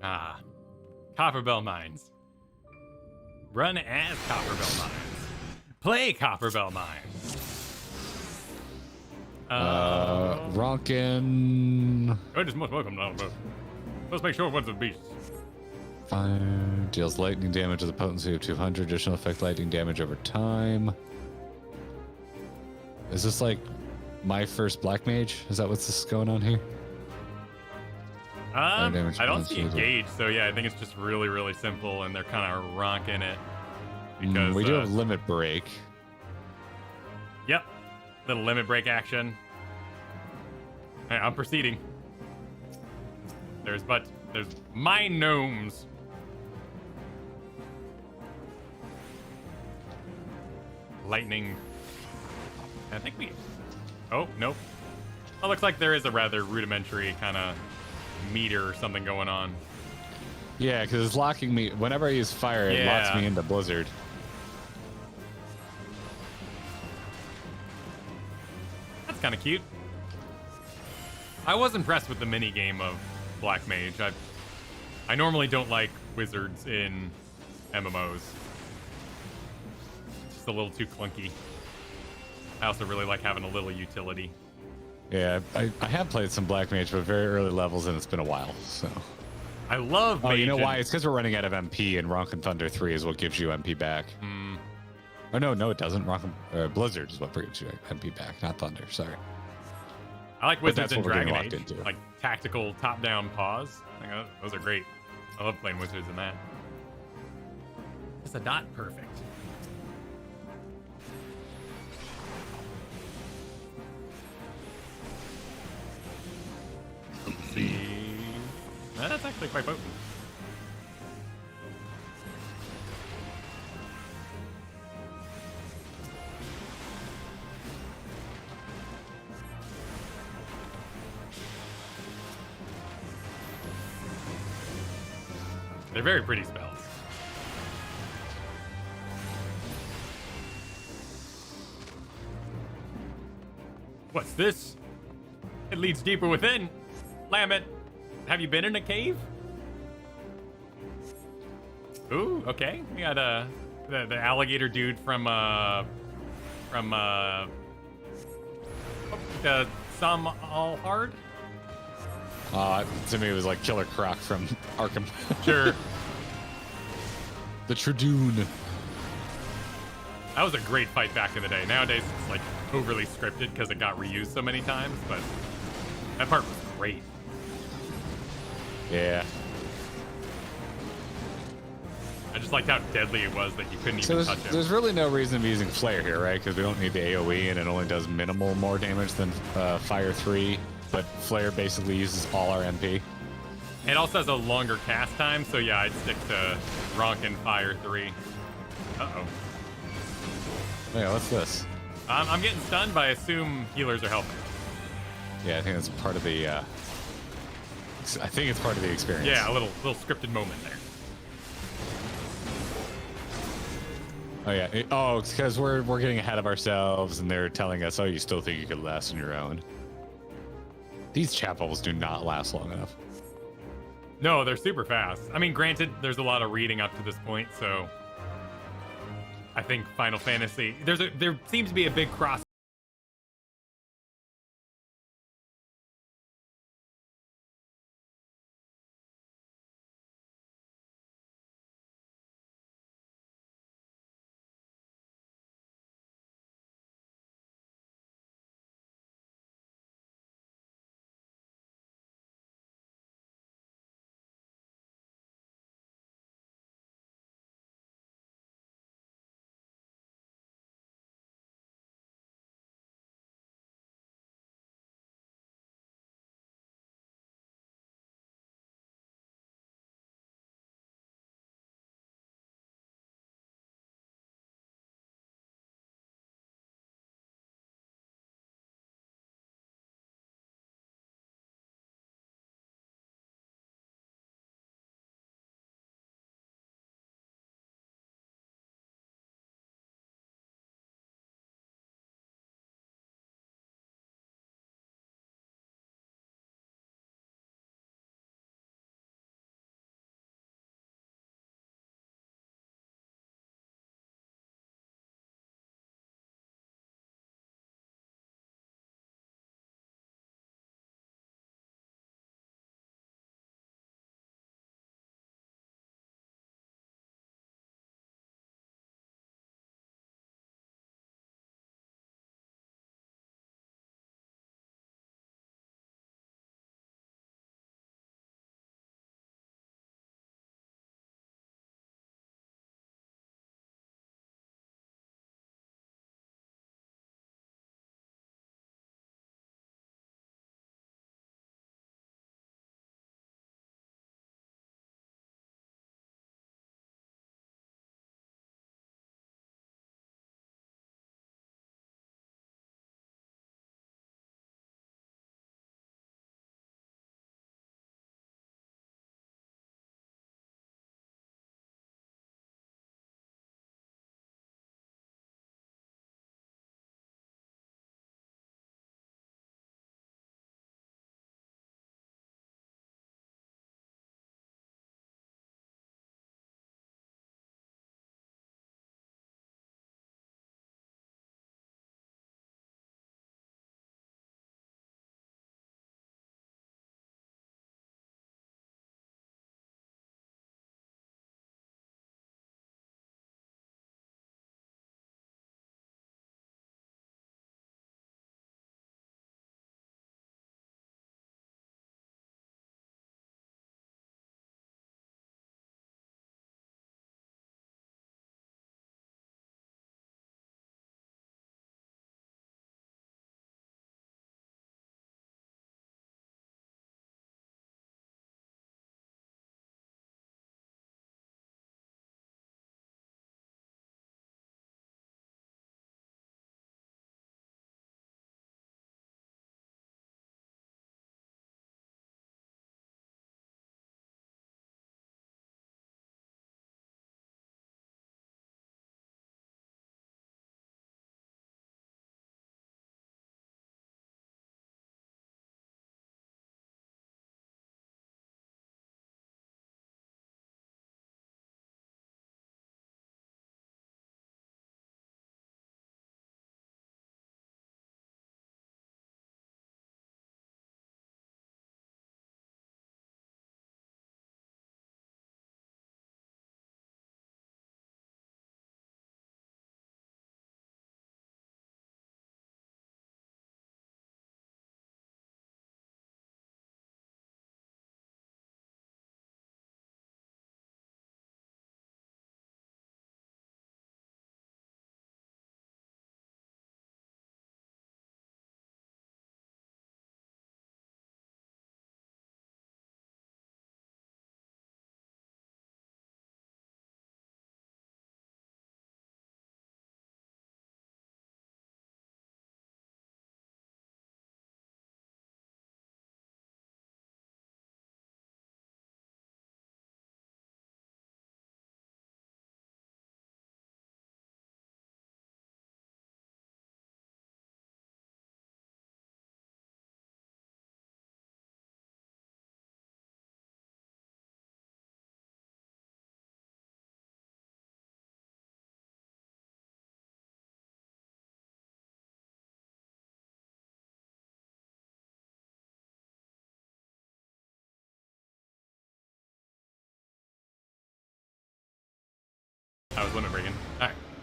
Ah, Copperbell Mines. Run as Copperbell Mines. Play Copperbell Mines. Ronkin. It is most welcome now, but let's make sure what's the beast. Fire deals lightning damage with a potency of 200. Additional effect lightning damage over time. Is this like my first black mage? Is that what's this going on here? Damage I don't see a penalty. gauge, so yeah, I think it's just really, really simple, and they're kind of ronking it. Because we do have limit break. Yep, little limit break action. Hey, I'm proceeding. There's mine gnomes. Lightning. I think we. Oh nope. Oh, looks like there is a rather rudimentary kind of meter or something going on. Yeah, because it's locking me. Whenever I use fire, it locks Yeah. me into Blizzard. That's kind of cute. I was impressed with the mini game of Black Mage. I normally don't like wizards in MMOs. Just a little too clunky. I also really like having a little utility. Yeah, I have played some Black Mage, but very early levels, and it's been a while. So. I love Oh, Mage. you know why? and- It's because we're running out of MP, and Ronkin Thunder 3 is what gives you MP back. Oh no, it doesn't. Blizzard is what brings you MP back, not Thunder. Sorry. I like But wizards that's in what we're getting Dragon locked Age. into. Like tactical top-down pause. Those are great. I love playing wizards in that. It's a dot perfect. Let's see. That's actually quite potent. They're very pretty spells. What's this? It leads deeper within. Lamet, have you been in a cave? Ooh, okay. We got the alligator dude from Some All Hard. To me, it was like Killer Croc from Arkham. Sure. The Tradoon. That was a great fight back in the day. Nowadays, it's like overly scripted because it got reused so many times, but that part was great. Yeah. I just liked how deadly it was that you couldn't So even touch him. there's really no reason to be using Flare here, right? Because we don't need the AoE, and it only does minimal more damage than Fire 3. But Flare basically uses all our MP. It also has a longer cast time, so yeah, I'd stick to Ronk and Fire 3. Uh-oh. Yeah, what's this? I'm getting stunned, but I assume healers are helping. Yeah, I think that's part of the. I think it's part of the experience. Yeah, a little scripted moment there. Oh yeah. It's because we're getting ahead of ourselves, and they're telling us, "Oh, you still think you could last on your own?" These chat bubbles do not last long enough. No, they're super fast. I mean, granted, there's a lot of reading up to this point, so I think Final Fantasy there seems to be a big cross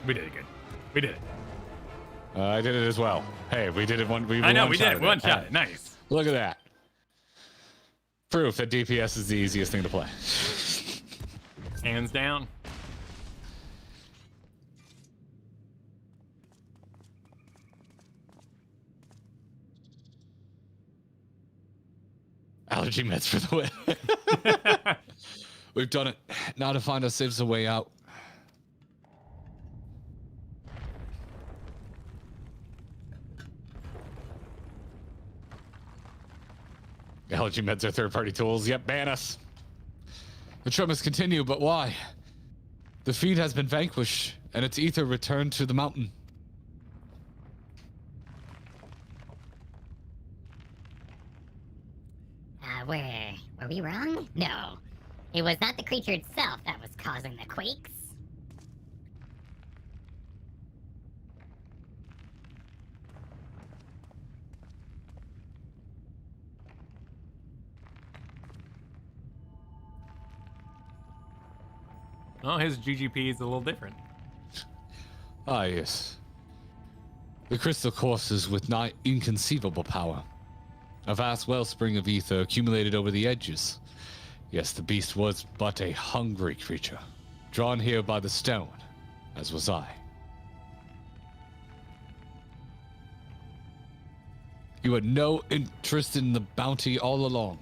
We did it good. We did it. I did it as well. Hey, we did it one. I know, we did it. one-shotted One shot. Nice. Look at that. Proof that DPS is the easiest thing to play. Hands down. Allergy meds for the win. We've done it. Now to find ourselves a way out. Allergy meds are third-party tools. Yep, ban us. The tremors continue, but why? The feed has been vanquished, and its ether returned to the mountain. Were we wrong? No. It was not the creature itself that was causing the quakes. Oh, his GGP is a little different. Ah, yes. The crystal courses with nigh inconceivable power. A vast wellspring of ether accumulated over the edges. Yes, the beast was but a hungry creature, drawn here by the stone, as was I. You had no interest in the bounty all along.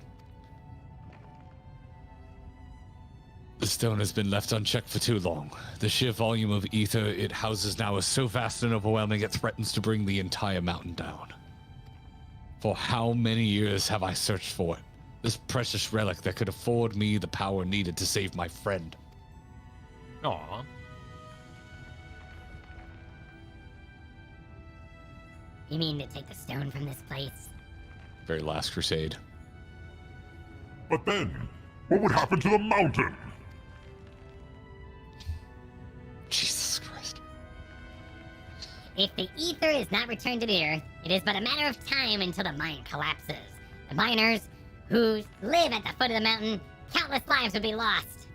The stone has been left unchecked for too long. The sheer volume of ether it houses now is so vast and overwhelming it threatens to bring the entire mountain down. For how many years have I searched for it? This precious relic that could afford me the power needed to save my friend. Aw. You mean to take the stone from this place? Very last crusade. But then, what would happen to the mountain? Jesus Christ. If the ether is not returned to the earth, it is but a matter of time until the mine collapses. The miners who live at the foot of the mountain, countless lives would be lost.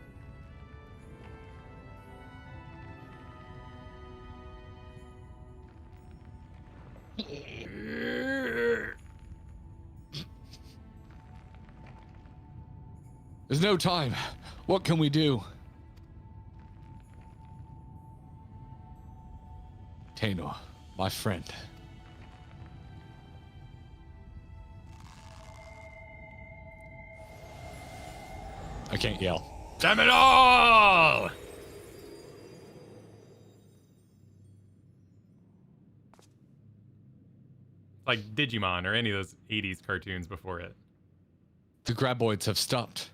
There's no time. What can we do? Tainor, my friend. I can't yell. Damn it all! Like Digimon or any of those 80s cartoons before it. The graboids have stopped.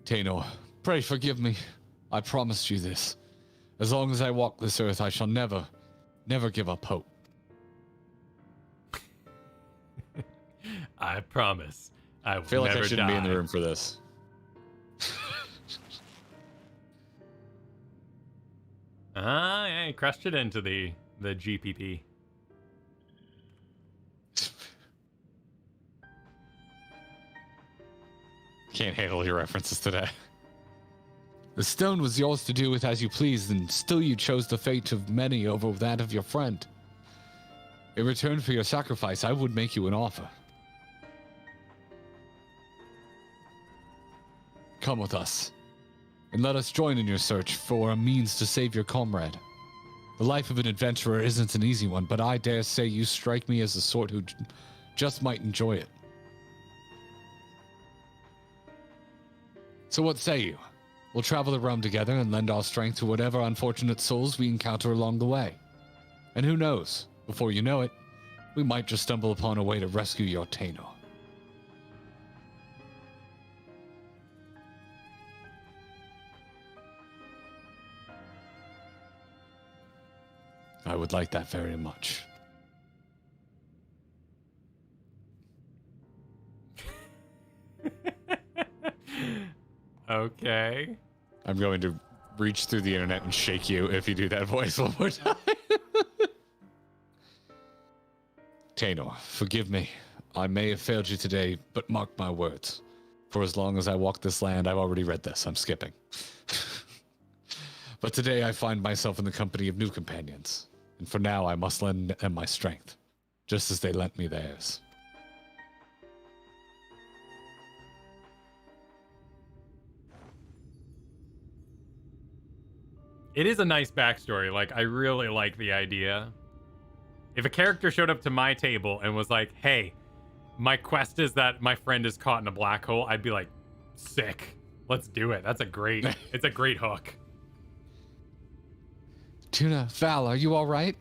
Tainor, pray forgive me. I promised you this. As long as I walk this earth, I shall never give up hope. I promise. I will I feel like never I shouldn't die. be in the room for this. Ah, yeah, he crushed it into the GPP. Can't handle your references today. The stone was yours to do with as you pleased, and still you chose the fate of many over that of your friend. In return for your sacrifice, I would make you an offer. Come with us, and let us join in your search for a means to save your comrade. The life of an adventurer isn't an easy one, but I dare say you strike me as the sort who just might enjoy it. So what say you? We'll travel the realm together and lend our strength to whatever unfortunate souls we encounter along the way. And who knows, before you know it, we might just stumble upon a way to rescue your Tainor. I would like that very much. Okay. I'm going to reach through the internet and shake you if you do that voice one more time. Tano, forgive me. I may have failed you today, but mark my words. For as long as I walk this land, I've already read this. I'm skipping. But today I find myself in the company of new companions. And for now, I must lend them my strength, just as they lent me theirs. It is a nice backstory. Like, I really like the idea. If a character showed up to my table and was like, hey, my quest is that my friend is caught in a black hole, I'd be like, sick. Let's do it. That's a great, it's a great hook. Tuna, Val, are you all right?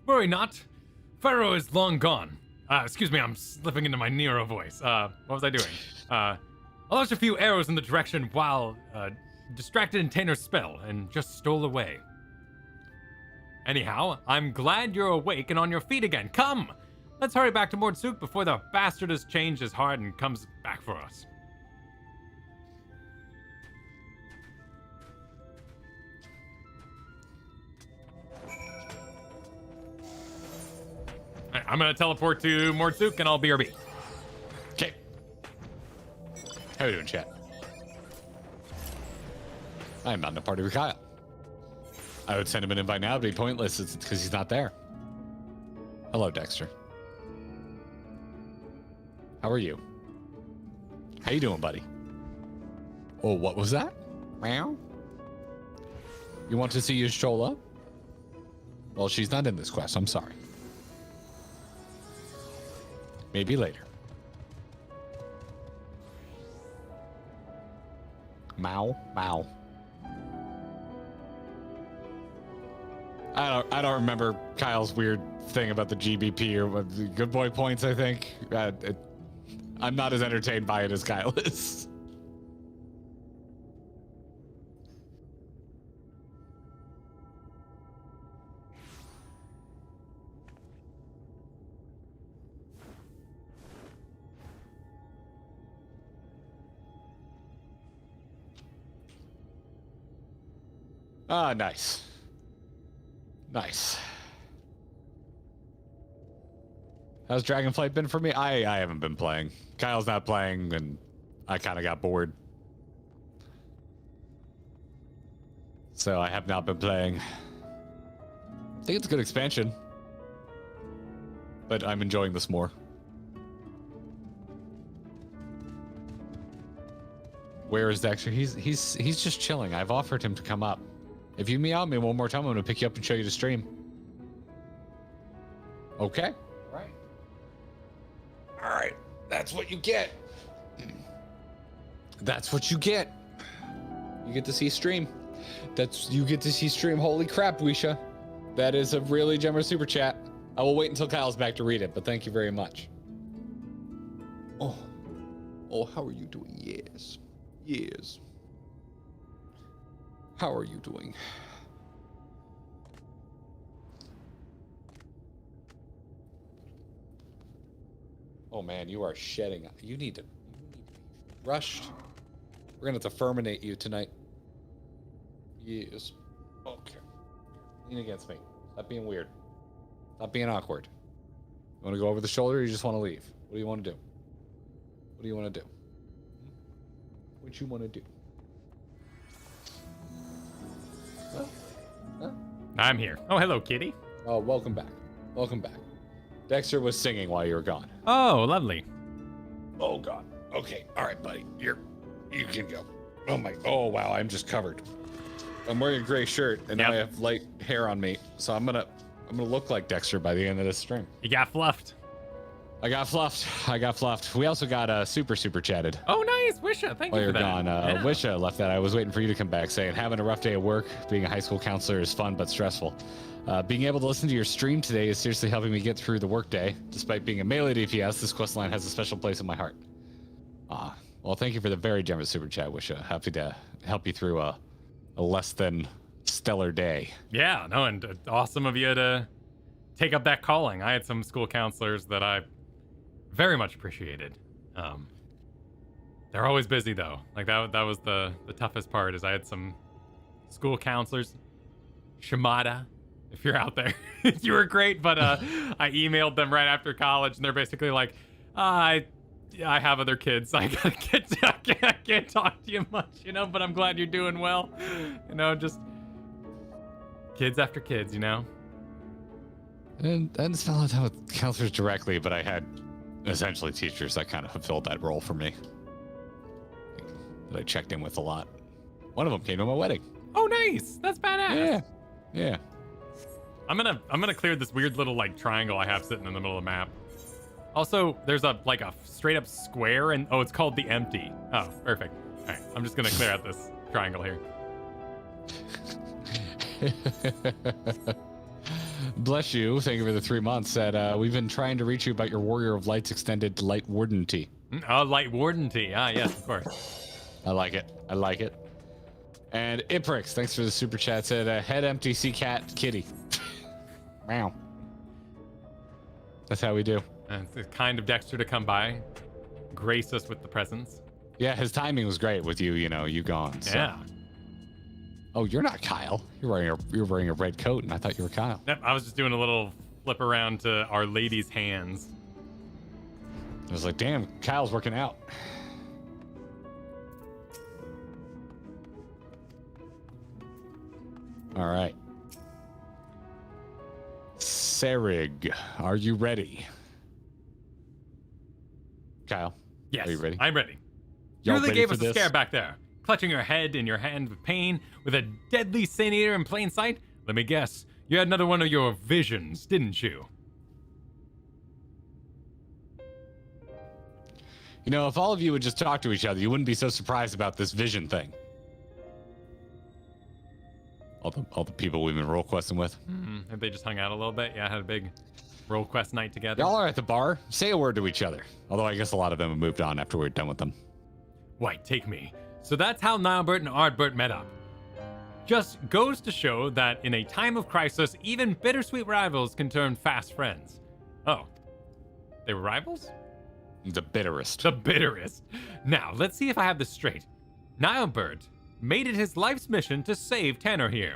Worry not. Pharaoh is long gone. Excuse me, I'm slipping into my Nero voice. What was I doing? I launched a few arrows in the direction while distracted in Tanor's spell and just stole away. Anyhow, I'm glad you're awake and on your feet again. Come! Let's hurry back to Mordsuk before the bastard has changed his heart and comes back for us. Alright, I'm gonna teleport to Mordsuk and I'll BRB. Okay. How are you doing, chat? I'm not in a party with Kyle. I would send him an invite now, but it'd be pointless because he's not there. Hello, Dexter. How are you? How you doing, buddy? Oh, what was that? Meow. You want to see Yashola? Well, she's not in this quest. I'm sorry. Maybe later. Mow, mow. I don't remember Kyle's weird thing about the GBP or what, the good boy points, I think. I'm not as entertained by it as Kyle is. Ah, nice. Nice. How's Dragonflight been for me? I haven't been playing. Kyle's not playing, and I kind of got bored. So I have not been playing. I think it's a good expansion. But I'm enjoying this more. Where is Dexter? He's just chilling. I've offered him to come up. If you meow me one more time, I'm gonna pick you up and show you the stream. Okay. Right. All right. That's what you get. That's what you get. You get to see stream. You get to see stream. Holy crap, Wisha. That is a really generous super chat. I will wait until Kyle's back to read it, but thank you very much. Oh, how are you doing? Yes. Yes. How are you doing? Oh man, you are shedding. You need to be rushed. We're gonna have to ferminate you tonight. Yes. Okay. Lean against me. Stop being weird. Stop being awkward. You want to go over the shoulder or you just want to leave? What do you want to do? What do you want to do? What you want to do? Huh? I'm here. Oh, hello, kitty. Oh, welcome back. Welcome back. Dexter was singing while you were gone. Oh, lovely. Oh God. Okay. All right, buddy. You can go. Oh wow. I'm just covered. I'm wearing a gray shirt and now I have light hair on me, so I'm gonna look like Dexter by the end of this stream. You got fluffed. I got fluffed. We also got super chatted. Oh, nice. Wisha. Thank you for that. While you're gone, Wisha left that. I was waiting for you to come back saying, having a rough day at work. Being a high school counselor is fun but stressful. Being able to listen to your stream today is seriously helping me get through the workday. Despite being a melee DPS, this quest line has a special place in my heart. Well, thank you for the very generous super chat, Wisha. Happy to help you through a less than stellar day. Yeah, no, and awesome of you to take up that calling. I had some school counselors that I very much appreciated. They're always busy though. Like that was the toughest part is I had some school counselors. Shimada, if you're out there, you were great, but I emailed them right after college and they're basically like, I have other kids. I can't talk to you much, you know, but I'm glad you're doing well. You know, just kids after kids, you know? And I didn't spend a lot of time with counselors directly, but I had essentially teachers that kind of fulfilled that role for me. That I checked in with a lot. One of them came to my wedding. Oh, nice. That's badass. Yeah. I'm gonna clear this weird little like triangle I have sitting in the middle of the map. Also, there's a straight up square and it's called the empty. Oh, perfect. All right, I'm just gonna clear out this triangle here. Bless you. Thank you for the 3 months. Said we've been trying to reach you about your Warrior of Light's extended light wardenty. Oh, light wardenty. Ah, yes, of course. I like it. And Iprix, thanks for the super chat. Said head empty, sea cat, kitty. Meow. That's how we do. It's kind of Dexter to come by, grace us with the presence. Yeah, his timing was great with you. You know, you gone. So. Yeah. Oh, you're not Kyle. You're wearing a red coat, and I thought you were Kyle. Yep, I was just doing a little flip around to Our Lady's hands. I was like, damn, Kyle's working out. All right. Serig, are you ready? Kyle, Yes, are you ready? I'm ready. Y'all You really ready gave for us a this? scare back there. Clutching your head in your hand with pain, with a deadly Sin Eater in plain sight. Let me guess, you had another one of your visions, didn't you? You know, if all of you would just talk to each other, you wouldn't be so surprised about this vision thing. All the people we've been role questing with. Have they just hung out a little bit? Yeah, had a big role quest night together. Y'all are at the bar. Say a word to each other. Although I guess a lot of them have moved on after we're done with them. White, take me. So that's how Nilebert and Ardbert met up. Just goes to show that in a time of crisis, even bittersweet rivals can turn fast friends. Oh, they were rivals? The bitterest. The bitterest. Now, let's see if I have this straight. Nilebert made it his life's mission to save Tanner here.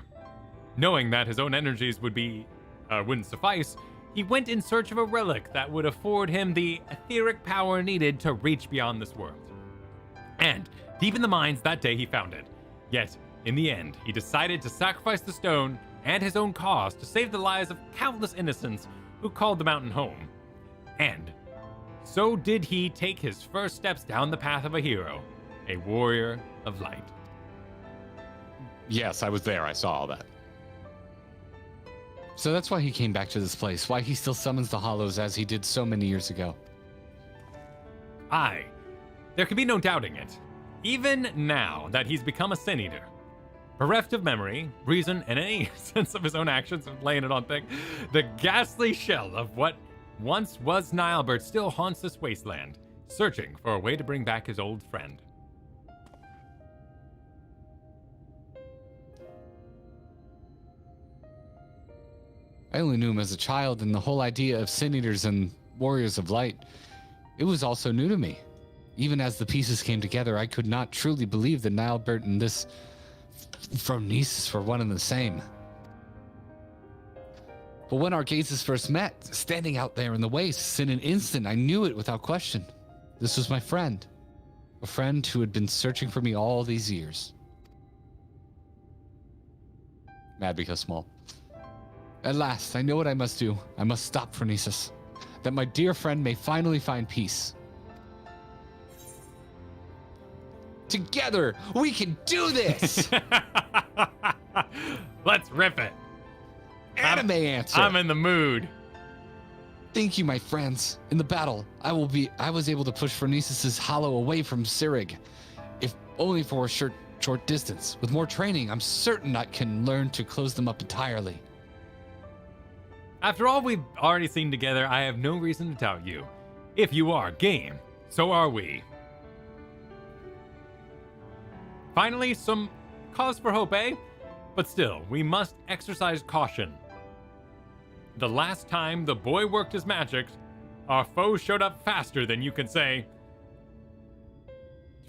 Knowing that his own energies wouldn't suffice, he went in search of a relic that would afford him the etheric power needed to reach beyond this world. And deep in the mines that day he found it. Yet, in the end, he decided to sacrifice the stone and his own cause to save the lives of countless innocents who called the mountain home. And so did he take his first steps down the path of a hero, a warrior of light. Yes, I was there. I saw all that. So that's why he came back to this place, why he still summons the Hollows as he did so many years ago. Aye, there can be no doubting it. Even now that he's become a Sin Eater, bereft of memory, reason, and any sense of his own actions, laying it on thick, the ghastly shell of what once was Nilebert still haunts this wasteland, searching for a way to bring back his old friend. I only knew him as a child, and the whole idea of Sin Eaters and Warriors of Light, it was also new to me. Even as the pieces came together, I could not truly believe that Nilebert and this Phronesis were one and the same. But when our gazes first met, standing out there in the wastes, in an instant, I knew it without question. This was my friend. A friend who had been searching for me all these years. Mad because small. At last, I know what I must do. I must stop Phronesis, that my dear friend may finally find peace. Together, we can do this! Let's rip it. Anime answer. I'm in the mood. Thank you, my friends. In the battle, I was able to push Phronesis' hollow away from Sirig, if only for a short distance. With more training, I'm certain I can learn to close them up entirely. After all we've already seen together, I have no reason to doubt you. If you are game, so are we. Finally, some cause for hope, eh? But still, we must exercise caution. The last time the boy worked his magic, our foe showed up faster than you can say.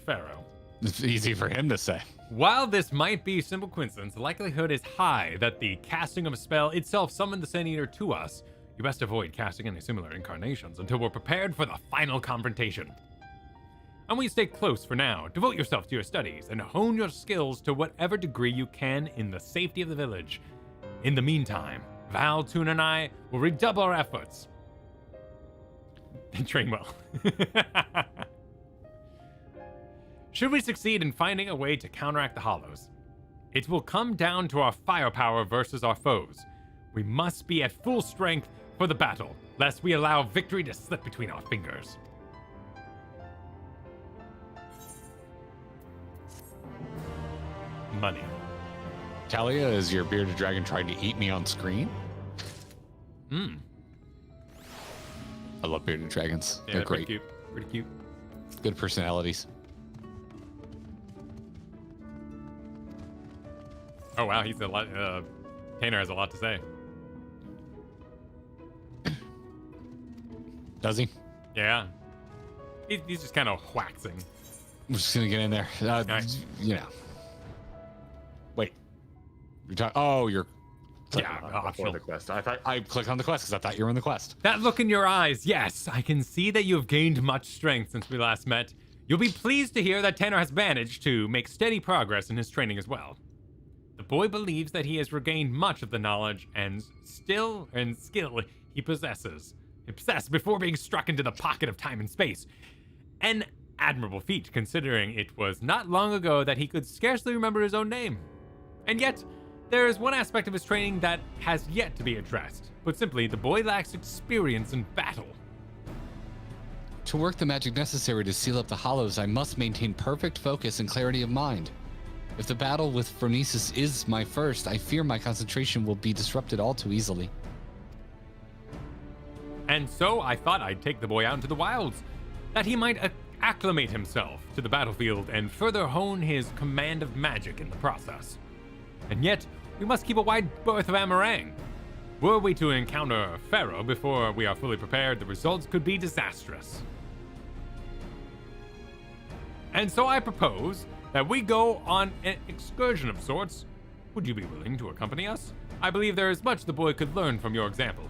Pharaoh. It's easy for him to say. While this might be simple coincidence, the likelihood is high that the casting of a spell itself summoned the Sin Eater to us. You best avoid casting any similar incarnations until we're prepared for the final confrontation. And we stay close for now. Devote yourself to your studies and hone your skills to whatever degree you can in the safety of the village. In the meantime, Val, Tuna, and I will redouble our efforts. And train well. Should we succeed in finding a way to counteract the Hollows, it will come down to our firepower versus our foes. We must be at full strength for the battle, lest we allow victory to slip between our fingers. Money. Talia, is your bearded dragon trying to eat me on screen? Hmm. I love bearded dragons. Yeah, They're pretty great. cute. Pretty cute. Good personalities. Oh wow, he's a lot. Tanner has a lot to say. Does he? Yeah. He's just kind of waxing. I'm just gonna get in there. Nice. You know. Wait. You're talking. Oh, you're. Yeah, clicking optional. before the quest. I thought I clicked on the quest because I thought you were in the quest. That look in your eyes, yes, I can see that you have gained much strength since we last met. You'll be pleased to hear that Tanner has managed to make steady progress in his training as well. The boy believes that he has regained much of the knowledge and skill he possessed before being struck into the pocket of time and space. An admirable feat, considering it was not long ago that he could scarcely remember his own name. And yet, there is one aspect of his training that has yet to be addressed. Put simply, the boy lacks experience in battle. To work the magic necessary to seal up the hollows, I must maintain perfect focus and clarity of mind. If the battle with Phronesis is my first, I fear my concentration will be disrupted all too easily. And so I thought I'd take the boy out into the wilds, that he might acclimate himself to the battlefield and further hone his command of magic in the process. And yet, we must keep a wide berth of Amarang. Were we to encounter Pharaoh before we are fully prepared, the results could be disastrous. And so I propose that we go on an excursion of sorts. Would you be willing to accompany us? I believe there is much the boy could learn from your example.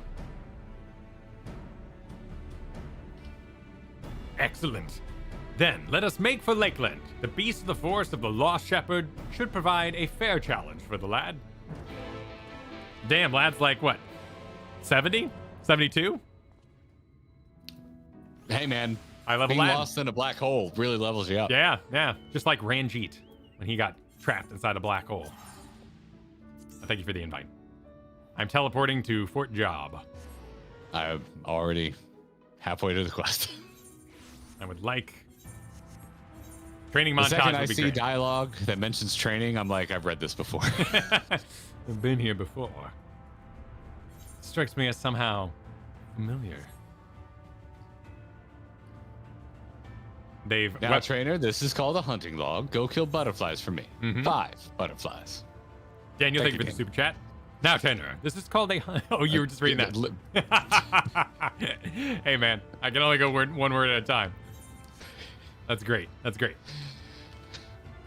Excellent. Then, let us make for Lakeland. The beast of the forest of the Lost Shepherd should provide a fair challenge for the lad. Damn, lad's like, what, 70? 72? Hey, man. I level Being lad. lost in a black hole really levels you up. Yeah, yeah. Just like Ranjit when he got trapped inside a black hole. Thank you for the invite. I'm teleporting to Fort Job. I'm already halfway to the quest. I would like training The second montage I would be see great. dialogue that mentions training, I'm like, I've read this before. I've been here before. Strikes me as somehow familiar. They've Now, trainer, this is called a hunting log. Go kill butterflies for me. Mhm. 5 butterflies. Daniel, thank you Thank for you, the super chat. Now, Tanner, this is called a. Oh, you were just reading that. Hey, man, I can only go one word at a time. That's great. That's great.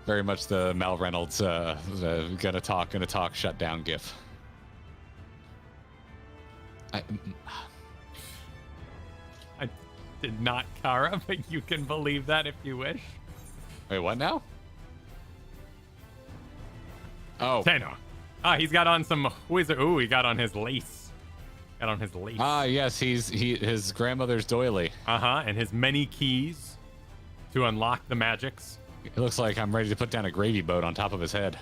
Very much the Mal Reynolds gonna talk, shut down gif. I did not, Kara, but you can believe that if you wish. Wait, what now? Oh. Tanner. Ah, he's got on some wizard. Ooh, he got on his lace. Got on his lace. Ah, yes, his grandmother's doily. Uh-huh, and his many keys to unlock the magics. It looks like I'm ready to put down a gravy boat on top of his head.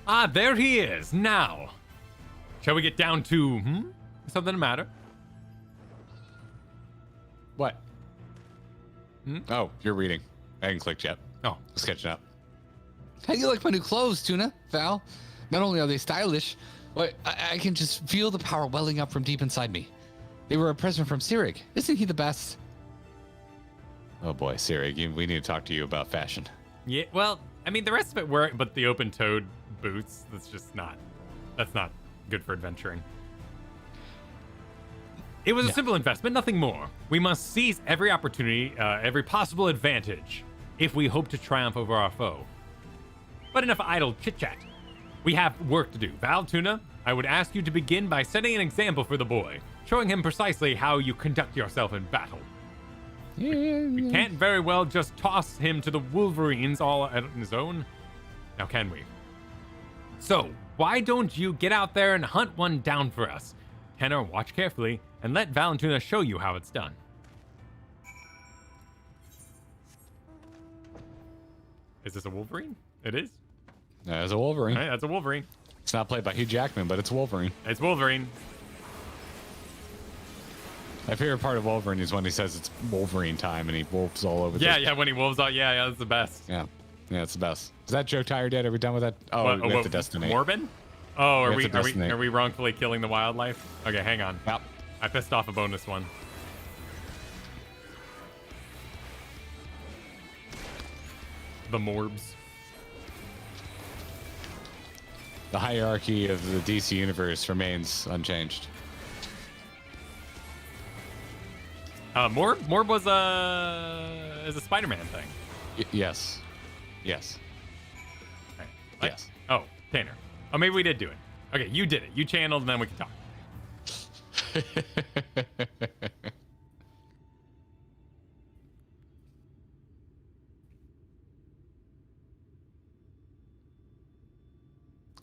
Ah, there he is. Now, shall we get down to, something the matter? What? Oh, you're reading. I didn't click yet. Oh, Just catching up. How do you like my new clothes, Tuna? Val? Not only are they stylish, but I can just feel the power welling up from deep inside me. They were a present from Sirig. Isn't he the best? Oh boy, Siri, we need to talk to you about fashion. yeah, well, I mean, the rest of it worked, but the open-toed boots, that's not good for adventuring. It was a simple investment, nothing more. We must seize every opportunity, every possible advantage. if we hope to triumph over our foe. But enough idle chit-chat. We have work to do. Val Tuna, I would ask you to begin by setting an example for the boy, showing him precisely how you conduct yourself in battle. We can't very well just toss him to the Wolverines all on his own. Now, can we? So, why don't you get out there and hunt one down for us? Tanner, watch carefully, and let Valentuna show you how it's done. Is this a Wolverine? It is. That's a Wolverine. All right, that's a Wolverine. It's not played by Hugh Jackman, but it's Wolverine. It's Wolverine. My favorite part of Wolverine is when he says it's Wolverine time and he wolves all over. Yeah, when he wolves out. Yeah, that's the best. Yeah, it's the best. Is that Joe Tire dead? Are we done with that? Oh, we have to destinate. Morbin? Oh, are have to destinate. are we wrongfully killing the wildlife? Okay, hang on. Yep. I pissed off a bonus one. The morbs. The hierarchy of the DC universe remains unchanged. Morb was a Spider-Man thing. Yes. Yes. Okay. What? Yes. Oh, Tanner. Oh, maybe we did do it. Okay, you did it. You channeled, and then we can talk.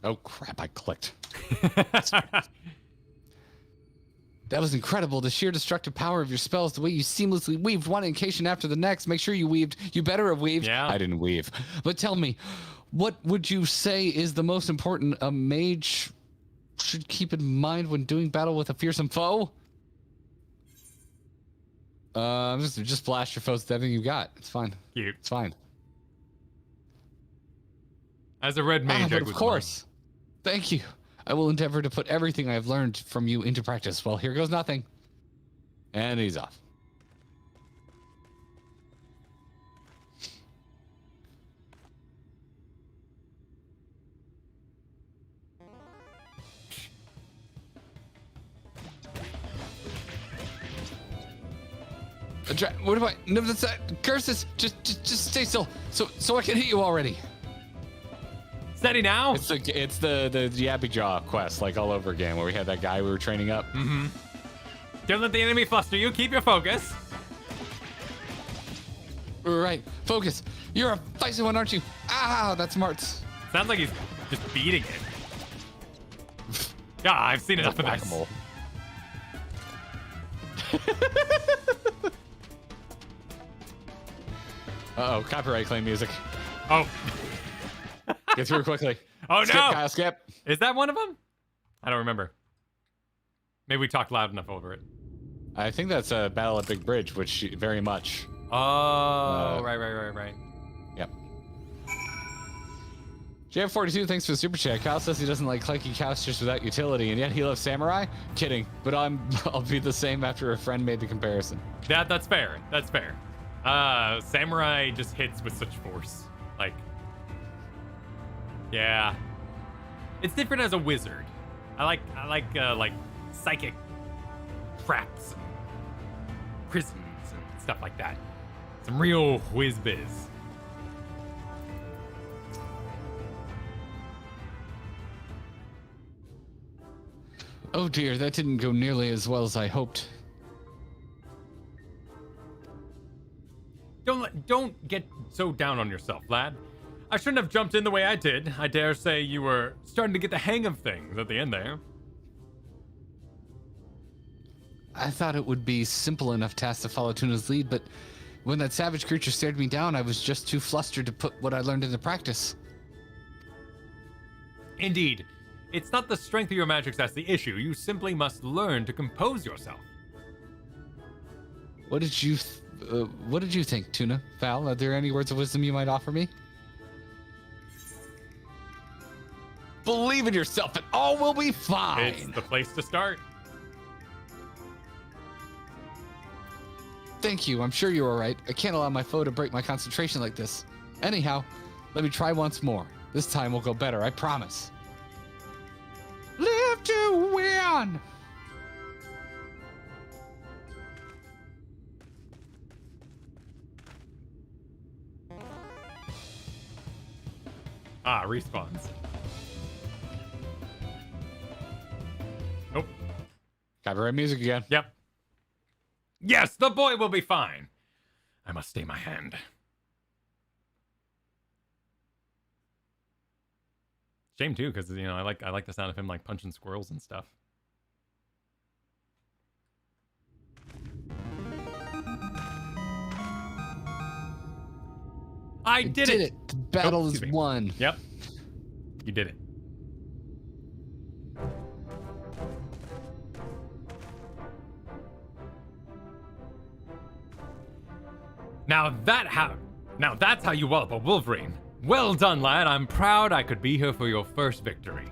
Oh crap! I clicked. That was incredible. The sheer destructive power of your spells, the way you seamlessly weaved one incantation after the next. Make sure you weaved. You better have weaved. Yeah. I didn't weave. But tell me, what would you say is the most important a mage should keep in mind when doing battle with a fearsome foe? Just blast your foes with everything you got. It's fine. Cute. It's fine. As a red mage, But of course. Thank you. I will endeavor to put everything I've learned from you into practice. Well, here goes nothing. And he's off. What do I? No, that's curses. Just stay still, so I can hit you already. Steady now. It's the Yappy Jaw quest, like all over again, where we had that guy we were training up. Mm-hmm. Don't let the enemy fluster you. Keep your focus. Right, focus. You're a feisty one, aren't you? Ah, that's smarts. Sounds like he's just beating it. Yeah, I've seen enough of this. Whack-a-mole. Uh-oh, copyright claim music. Oh. Get through quickly. Oh, Skip, no. Kyle, skip. Is that one of them? I don't remember. Maybe we talked loud enough over it. I think that's a Battle at Big Bridge, which very much. Oh, right. Yep. JF42, thanks for the super chat. Kyle says he doesn't like clunky casters without utility, and yet he loves samurai. Kidding, but I'll be the same after a friend made the comparison. That's fair. That's fair. Samurai just hits with such force. Like, yeah. It's different as a wizard. I like psychic traps and prisms and stuff like that. Some real whiz biz. Oh dear, that didn't go nearly as well as I hoped. Don't get so down on yourself, lad. I shouldn't have jumped in the way I did. I dare say you were starting to get the hang of things at the end there. I thought it would be simple enough task to follow Tuna's lead, but when that savage creature stared me down, I was just too flustered to put what I learned into practice. Indeed. It's not the strength of your magics that's the issue. You simply must learn to compose yourself. What did you think, Tuna? Val, are there any words of wisdom you might offer me? Believe in yourself and all will be fine. It's the place to start. Thank you. I'm sure you're all right. I can't allow my foe to break my concentration like this. Anyhow, let me try once more. This time will go better, I promise. Live to win! Ah, respawns. Nope. Copyright music again. Yep. Yes, the boy will be fine. I must stay my hand. Shame too, because I like the sound of him like punching squirrels and stuff. I did it. The battle Oh, is excuse me. won. Yep. You did it. Now that's how you wallop a Wolverine. Well done, lad. I'm proud I could be here for your first victory.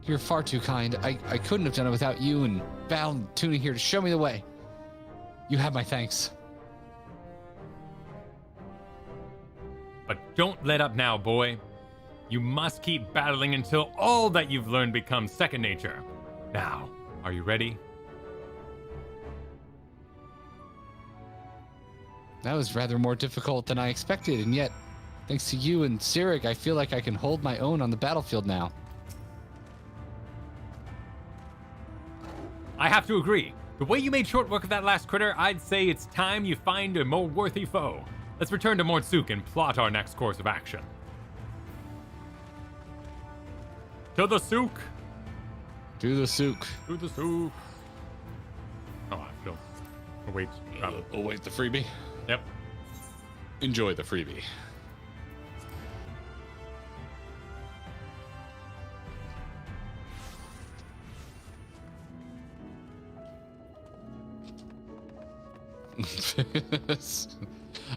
You're far too kind. I couldn't have done it without you and Val and Tuna here to show me the way. You have my thanks. But don't let up now, boy. You must keep battling until all that you've learned becomes second nature. Now, are you ready? That was rather more difficult than I expected, and yet, thanks to you and Sirig, I feel like I can hold my own on the battlefield now. I have to agree. The way you made short work of that last critter, I'd say it's time you find a more worthy foe. Let's return to Mordsuk and plot our next course of action. To the souk! Do the souk. To the souk! Oh, I feel. Oh, wait. Oh, wait, the freebie? Yep. Enjoy the freebie.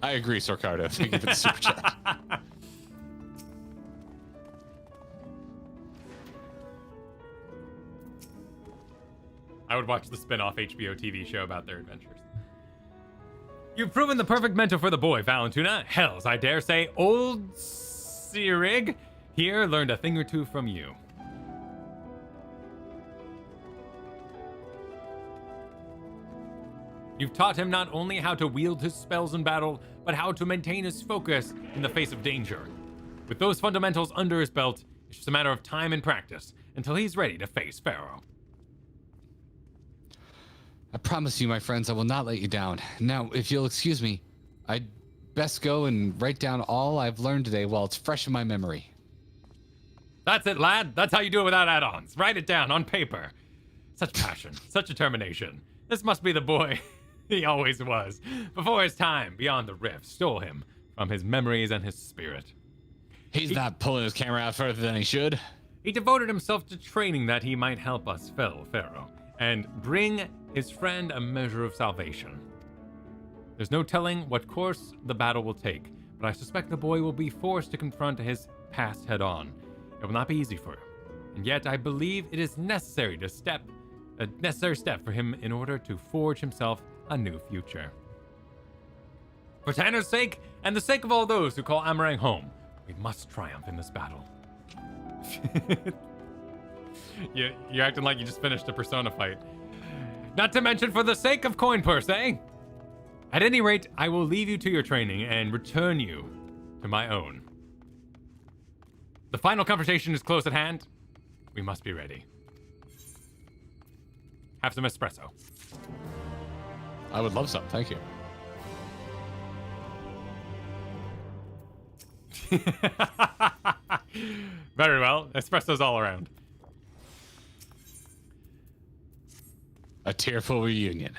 I agree, Sorcardo. Thank you for the super chat. I would watch the spin-off HBO TV show about their adventures. You've proven the perfect mentor for the boy, Valentuna. Hells, I dare say, old Sirig here learned a thing or two from you. You've taught him not only how to wield his spells in battle, but how to maintain his focus in the face of danger. With those fundamentals under his belt, it's just a matter of time and practice until he's ready to face Pharaoh. I promise you, my friends, I will not let you down. Now, if you'll excuse me, I'd best go and write down all I've learned today while it's fresh in my memory. That's it, lad. That's how you do it without add-ons. Write it down on paper. Such passion, such determination. This must be the boy he always was, before his time beyond the rift stole him from his memories and his spirit. He's not pulling his camera out further than he should. He devoted himself to training that he might help us fell Pharaoh and bring his friend a measure of salvation. There's no telling what course the battle will take, but I suspect the boy will be forced to confront his past head-on. It will not be easy for him, and yet I believe it is a necessary step for him in order to forge himself a new future. For Tanner's sake, and the sake of all those who call Amarang home, we must triumph in this battle. You're acting like you just finished a Persona fight. Not to mention for the sake of coin purse, eh? At any rate, I will leave you to your training and return you to my own. The final confrontation is close at hand. We must be ready. Have some espresso. I would love some, thank you. Very well. Espresso's all around. A tearful reunion.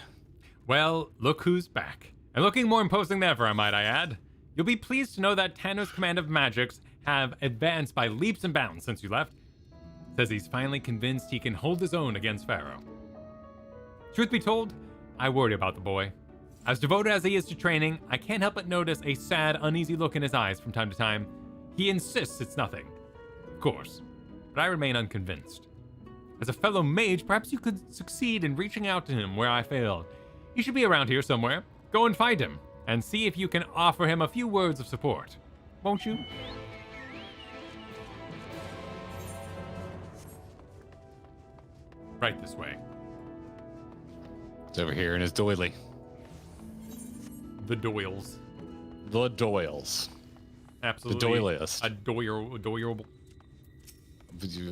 Well, look who's back. And looking more imposing than ever, might I add. You'll be pleased to know that Tanner's command of magics have advanced by leaps and bounds since you left. Says he's finally convinced he can hold his own against Pharaoh. Truth be told, I worry about the boy. As devoted as he is to training, I can't help but notice a sad, uneasy look in his eyes from time to time. He insists it's nothing. Of course, but I remain unconvinced. As a fellow mage, perhaps you could succeed in reaching out to him where I failed. He should be around here somewhere. Go and find him, and see if you can offer him a few words of support. Won't you? Right this way. It's over here in his doily. The Doyles. The Doyles. Absolutely. doiliest. Adorable.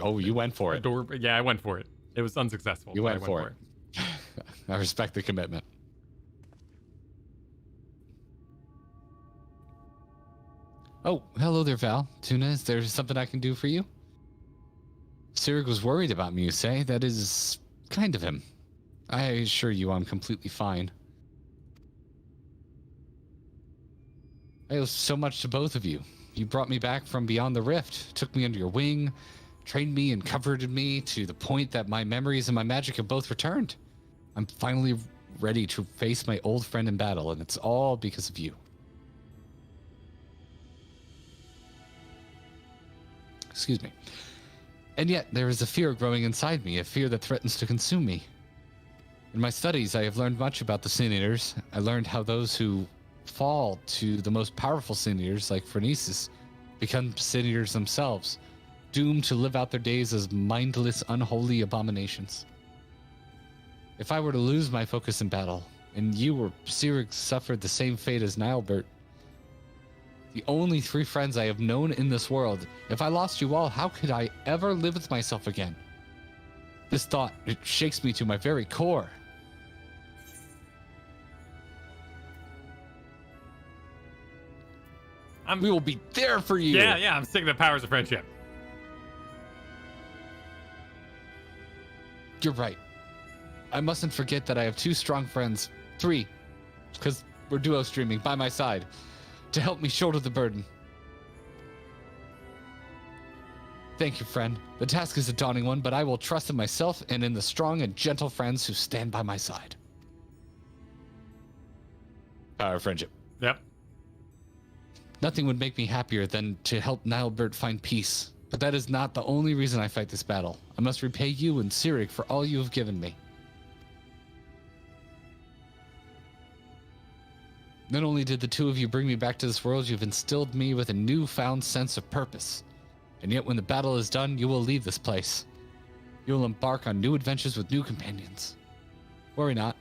Oh, you went for it. Yeah, I went for it. It was unsuccessful. You but went I for it. I respect the commitment. Oh, hello there, Val. Tuna, is there something I can do for you? Sirig was worried about me, you say? That is kind of him. I assure you I'm completely fine. I owe so much to both of you. You brought me back from beyond the rift, took me under your wing, trained me and comforted me to the point that my memories and my magic have both returned. I'm finally ready to face my old friend in battle, and it's all because of you. Excuse me. And yet, there is a fear growing inside me, a fear that threatens to consume me. In my studies, I have learned much about the Sin Eaters. I learned how those who fall to the most powerful Sin Eaters, like Phronesis, become Sin Eaters themselves, doomed to live out their days as mindless, unholy abominations. If I were to lose my focus in battle, and you or Sirig suffered the same fate as Nilebert, the only 3 friends I have known in this world, if I lost you all, how could I ever live with myself again? This thought, it shakes me to my very core. We will be there for you. Yeah, I'm sick of the powers of friendship. You're right. I mustn't forget that I have 2 strong friends, 3, because we're duo streaming by my side, to help me shoulder the burden. Thank you, friend. The task is a daunting one, but I will trust in myself and in the strong and gentle friends who stand by my side. Power of friendship. Yep. Nothing would make me happier than to help Nilebert find peace, but that is not the only reason I fight this battle. I must repay you and Sirig for all you have given me. Not only did the 2 of you bring me back to this world, you've instilled me with a newfound sense of purpose. And yet when the battle is done, you will leave this place. You will embark on new adventures with new companions. Worry not.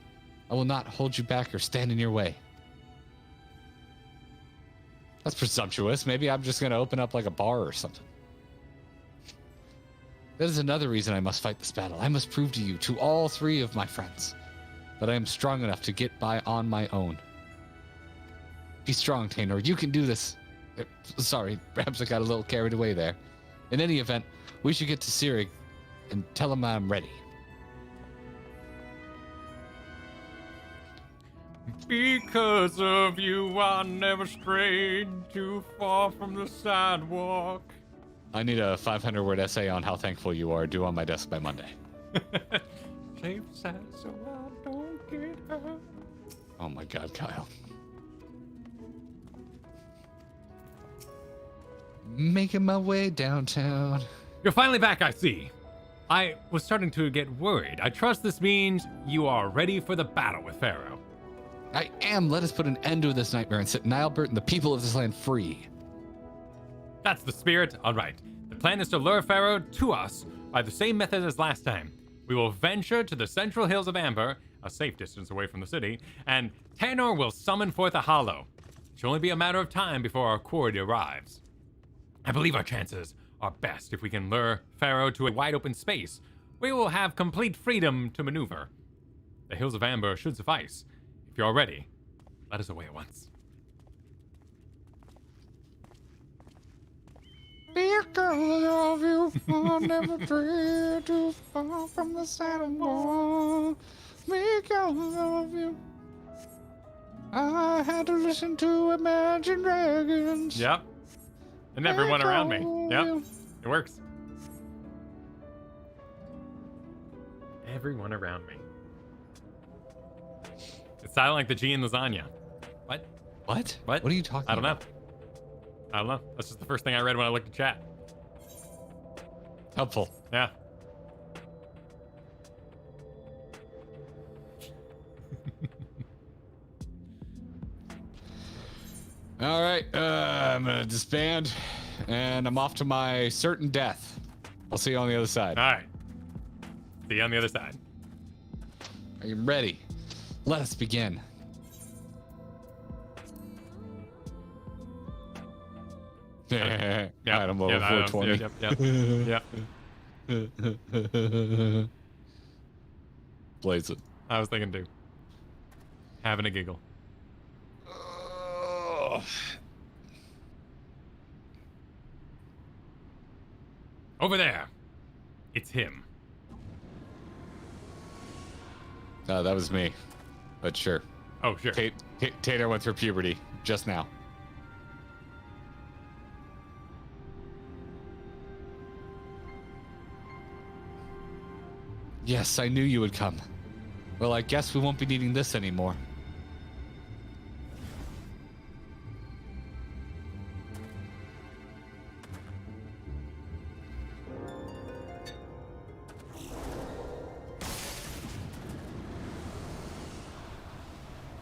I will not hold you back or stand in your way. That's presumptuous. Maybe I'm just going to open up like a bar or something. That is another reason I must fight this battle. I must prove to you, to all 3 of my friends, that I am strong enough to get by on my own. Be strong, Tainor. You can do this. Sorry, perhaps I got a little carried away there. In any event, we should get to Sirig and tell him I'm ready. Because of you, I never strayed too far from the sidewalk. I need a 500-word essay on how thankful you are due on my desk by Monday. Safe side so I don't get hurt. Oh my God, Kyle. Making my way downtown. You're finally back, I see. I was starting to get worried. I trust this means you are ready for the battle with Pharaoh. I am. Let us put an end to this nightmare and set Nilebert and the people of this land free. That's the spirit. All right. The plan is to lure Pharaoh to us by the same method as last time. We will venture to the central hills of Amber, a safe distance away from the city, and Tainor will summon forth a hollow. It should only be a matter of time before our quarry arrives. I believe our chances are best if we can lure Pharaoh to a wide open space where we will have complete freedom to maneuver. The hills of Amber should suffice. If you're ready, let us away at once. Because of you, I'll never stray too far from the sidewalk. Because of you, I had to listen to Imagine Dragons. Yep. And everyone around me. Yep. It works. Everyone around me. It sounded like the G in lasagna. What? What? What? What are you talking I don't know. about? I don't know. That's just the first thing I read when I looked at chat. Helpful. Yeah. All right, I'm gonna disband, and I'm off to my certain death. I'll see you on the other side. All right. See you on the other side. Are you ready? Let us begin. Yeah, Yeah, item level yeah, 420. Yep. Blaze it. I was thinking too. Having a giggle. Over there. It's him. No, that was me. But sure. Oh, sure. Tater went through puberty just now. Yes, I knew you would come. Well, I guess we won't be needing this anymore.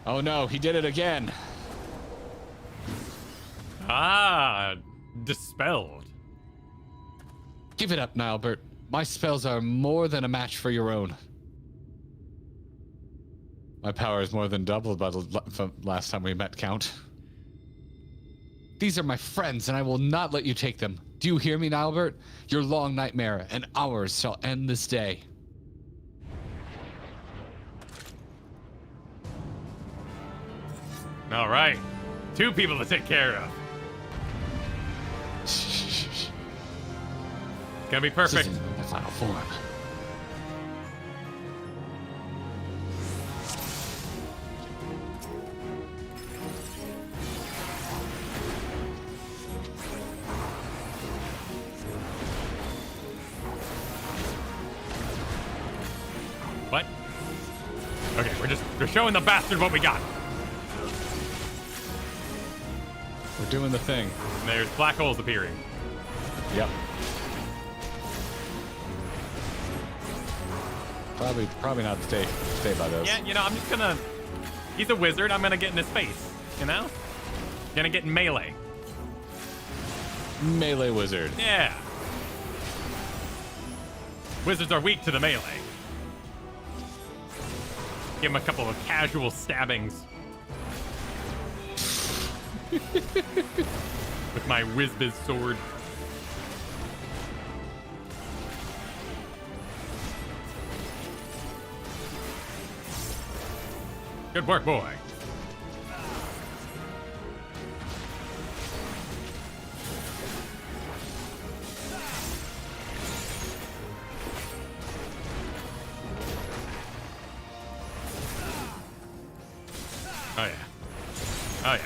Oh no, he did it again. Ah, dispelled. Give it up, Nilebert. My spells are more than a match for your own. My power is more than doubled from last time we met, Count. These are my friends, and I will not let you take them. Do you hear me, Nilebert? Your long nightmare and ours shall end this day. All right. 2 people to take care of. Shh. It's gonna be perfect. This isn't the final form. What? Okay, we're showing the bastard what we got. We're doing the thing. And there's black holes appearing. Yep. Probably not stay by those. Yeah, you know, I'm just gonna... He's a wizard. I'm gonna get in his face, you know? Gonna get in melee. Melee wizard. Yeah. Wizards are weak to the melee. Give him a couple of casual stabbings. With my whiz-biz sword. Good work, boy. Oh, yeah. Oh, yeah.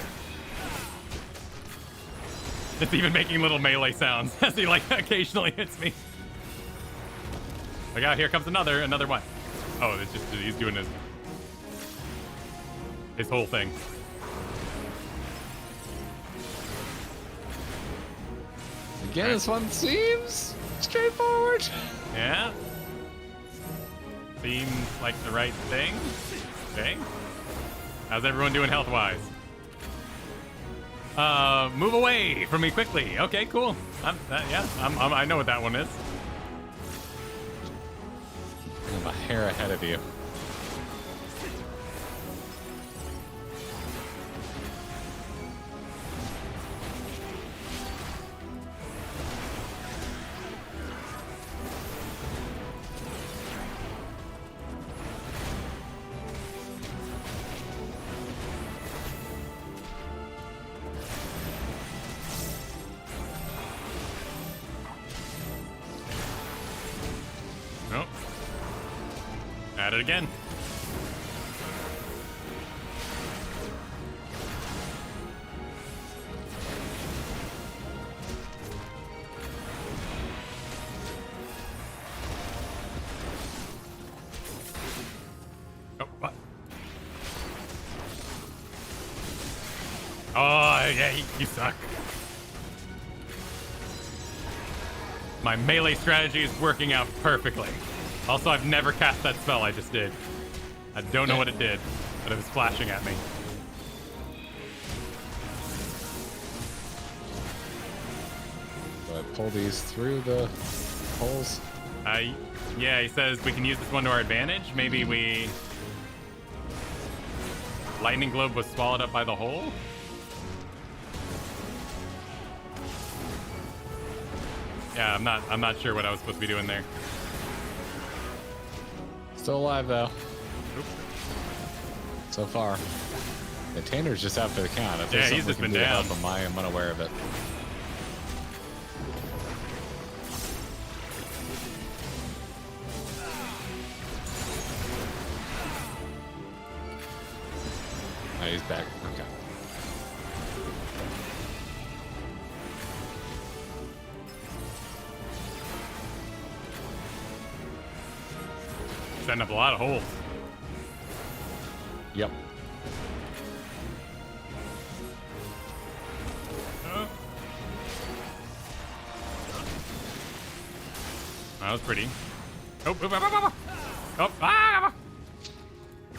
It's even making little melee sounds as he, like, occasionally hits me. Look out, here comes another what? Oh, it's just, he's doing his whole thing. Again, this one seems straightforward. Yeah. Seems like the right thing. Okay. How's everyone doing health-wise? Move away from me quickly. Okay, cool. I know what that one is. I'm a hair ahead of you. Nope. At it again. Oh, what? Oh, yeah, you suck. My melee strategy is working out perfectly. Also, I've never cast that spell I just did. I don't know what it did, but it was flashing at me. Do I pull these through the holes? Yeah, he says we can use this one to our advantage. Maybe we... Lightning Globe was swallowed up by the hole? Yeah, I'm not sure what I was supposed to be doing there. Still alive though. So far. The Tanner's just out for the count. If there's Yeah, he's something just we been can do to down. help him, I am unaware of it. Oh, he's back. Okay. Setting up a lot of holes. Yep. Oh. That was pretty. Oh, oh, oh, oh, oh. Oh, ah!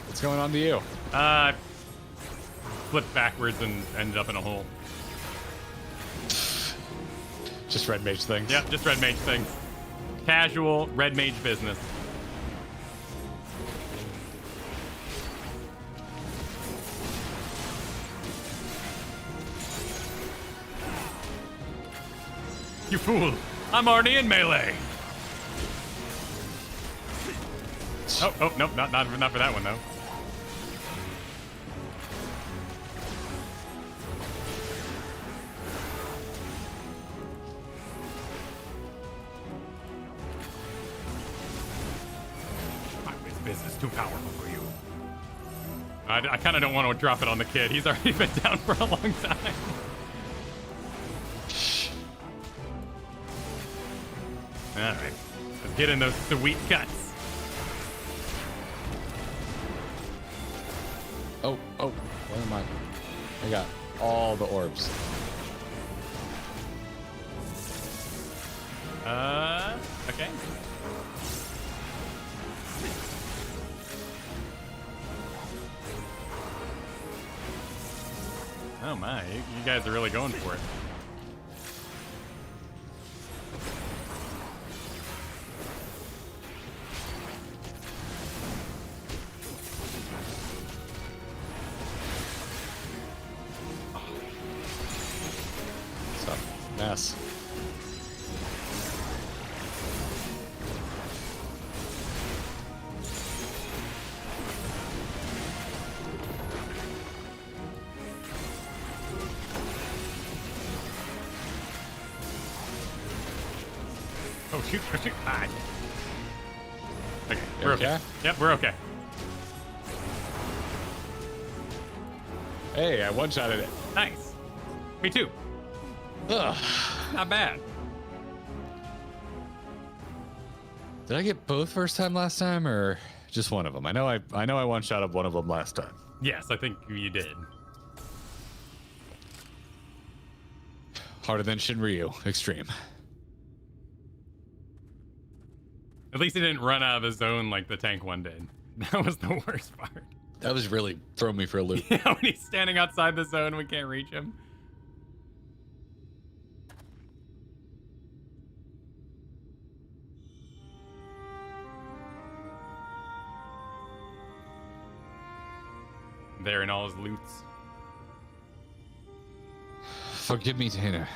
What's going on to you? Flipped backwards and ended up in a hole. Just red mage things. Yep, just red mage things. Casual red mage business. You fool! I'm already in melee. Oh, oh, nope, not for that one though. This business too powerful for you. I kind of don't want to drop it on the kid. He's already been down for a long time. All right, let's get in those sweet cuts. Oh, where am I? I got all the orbs. Okay. Oh my, you guys are really going for it. So, mess. Oh shoot, oh, shoot. Ah. Okay, You we're okay? okay. Yep, we're okay. Hey, I one-shotted it. Nice. Me too. Ugh. Not bad. Did I get both first time last time, or just one of them? I know I one-shotted one of them last time. Yes, I think you did. Harder than Shinryu. Extreme. At least he didn't run out of his zone like the tank one did. That was the worst part. That was really throwing me for a loop. Yeah, when he's standing outside the zone, we can't reach him. There in all his loots. Forgive me, Tanner.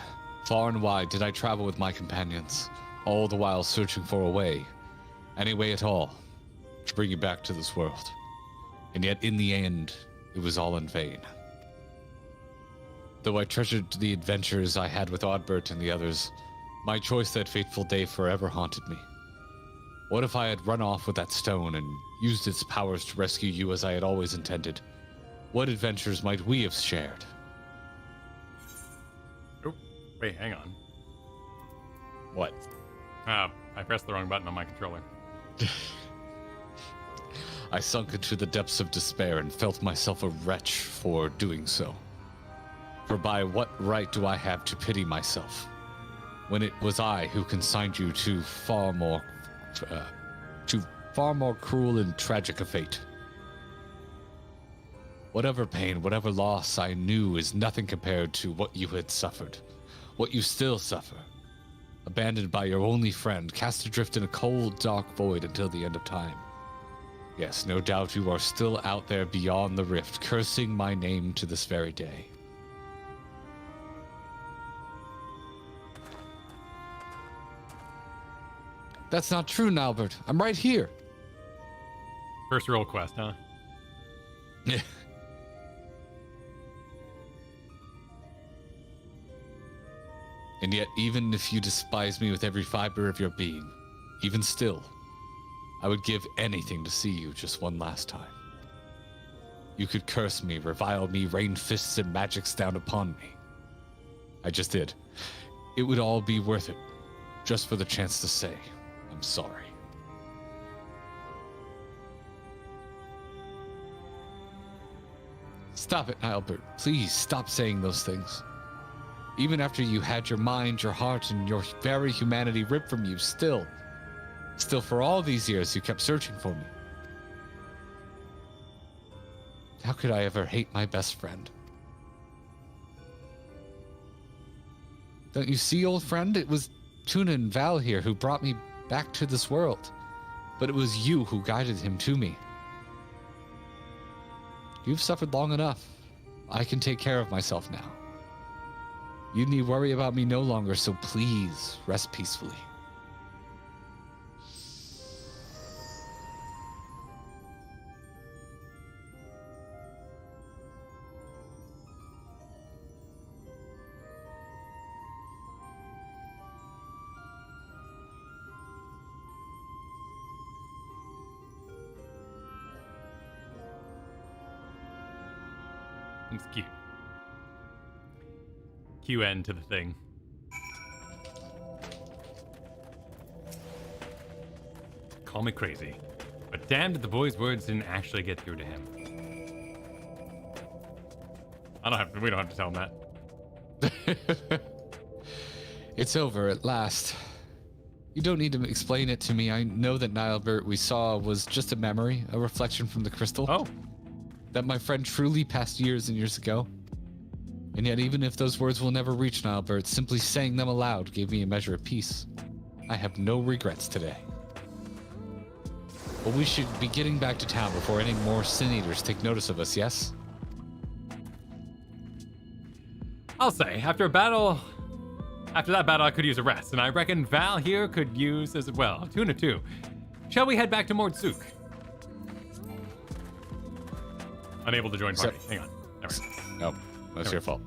Far and wide did I travel with my companions, all the while searching for a way, any way at all, to bring you back to this world. And yet, in the end, it was all in vain. Though I treasured the adventures I had with Oddbert and the others, my choice that fateful day forever haunted me. What if I had run off with that stone and used its powers to rescue you as I had always intended? What adventures might we have shared? Oh, wait, hang on. What? I pressed the wrong button on my controller. I sunk into the depths of despair and felt myself a wretch for doing so. For by what right do I have to pity myself, when it was I who consigned you to far more cruel and tragic a fate? Whatever pain, whatever loss I knew is nothing compared to what you had suffered, what you still suffer. Abandoned by your only friend, cast adrift in a cold, dark void until the end of time. Yes, no doubt you are still out there beyond the rift, cursing my name to this very day. That's not true, Nalbert. I'm right here. First roll quest, huh? Yeah. And yet, even if you despise me with every fiber of your being, even still, I would give anything to see you just one last time. You could curse me, revile me, rain fists and magics down upon me. I just did. It would all be worth it, just for the chance to say, I'm sorry. Stop it, Albert. Please stop saying those things. Even after you had your mind, your heart, and your very humanity ripped from you, still for all these years, you kept searching for me. How could I ever hate my best friend? Don't you see, old friend? It was Tuna and Val here who brought me back to this world. But it was you who guided him to me. You've suffered long enough. I can take care of myself now. You need worry about me no longer, so please rest peacefully. It's cute. QN to the thing. Call me crazy, but damned if the boy's words didn't actually get through to him. We don't have to tell him that. It's over at last. You don't need to explain it to me. I know that Nilebert we saw was just a memory, a reflection from the crystal. Oh. That my friend truly passed years and years ago. And yet, even if those words will never reach Nilebert, simply saying them aloud gave me a measure of peace. I have no regrets today. But we should be getting back to town before any more Sin Eaters take notice of us, yes? I'll say, after that battle, I could use a rest, and I reckon Val here could use as well. Tuna too. Shall we head back to Mordsuk? Unable to join party. Hang on. Never. No, that's your fault.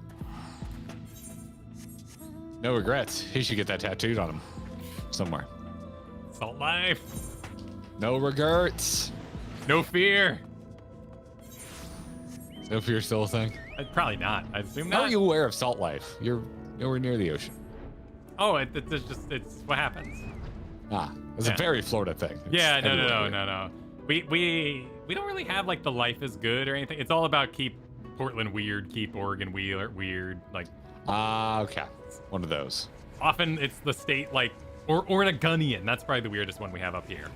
No regrets. He should get that tattooed on him somewhere. Salt life. No regrets. No fear. No fear still a thing? Probably not. I assume How not. are you aware of salt life? You're nowhere near the ocean. Oh, it's what happens. It's a very Florida thing. It's Yeah, everywhere. no. We don't really have like the life is good or anything. It's all about keep Portland weird, keep Oregon weird. Like, Okay. One of those. often it's the state like or an Gunnian. That's probably the weirdest one we have up here.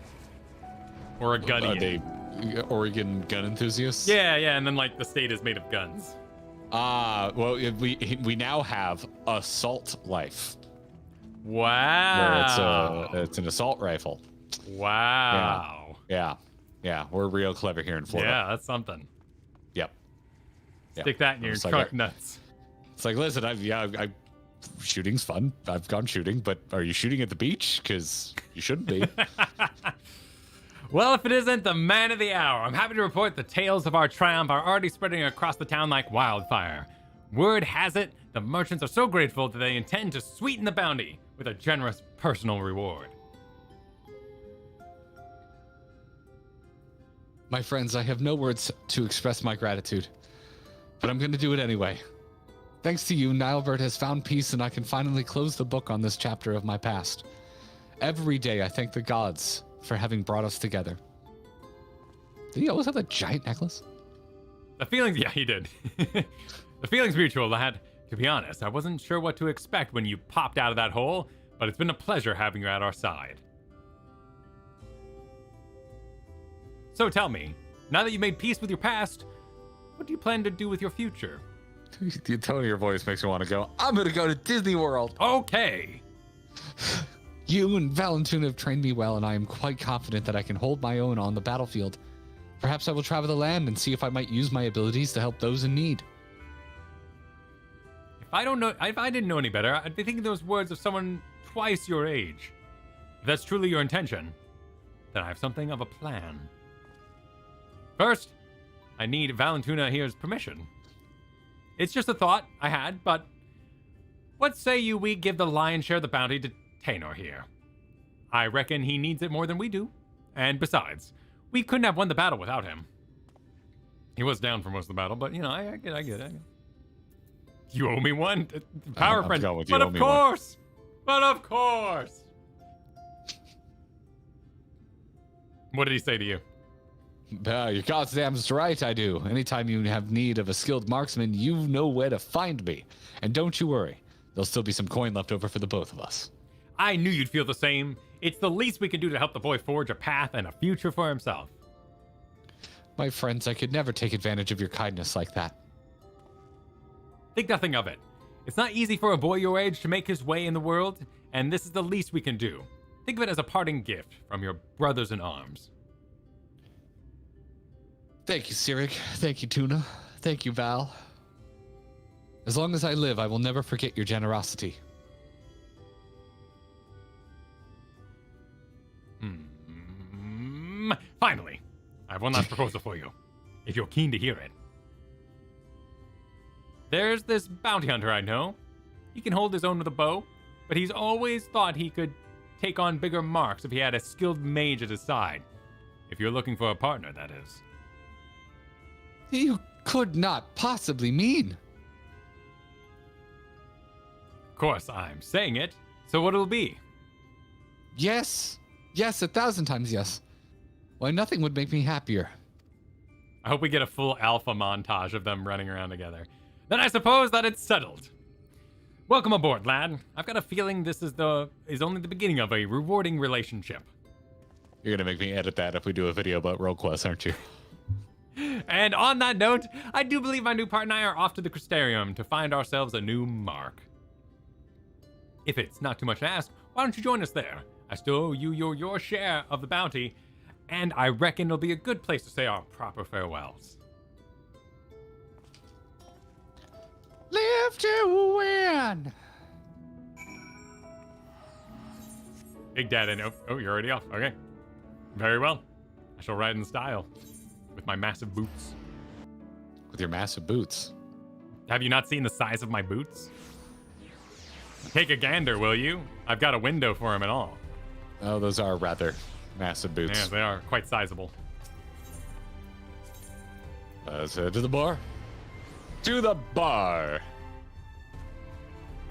Or a Gunnian. They Oregon gun enthusiasts? Yeah, and then like the state is made of guns. Well, we now have assault life. Wow. Where it's an assault rifle. Wow. Yeah. We're real clever here in Florida. Yeah, that's something. Yep. Stick that in your It's like truck nuts. It's like, listen, shooting's fun. I've gone shooting, but are you shooting at the beach? Because you shouldn't be. Well, if it isn't the man of the hour, I'm happy to report the tales of our triumph are already spreading across the town like wildfire. Word has it, the merchants are so grateful that they intend to sweeten the bounty with a generous personal reward. My friends, I have no words to express my gratitude, but I'm going to do it anyway. Thanks to you, Nilebert has found peace and I can finally close the book on this chapter of my past. Every day I thank the gods for having brought us together. Did he always have that giant necklace? The feelings, yeah, he did. The feeling's mutual, lad. To be honest, I wasn't sure what to expect when you popped out of that hole, but it's been a pleasure having you at our side. So tell me, now that you've made peace with your past, what do you plan to do with your future? The tone of your voice makes me want to go, I'm going to go to Disney World. Okay. You and Valentine have trained me well, and I am quite confident that I can hold my own on the battlefield. Perhaps I will travel the land and see if I might use my abilities to help those in need. If I didn't know any better, I'd be thinking those words of someone twice your age. If that's truly your intention, then I have something of a plan. First, I need Valentuna here's permission. It's just a thought I had, but what say we give the lion's share of the bounty to Tainor here? I reckon he needs it more than we do. And besides, we couldn't have won the battle without him. He was down for most of the battle, but, you know, I get it. You owe me one. Power friend. But of course. But of course. What did he say to you? You're goddamn right, I do. Anytime you have need of a skilled marksman, you know where to find me. And don't you worry. There'll still be some coin left over for the both of us. I knew you'd feel the same. It's the least we can do to help the boy forge a path and a future for himself. My friends, I could never take advantage of your kindness like that. Think nothing of it. It's not easy for a boy your age to make his way in the world, and this is the least we can do. Think of it as a parting gift from your brothers in arms. Thank you, Sirik. Thank you, Tuna. Thank you, Val. As long as I live, I will never forget your generosity. Finally, I have one last proposal for you, if you're keen to hear it. There's this bounty hunter I know. He can hold his own with a bow, but he's always thought he could take on bigger marks if he had a skilled mage at his side. If you're looking for a partner, that is. You could not possibly mean. Of course, I'm saying it, so what it'll be? Yes. Yes, 1,000 times yes. Why, nothing would make me happier. I hope we get a full alpha montage of them running around together. Then I suppose that it's settled. Welcome aboard, lad. I've got a feeling this is only the beginning of a rewarding relationship. You're gonna make me edit that if we do a video about RollQuest, aren't you? And on that note, I do believe my new partner and I are off to the Crystarium to find ourselves a new mark. If it's not too much to ask, why don't you join us there? I still owe you your share of the bounty, and I reckon it'll be a good place to say our proper farewells. Live to win! Big Dad, I know. Oh, you're already off. Okay. Very well. I shall ride in style with my massive boots. With your massive boots. Have you not seen the size of my boots? Take a gander, will you? I've got a window for him and all. Oh, those are rather massive boots. Yeah, they are quite sizable. Let's head to the bar. To the bar.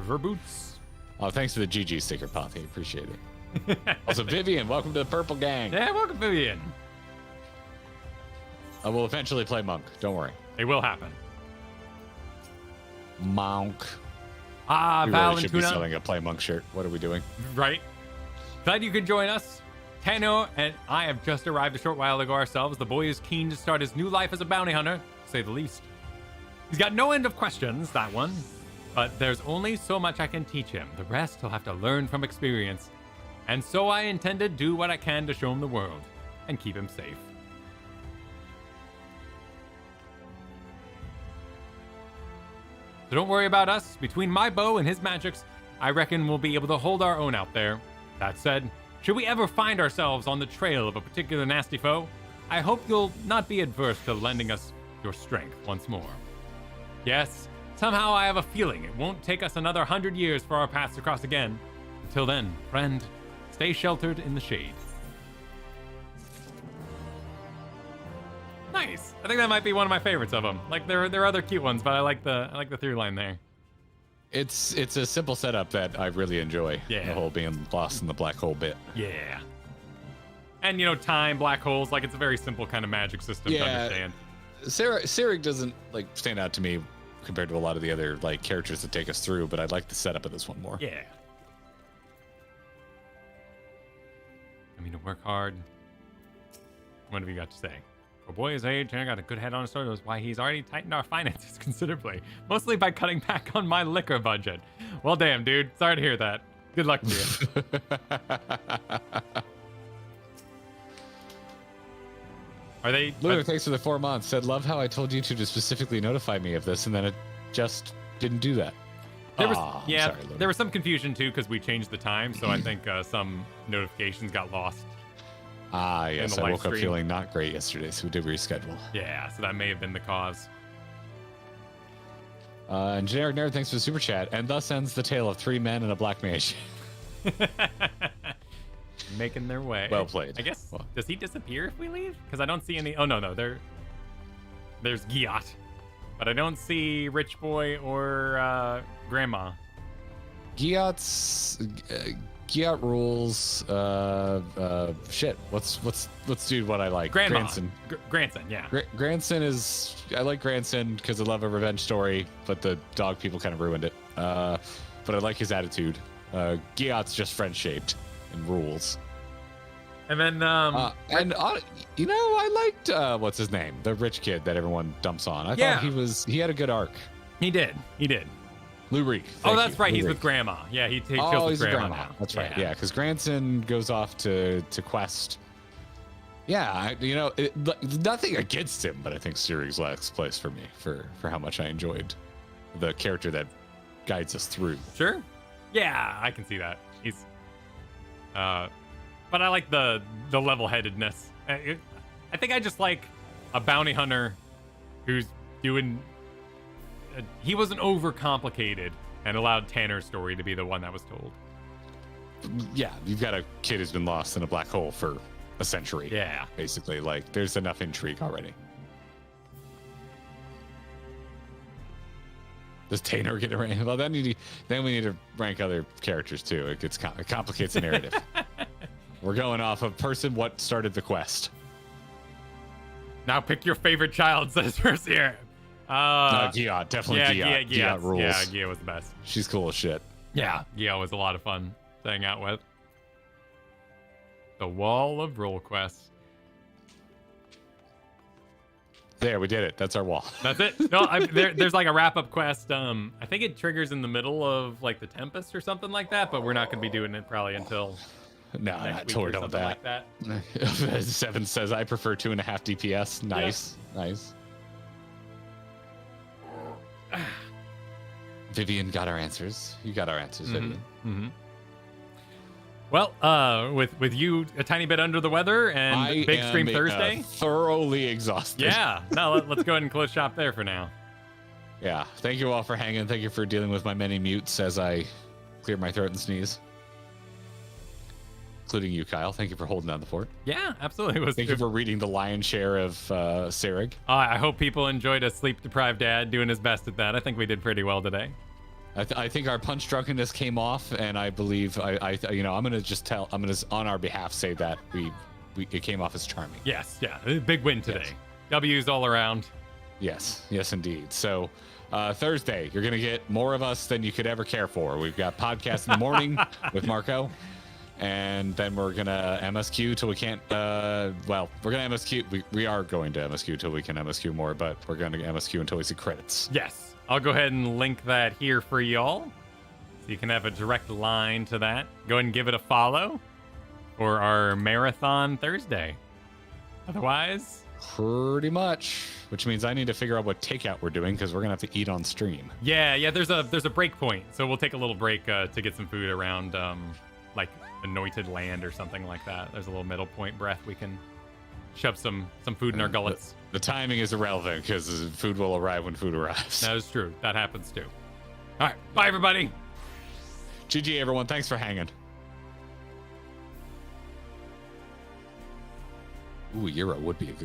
For boots. Oh, thanks for the GG sticker, Pothy. Appreciate it. Also, Vivian, welcome to the Purple Gang. Yeah, welcome, Vivian. I will eventually play Monk. Don't worry. It will happen. Monk. Ah, We really should be Valentuna. selling a Play Monk shirt. What are we doing? Right. Glad you could join us. Tano and I have just arrived a short while ago ourselves. The boy is keen to start his new life as a bounty hunter, to say the least. He's got no end of questions, that one. But there's only so much I can teach him. The rest he'll have to learn from experience. And so I intend to do what I can to show him the world and keep him safe. So don't worry about us. Between my bow and his magics, I reckon we'll be able to hold our own out there. That said, should we ever find ourselves on the trail of a particular nasty foe, I hope you'll not be adverse to lending us your strength once more. Yes, somehow I have a feeling it won't take us another 100 years for our paths to cross again. Until then, friend, stay sheltered in the shade. Nice. I think that might be one of my favorites of them. Like there are other cute ones, but I like the through line there. It's a simple setup that I really enjoy. Yeah. The whole being lost in the black hole bit. Yeah. And time, black holes, like it's a very simple kind of magic system to understand. Sirik doesn't stand out to me compared to a lot of the other characters that take us through, but I like the setup of this one more. Yeah. I mean, to work hard. What have you got to say? For a boy his age, I got a good head on his shoulders. Why he's already tightened our finances considerably, mostly by cutting back on my liquor budget. Well, damn, dude. Sorry to hear that. Good luck to you. Are they? Lunar, thanks for the 4 months. Said, love how I told you to specifically notify me of this, and then it just didn't do that. There was sorry, Louis. there was some confusion too because we changed the time, so I think some notifications got lost. Yes, the I live woke up stream. feeling not great yesterday, so we did reschedule. Yeah, so that may have been the cause. And Generic Nerd, thanks for the super chat. And thus ends the tale of 3 men and a black mage. Making their way. Well played. I guess. Well. Does he disappear if we leave? Because I don't see any. Oh no, there's Giat, but I don't see Rich Boy or Grandma. Giat rules. Shit. Let's do what I like. Grandma. Granson. Granson, yeah. Granson is. I like Granson because I love a revenge story, but the dog people kind of ruined it. But I like his attitude. Giat's just friend shaped and rules. And then you know, I liked what's his name, the rich kid that everyone dumps on. I Yeah. thought he had a good arc. he did. Lou Reed. Oh, that's right. Lou He's Reed. with Grandma. Yeah, he chills Oh, with he's with Grandma, grandma. now. That's right. Yeah, because Granson goes off to quest. Yeah, nothing against him, but I think series lacks place for me for how much I enjoyed the character that guides us through. Sure. Yeah, I can see that. He's, but I like the level-headedness. I think I just like a bounty hunter who's doing. He wasn't overcomplicated and allowed Tanner's story to be the one that was told. Yeah, you've got a kid who's been lost in a black hole for a century. Yeah. Basically, like there's enough intrigue already. Does Tanner get a rank? Well, then we need to rank other characters too. It complicates the narrative. We're going off of person what started the quest. Now pick your favorite child, says Mercier. Giat, definitely Giat. Giat rules. Yeah, Gia was the best. She's cool as shit. Yeah, Gia was a lot of fun to hang out with. The Wall of Roll Quests. There, we did it. That's our wall. That's it. No, there's like a wrap-up quest. I think it triggers in the middle of like the Tempest or something like that, but we're not going to be doing it probably until No, next not week till we're or done with something that. like that. Seven says I prefer 2.5 DPS. Nice, nice. Vivian got our answers. You got our answers, Vivian. Mm-hmm. Well, with you a tiny bit under the weather and big stream Thursday. Thoroughly exhausted. Yeah. No, let's go ahead and close shop there for now. Yeah. Thank you all for hanging. Thank you for dealing with my many mutes as I clear my throat and sneeze. Including you, Kyle. Thank you for holding down the fort. Yeah, absolutely. Thank you for reading the lion's share of Serig. I hope people enjoyed a sleep-deprived dad doing his best at that. I think we did pretty well today. I think our punch drunkenness came off, and I believe I'm gonna on our behalf say that it came off as charming. Yes, yeah, big win today. Yes. W's all around. Yes, indeed. So Thursday, you're gonna get more of us than you could ever care for. We've got podcast in the morning with Marco, and then we're gonna MSQ till we can't. We're gonna MSQ. We are going to MSQ till we can MSQ more, but we're gonna MSQ until we see credits. Yes. I'll go ahead and link that here for y'all, so you can have a direct line to that. Go ahead and give it a follow for our marathon Thursday. Otherwise, pretty much, which means I need to figure out what takeout we're doing because we're gonna have to eat on stream. Yeah. There's a break point, so we'll take a little break to get some food around like Anointed Land or something like that. There's a little middle point breath we can shove some food in our gullets. The timing is irrelevant because food will arrive when food arrives. That is true. That happens too. All right. Bye, everybody. GG, everyone. Thanks for hanging. Ooh, Euro would be a good